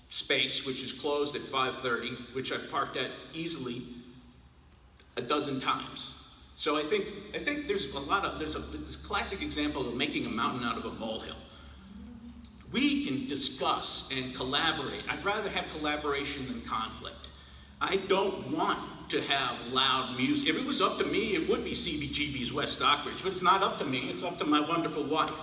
space, which is closed at 5:30, which I've parked at easily a dozen times. So I think there's this classic example of making a mountain out of a molehill. We can discuss and collaborate. I'd rather have collaboration than conflict. I don't want to have loud music. If it was up to me, it would be CBGB's West Stockbridge, but it's not up to me, it's up to my wonderful wife.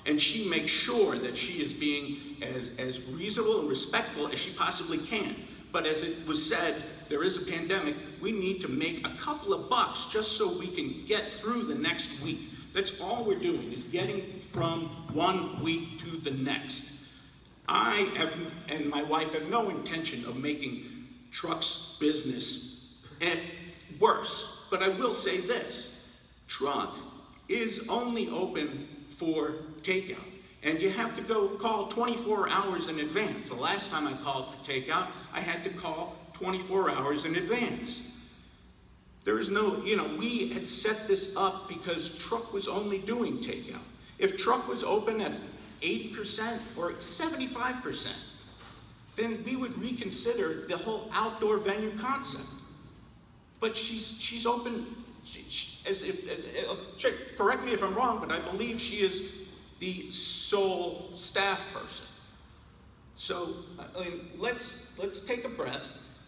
And she makes sure that she is being as reasonable and respectful as she possibly can. But as it was said, there is a pandemic. We need to make a couple of bucks just so we can get through the next week. That's all we're doing, is getting from one week to the next. I and my wife have no intention of making Truck's business worse. But I will say this, Truck is only open for takeout. And you have to go call 24 hours in advance. The last time I called for takeout, I had to call 24 hours in advance. There is no, we had set this up because Truck was only doing takeout. If Truck was open at 80% or 75%, then we would reconsider the whole outdoor venue concept. But she's open, correct me if I'm wrong, but I believe she is the sole staff person. So let's take a breath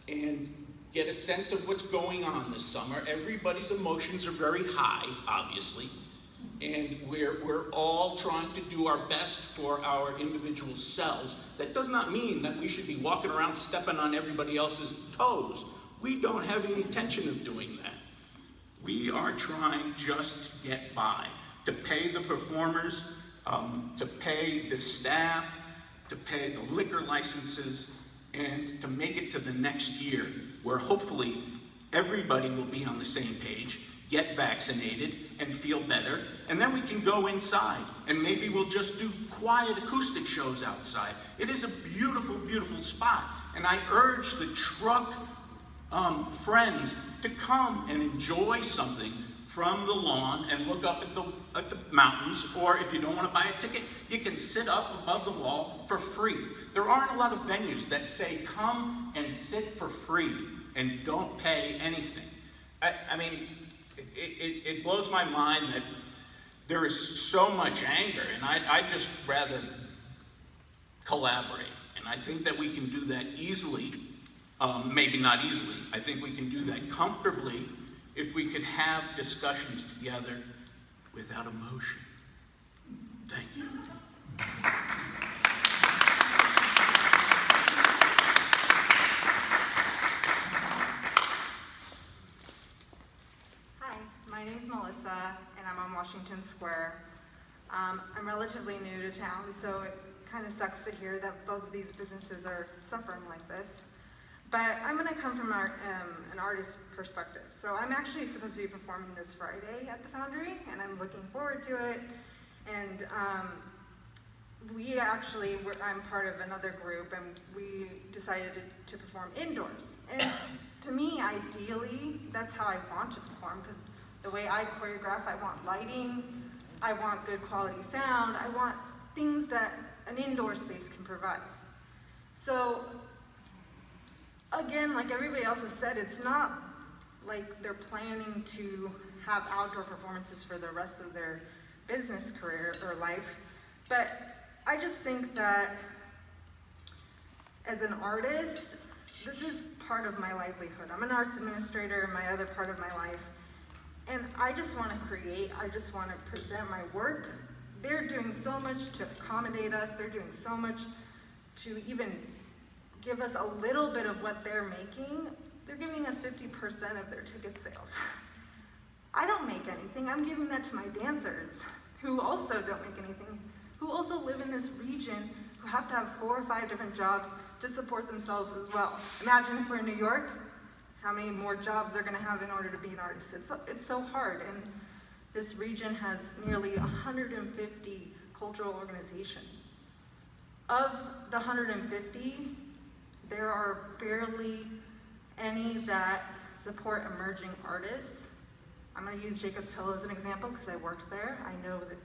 and get a sense of what's going on this summer. Everybody's emotions are very high, obviously, and we're all trying to do our best for our individual selves. That does not mean that we should be walking around stepping on everybody else's toes. We don't have any intention of doing that. We are trying just to get by, to pay the performers, to pay the staff, to pay the liquor licenses, and to make it to the next year, where hopefully everybody will be on the same page, get vaccinated, and feel better, and then we can go inside, and maybe we'll just do quiet acoustic shows outside. It is a beautiful, beautiful spot, and I urge the Truck friends to come and enjoy something from the lawn and look up at the mountains, or if you don't want to buy a ticket, you can sit up above the wall for free. There aren't a lot of venues that say come and sit for free and don't pay anything. I mean, it blows my mind that there is so much anger, and I'd just rather collaborate. And I think that we can do that easily, maybe not easily. I think we can do that comfortably if we could have discussions together without emotion. Thank you. Hi, my name's Melissa, and I'm on Washington Square. I'm relatively new to town, so it kind of sucks to hear that both of these businesses are suffering like this. But I'm going to come from an artist's perspective. So I'm actually supposed to be performing this Friday at the Foundry, and I'm looking forward to it. And I'm part of another group, and we decided to perform indoors. And to me, ideally, that's how I want to perform, because the way I choreograph, I want lighting, I want good quality sound, I want things that an indoor space can provide. So, again, like everybody else has said, it's not like they're planning to have outdoor performances for the rest of their business career or life, but I just think that as an artist, this is part of my livelihood. I'm an arts administrator, my other part of my life, and I just want to create, I just want to present my work. They're doing so much to accommodate us, they're doing so much to even give us a little bit of what they're making. They're giving us 50% of their ticket sales. I don't make anything, I'm giving that to my dancers, who also don't make anything, who also live in this region, who have to have 4 or 5 different jobs to support themselves as well. Imagine if we're in New York, how many more jobs they're gonna have in order to be an artist. It's so hard, and this region has nearly 150 cultural organizations. Of the 150, there are barely any that support emerging artists. I'm gonna use Jacob's Pillow as an example because I worked there. I know the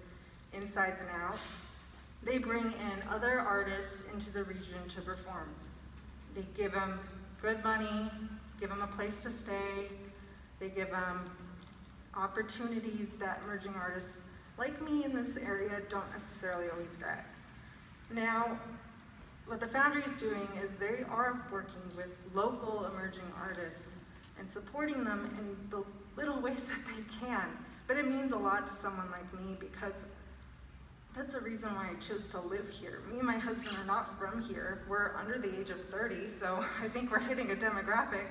insides and outs. They bring in other artists into the region to perform. They give them good money, give them a place to stay, they give them opportunities that emerging artists like me in this area don't necessarily always get. Now, what the Foundry is doing is they are working with local emerging artists and supporting them in the little ways that they can. But it means a lot to someone like me because that's the reason why I chose to live here. Me and my husband are not from here. We're under the age of 30, so I think we're hitting a demographic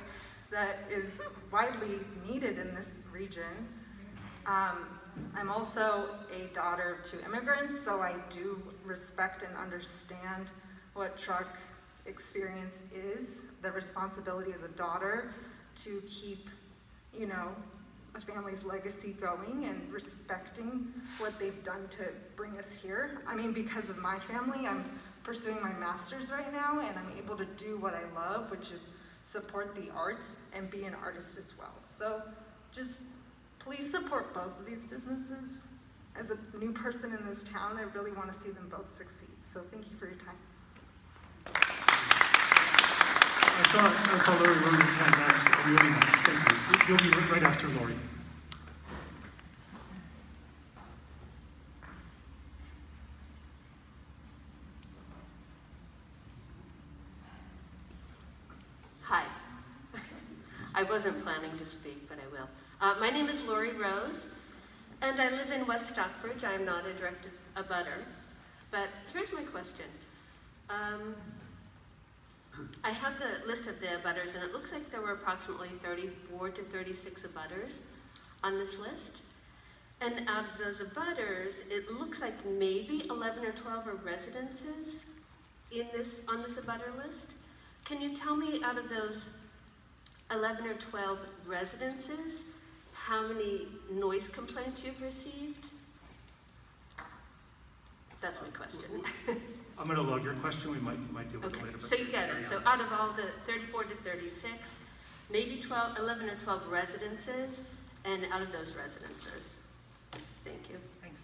that is widely needed in this region. I'm also a daughter of 2 immigrants, so I do respect and understand what truck experience is, the responsibility as a daughter to keep, a family's legacy going and respecting what they've done to bring us here. I mean, because of my family, I'm pursuing my master's right now, and I'm able to do what I love, which is support the arts and be an artist as well. So just please support both of these businesses. As a new person in this town, I really want to see them both succeed. So thank you for your time. I saw Lori Rose's hand next. Oh, you'll be next. Thank you. You'll be right after Lori. Hi. I wasn't planning to speak, but I will. My name is Lori Rose, and I live in West Stockbridge. I am not a direct abutter, but here's my question. I have the list of the abutters, and it looks like there were approximately 34 to 36 abutters on this list. And out of those abutters, it looks like maybe 11 or 12 are residences on this abutter list. Can you tell me, out of those 11 or 12 residences, how many noise complaints you've received? That's my question. I'm going to log your question. We might deal with it later. So you get it. So out of all the 34 to 36, maybe 11 or 12 residences, and out of those residences. Thank you. Thanks.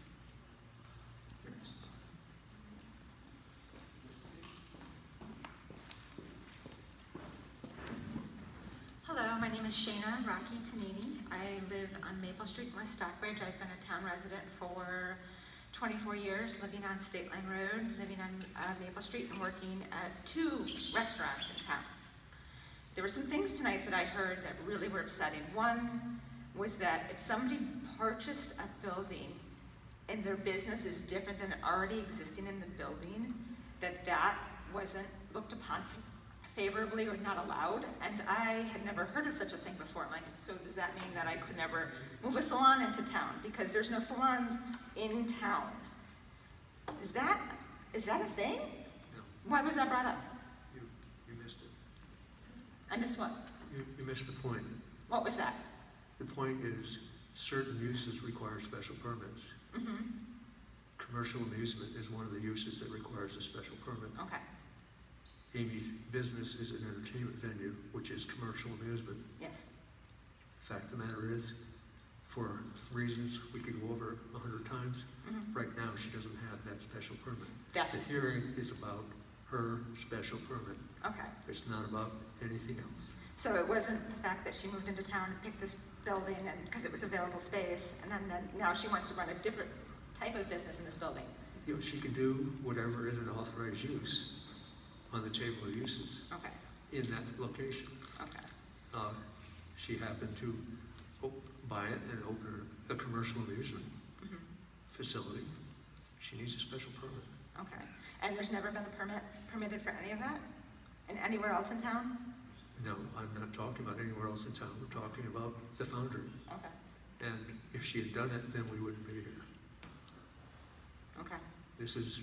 Hello, my name is Shana Rocky Tanini. I live on Maple Street in West Stockbridge. I've been a town resident for 24 years, living on State Line Road, living on Maple Street, and working at 2 restaurants in town. There were some things tonight that I heard that really were upsetting. One was that if somebody purchased a building and their business is different than already existing in the building, that wasn't looked upon favorably or not allowed. And I had never heard of such a thing before. Like, so does that mean that I could never move a salon into town because there's no salons in town? Is that a thing? No. Why was that brought up? You missed it. I missed what? You missed the point. What was that? The point is certain uses require special permits. Mm-hmm. Commercial amusement is one of the uses that requires a special permit. Okay. Amy's business is an entertainment venue, which is commercial amusement. Yes. Fact of the matter is, for reasons we could go over 100 times, Mm-hmm. right now she doesn't have that special permit. Yeah. The hearing is about her special permit. Okay. It's not about anything else. So it wasn't the fact that she moved into town and picked this building and because it was available space, and then now she wants to run a different type of business in this building. You know, she can do whatever is an authorized use on the table of uses Okay. in that location. Okay. She happened to buy it and open a commercial amusement Mm-hmm. facility. She needs a special permit. Okay. And there's never been a permitted for any of that? And anywhere else in town? No, I'm not talking about anywhere else in town. We're talking about the Foundry. Okay. And if she had done it, then we wouldn't be here. Okay. This is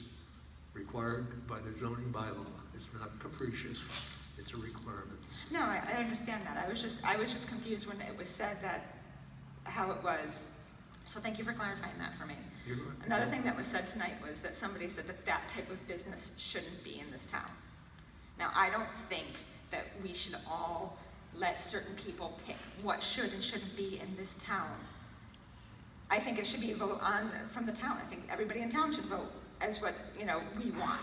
required by the zoning bylaw. It's not capricious. It's a requirement. No, I understand that. I was just confused when it was said that, how it was. So thank you for clarifying that for me. You're right. Another thing that was said tonight was that somebody said that that type of business shouldn't be in this town. Now, I don't think that we should all let certain people pick what should and shouldn't be in this town. I think it should be a vote on from the town. I think everybody in town should vote as what, we want.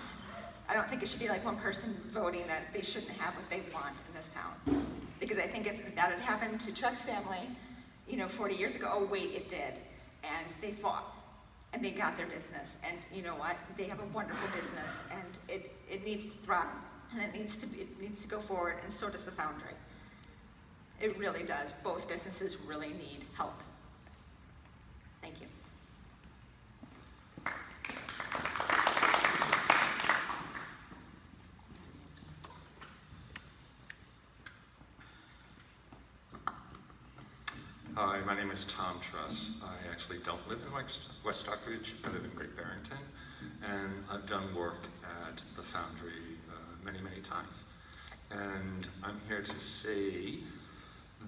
I don't think it should be like one person voting that they shouldn't have what they want in this town. Because I think if that had happened to Truck's family, 40 years ago, oh wait, it did. And they fought and they got their business. And you know what? They have a wonderful business and it needs to thrive and it needs to go forward, and so does the Foundry. It really does. Both businesses really need help. Thank you. Hi, my name is Tom Truss. I actually don't live in West Stockbridge. I live in Great Barrington, and I've done work at the Foundry many, many times. And I'm here to say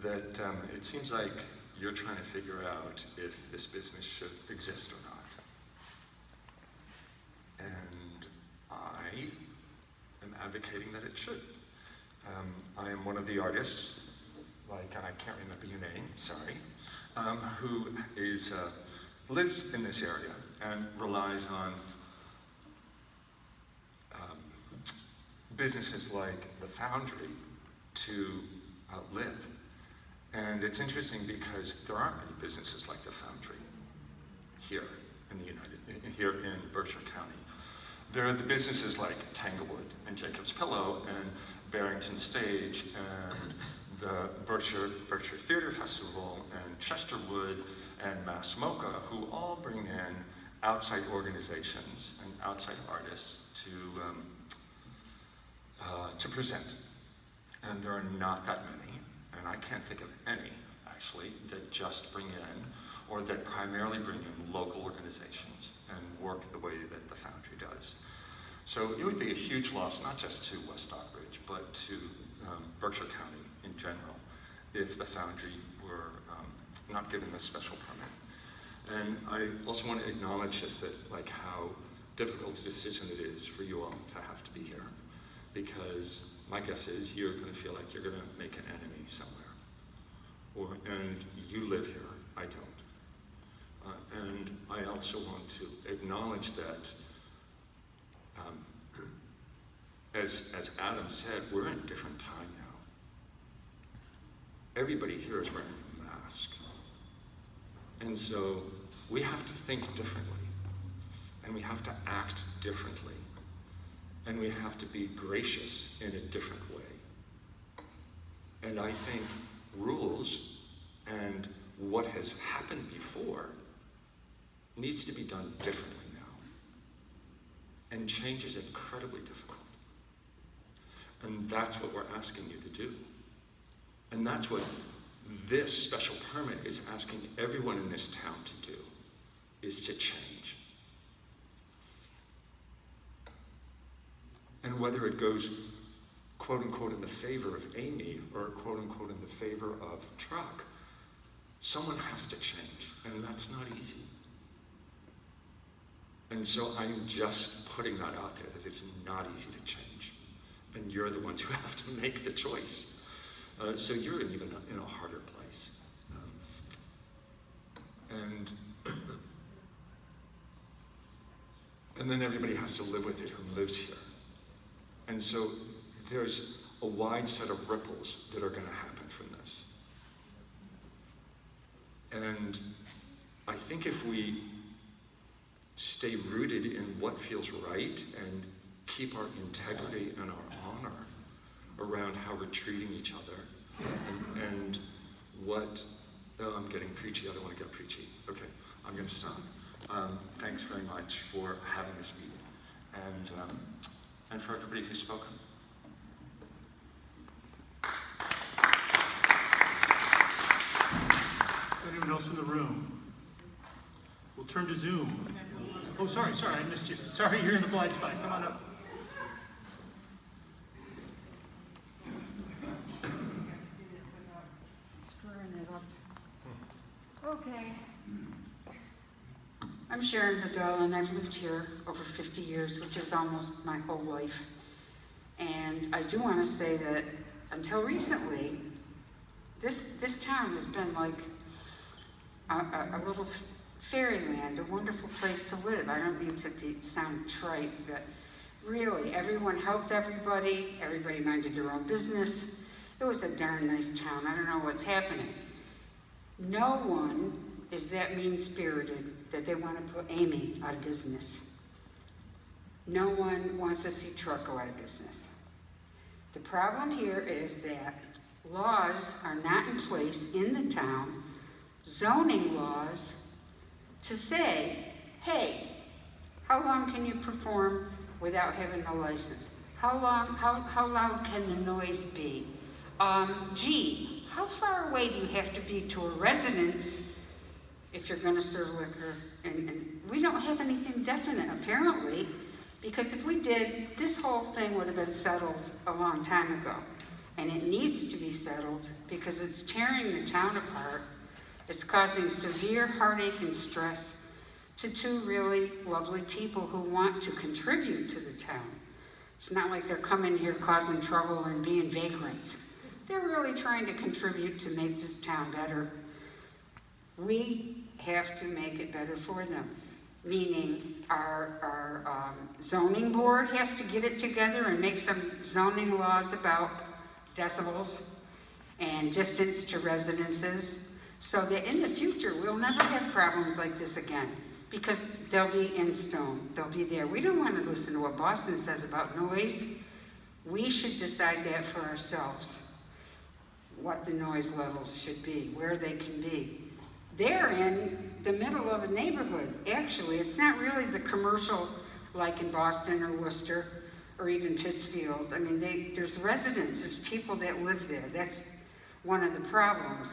that it seems like you're trying to figure out if this business should exist or not. And I am advocating that it should. I am one of the artists, and I can't remember your name, sorry, who lives in this area and relies on businesses like the Foundry to live. And it's interesting because there aren't many businesses like the Foundry here in Berkshire County. There are the businesses like Tanglewood and Jacob's Pillow and Barrington Stage and the Berkshire Theater Festival and Chesterwood and Mass Mocha, who all bring in outside organizations and outside artists to present. And there are not that many, and I can't think of any, actually, that just bring in, or that primarily bring in local organizations and work the way that the Foundry does. So it would be a huge loss, not just to West Stockbridge, but to Berkshire County in general, if the Foundry were not given this special permit. And I also want to acknowledge just that, how difficult a decision it is for you all to have to be here, because my guess is you're going to feel like you're going to make an enemy somewhere. And you live here, I don't. And I also want to acknowledge that, as Adam said, we're in a different time now. Everybody here is wearing a mask. And so we have to think differently, and we have to act differently, and we have to be gracious in a different way. And I think rules and what has happened before needs to be done differently now. And change is incredibly difficult. And that's what we're asking you to do. And that's what this special permit is asking everyone in this town to do, is to change. And whether it goes, quote unquote in the favor of Amy or quote unquote in the favor of truck, someone has to change, and that's not easy. And so I'm just putting that out there, that it's not easy to change. And you're the ones who have to make the choice. So you're in a harder place. And then everybody has to live with it who lives here. And so there's a wide set of ripples that are going to happen from this. And I think if we stay rooted in what feels right and keep our integrity and our honor around how we're treating each other and what, oh, I'm getting preachy, I don't want to get preachy. Okay, I'm going to stop. Thanks very much for having this meeting and for everybody who's spoken. Anyone else in the room? We'll turn to Zoom. Oh, sorry, I missed you. Sorry, you're in the blind spot. Come on up. Screwing it up. Okay. I'm Sharon Vidal, and I've lived here over 50 years, which is almost my whole life. And I do want to say that until recently, this town has been like a little fairyland, a wonderful place to live. I don't mean to sound trite, but really, everyone helped everybody. Everybody minded their own business. It was a darn nice town. I don't know what's happening. No one is that mean-spirited that they want to put Amy out of business. No one wants to see truck go out of business. The problem here is that laws are not in place in the town, zoning laws, to say, hey, how long can you perform without having a license? How loud can the noise be? Gee, how far away do you have to be to a residence if you're going to serve liquor? And we don't have anything definite, apparently, because if we did, this whole thing would have been settled a long time ago. And it needs to be settled because it's tearing the town apart. It's causing severe heartache and stress to two really lovely people who want to contribute to the town. It's not like they're coming here causing trouble and being vagrants. They're really trying to contribute to make this town better. We have to make it better for them, meaning our zoning board has to get it together and make some zoning laws about decibels and distance to residences, so that in the future we'll never have problems like this again, because they'll be in stone, they'll be there. We don't want to listen to what Boston says about noise. We should decide that for ourselves, what the noise levels should be, where they can be. They're in the middle of a neighborhood, actually. It's not really the commercial like in Boston or Worcester or even Pittsfield. I mean, there's residents, there's people that live there. That's one of the problems.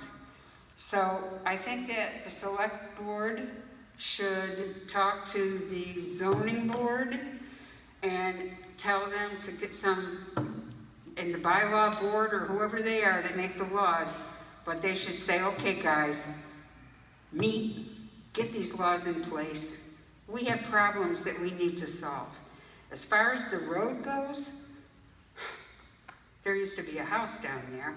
So I think that the select board should talk to the zoning board and tell them to get some, in the bylaw board or whoever they are, they make the laws, but they should say, okay guys, meet, get these laws in place. We have problems that we need to solve. As far as the road goes, there used to be a house down there.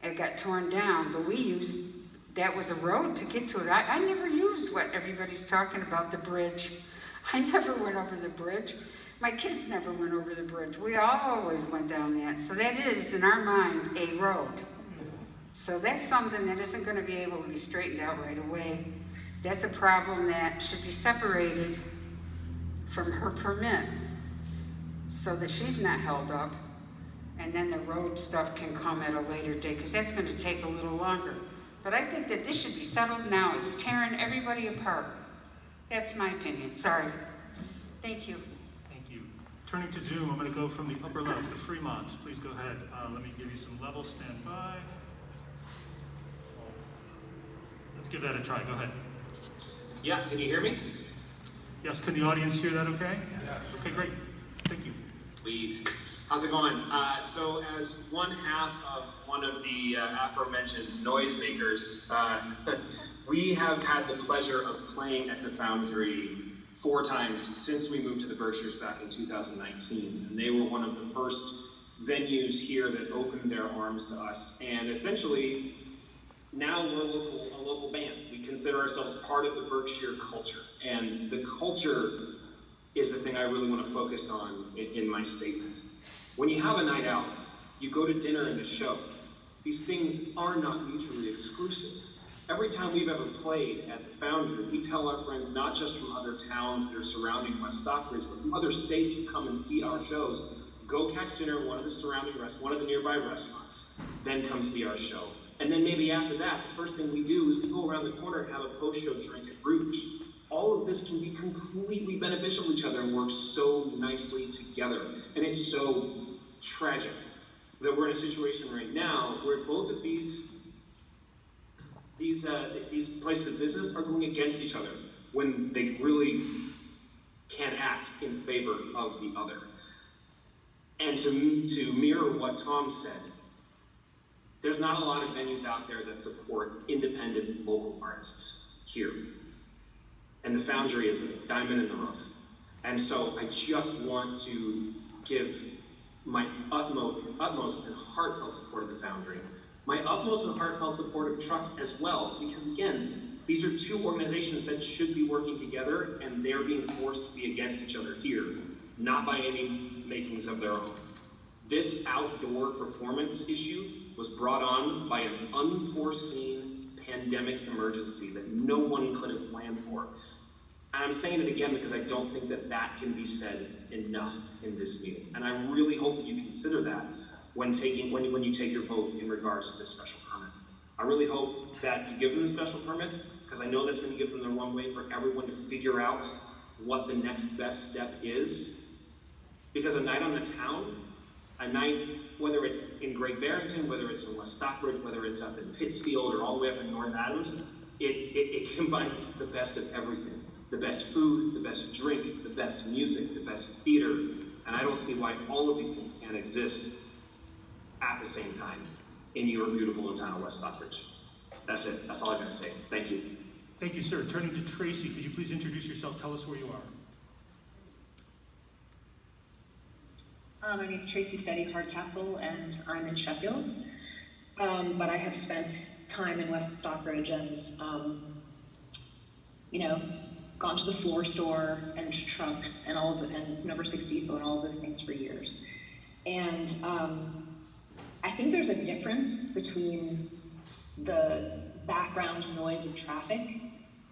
It got torn down, but that was a road to get to it. I never used what everybody's talking about, the bridge. I never went over the bridge. My kids never went over the bridge. We always went down that. So that is, in our mind, a road. So that's something that isn't going to be able to be straightened out right away. That's a problem that should be separated from her permit so that she's not held up. And then the road stuff can come at a later date, because that's going to take a little longer. But I think that this should be settled now. It's tearing everybody apart. That's my opinion. Sorry. Thank you. Thank you. Turning to Zoom, I'm going to go from the upper left, the Fremonts. Please go ahead. Let me give you some levels. Stand by. Let's give that a try. Go ahead. Yeah, can you hear me? Yes, can the audience hear that okay? Yeah. Okay, great. Thank you. Sweet. How's it going? So as one half of one of the aforementioned noisemakers, we have had the pleasure of playing at the Foundry 4 times since we moved to the Berkshires back in 2019. And they were one of the first venues here that opened their arms to us. And essentially, now we're a local band. We consider ourselves part of the Berkshire culture. And the culture is the thing I really want to focus on in my statement. When you have a night out, you go to dinner and a show. These things are not mutually exclusive. Every time we've ever played at the Foundry, we tell our friends, not just from other towns that are surrounding West Stockbridge, but from other states who come and see our shows, go catch dinner at one of the nearby restaurants, then come see our show. And then maybe after that, the first thing we do is we go around the corner and have a post-show drink at Rouge. All of this can be completely beneficial to each other and work so nicely together. And it's so tragic that we're in a situation right now where both of these places of business are going against each other when they really can act in favor of the other. And to mirror what Tom said, there's not a lot of venues out there that support independent local artists here. And the Foundry is a diamond in the rough. And so I just want to give my utmost and heartfelt support of the Foundry. My utmost and heartfelt support of Truck as well, because again, these are two organizations that should be working together, and they're being forced to be against each other here, not by any makings of their own. This outdoor performance issue was brought on by an unforeseen pandemic emergency that no one could have planned for. And I'm saying it again because I don't think that can be said enough in this meeting. And I really hope that you consider that when you take your vote in regards to this special permit. I really hope that you give them the special permit, because I know that's going to give them the runway for everyone to figure out what the next best step is. Because a night on the town, a night, whether it's in Great Barrington, whether it's in West Stockbridge, whether it's up in Pittsfield or all the way up in North Adams, it combines the best of everything. The best food, the best drink, the best music, the best theater. And I don't see why all of these things can't exist at the same time in your beautiful town of West Stockbridge. That's it. That's all I gotta say. Thank you. Thank you, sir. Turning to Tracy, could you please introduce yourself? Tell us where you are. My name is Tracy Steady Hardcastle, and I'm in Sheffield. But I have spent time in West Stockbridge and, gone to the floor store and Trucks and and Number 6 Depot and all of those things for years. And I think there's a difference between the background noise of traffic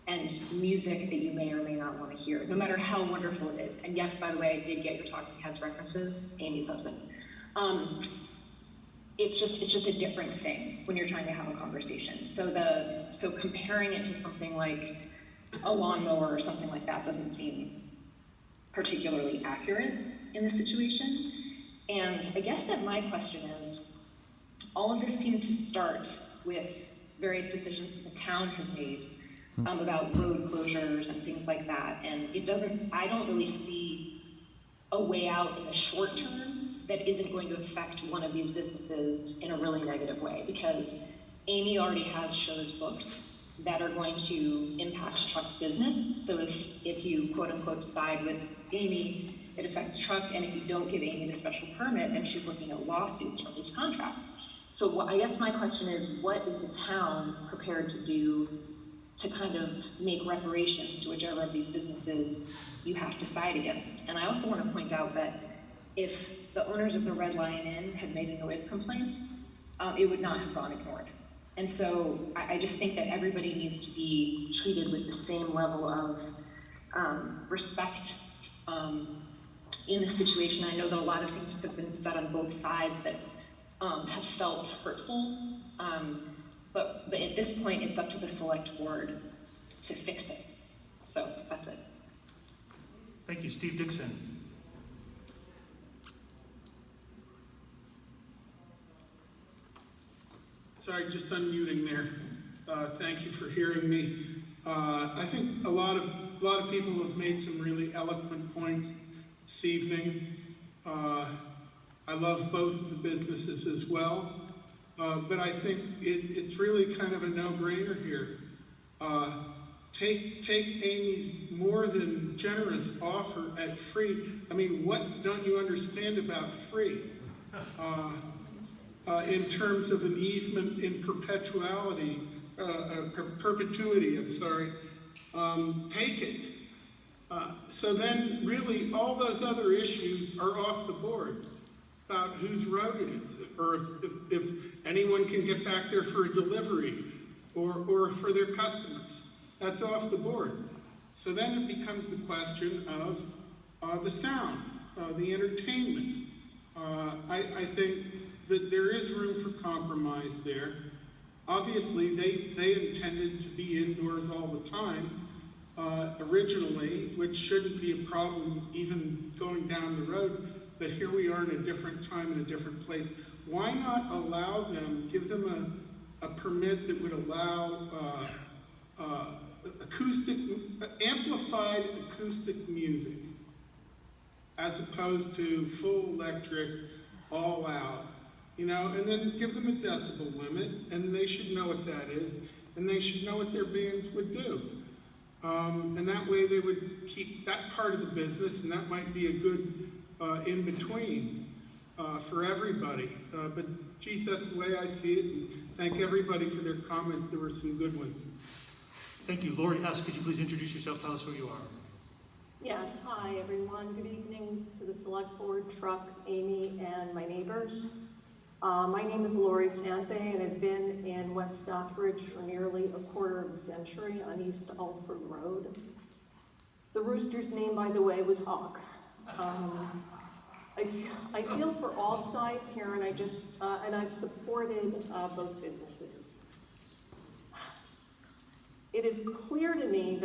and music that you may or may not want to hear, no matter how wonderful it is. And yes, by the way, I did get your Talking Heads references, Amy's husband. It's just a different thing when you're trying to have a conversation. So comparing it to something like a lawnmower or something like that doesn't seem particularly accurate in this situation. And I guess that my question is, all of this seemed to start with various decisions that the town has made about road closures and things like that. And I don't really see a way out in the short term that isn't going to affect one of these businesses in a really negative way, because Amy already has shows booked that are going to impact Truck's business. So if you quote unquote side with Amy, it affects Truck, and if you don't give Amy the special permit, then she's looking at lawsuits from these contracts. So I guess my question is, what is the town prepared to do to kind of make reparations to whichever of these businesses you have to side against? And I also want to point out that if the owners of the Red Lion Inn had made a noise complaint, it would not have gone ignored. And so I just think that everybody needs to be treated with the same level of respect in this situation. I know that a lot of things have been said on both sides that have felt hurtful, but at this point, it's up to the select board to fix it. So that's it. Thank you. Steve Dixon. Sorry, just unmuting there. Thank you for hearing me. I think a lot of people have made some really eloquent points this evening. I love both of the businesses as well, but I think it's really kind of a no-brainer here. Take Amy's more than generous offer at free. I mean, what don't you understand about free? In terms of an easement in perpetuity, I'm sorry, take it. So then really all those other issues are off the board about whose road it is, or if anyone can get back there for a delivery or for their customers. That's off the board. So then it becomes the question of the sound, the entertainment. I think that there is room for compromise there. Obviously, they intended to be indoors all the time originally, which shouldn't be a problem even going down the road, but here we are in a different time in a different place. Why not allow them, give them a permit that would allow amplified acoustic music, as opposed to full electric, all out, you know, and then give them a decibel limit, and they should know what that is, and they should know what their bands would do. And that way they would keep that part of the business, and that might be a good in-between for everybody. But geez, that's the way I see it, and thank everybody for their comments. There were some good ones. Thank you. Lori S., could you please introduce yourself, tell us who you are? Yes, hi everyone. Good evening to the Select Board, Truck, Amy, and my neighbors. My name is Lori Sante, and I've been in West Stockbridge for nearly a quarter of a century on East Alford Road. The rooster's name, by the way, was Hawk. I feel for all sides here, and I've supported both businesses. It is clear to me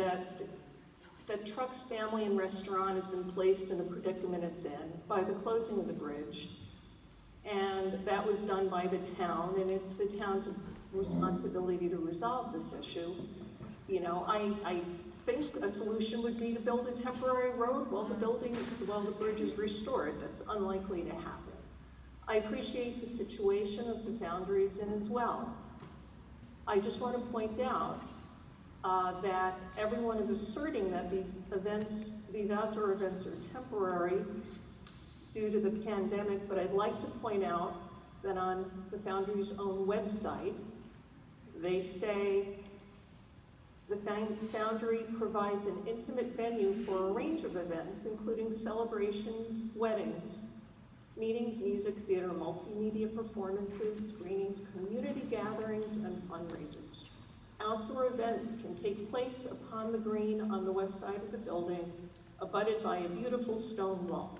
that Truck's Family and Restaurant has been placed in the predicament it's in by the closing of the bridge. And that was done by the town, and it's the town's responsibility to resolve this issue. You know, I think a solution would be to build a temporary road while the bridge is restored. That's unlikely to happen. I appreciate the situation of the Foundry's in as well. I just want to point out that everyone is asserting that these outdoor events are temporary due to the pandemic, but I'd like to point out that on the Foundry's own website, they say the Foundry provides an intimate venue for a range of events, including celebrations, weddings, meetings, music, theater, multimedia performances, screenings, community gatherings, and fundraisers. Outdoor events can take place upon the green on the west side of the building, abutted by a beautiful stone wall.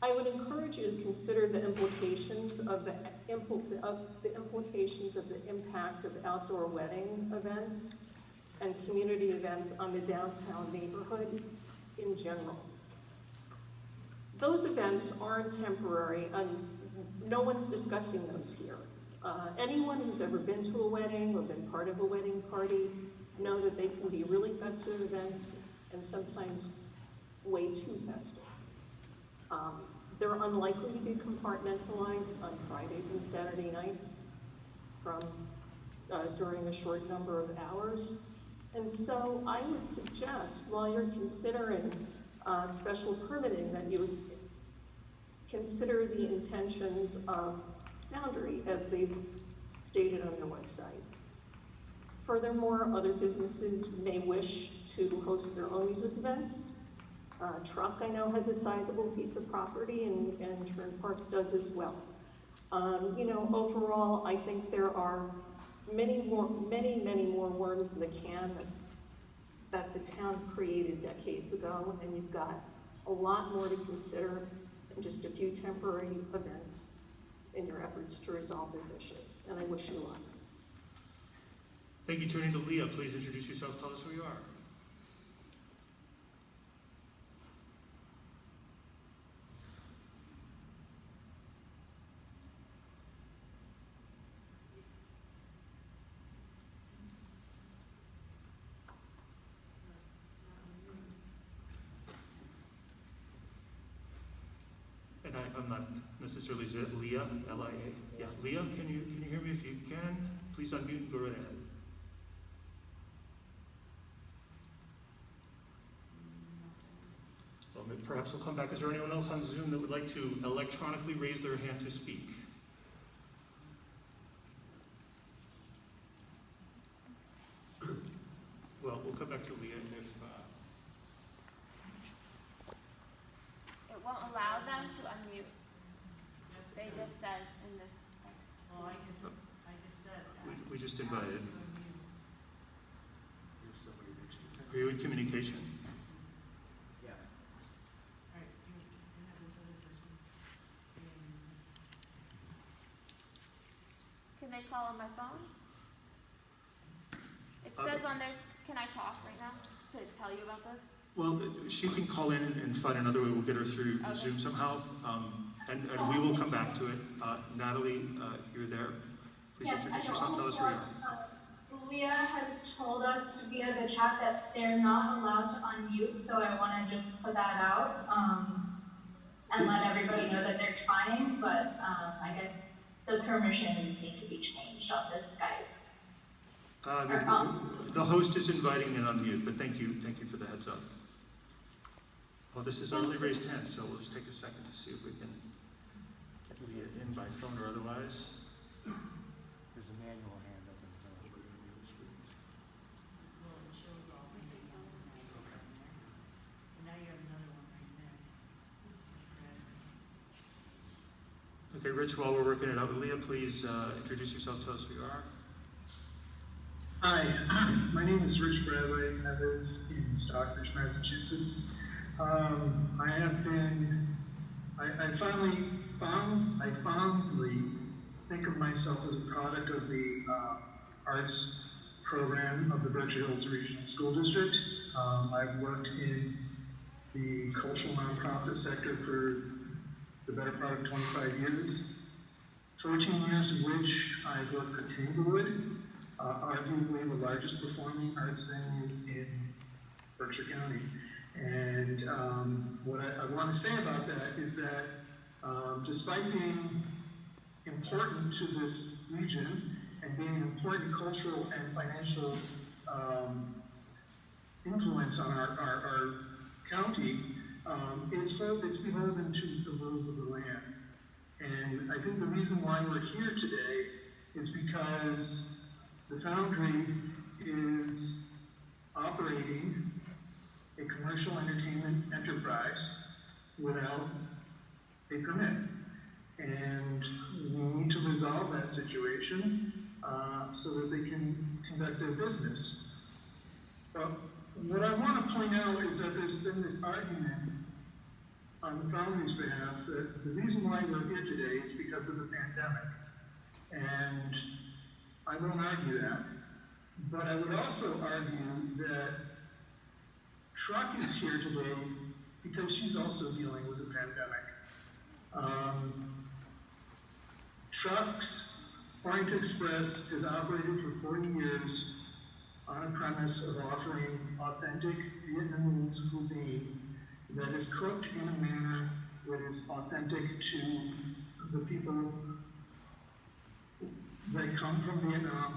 I would encourage you to consider the implications of the impact of outdoor wedding events and community events on the downtown neighborhood in general. Those events aren't temporary, and no one's discussing those here. Anyone who's ever been to a wedding or been part of a wedding party know that they can be really festive events and sometimes way too festive. They're unlikely to be compartmentalized on Fridays and Saturday nights during a short number of hours. And so I would suggest, while you're considering special permitting, that you would consider the intentions of Foundry as they've stated on their website. Furthermore, other businesses may wish to host their own music events. Truck, I know, has a sizable piece of property, and Turn Park does as well. You know, overall, I think there are many more worms in the can that the town created decades ago, and you've got a lot more to consider than just a few temporary events in your efforts to resolve this issue. And I wish you luck. Thank you. Turning to Leah, please introduce yourself, tell us who you are. I'm not necessarily, is it Leah, L-I-A? Yeah, Leah, can you hear me? If you can, please unmute and go right ahead. Well, perhaps we'll come back. Is there anyone else on Zoom that would like to electronically raise their hand to speak? Well, we'll come back to Leah if... It won't allow them to unmute. They just said in this text. Well, I just said. We just invited. Are you in communication? Yes. All right, do you have this other person? Can they call on my phone? It says on their, can I talk right now to tell you about this? Well, she can call in and find another way. We'll get her through Okay. Zoom somehow. And we will come back to it. Natalie, you're there. Please introduce yourself. Tell us who you are. Leah has told us via the chat that they're not allowed to unmute, so I want to just put that out and let everybody know that they're trying, but I guess the permissions need to be changed on this Skype. The host is inviting an unmute, but thank you for the heads up. Well, this is only raised hand, so we'll just take a second to see if we can get Leah in by phone or otherwise. There's a manual hand up in the middle. Well, it shows all three. And now you have another one right there. Okay, Rich, while we're working it out with Leah, please introduce yourself, tell us who you are. Hi, my name is Rich Bradley. I live in Stockbridge, Massachusetts. I fondly think of myself as a product of the arts program of the Berkshire Hills Regional School District. I've worked in the cultural nonprofit sector for the better part of 25 years, 14 years of which I've worked for Tanglewood, arguably the largest performing arts venue in Berkshire County. And what I want to say about that is that despite being important to this region and being an important cultural and financial influence on our county, it's beholden to the rules of the land. And I think the reason why we're here today is because the Foundry is operating a commercial entertainment enterprise without a permit. And we need to resolve that situation so that they can conduct their business. But what I want to point out is that there's been this argument on the Foundry's behalf that the reason why we're here today is because of the pandemic. And I won't argue that. But I would also argue that Truck is here today because she's also dealing with the pandemic. Truck's Point Express has operated for 40 years on a premise of offering authentic Vietnamese cuisine that is cooked in a manner that is authentic to the people that come from Vietnam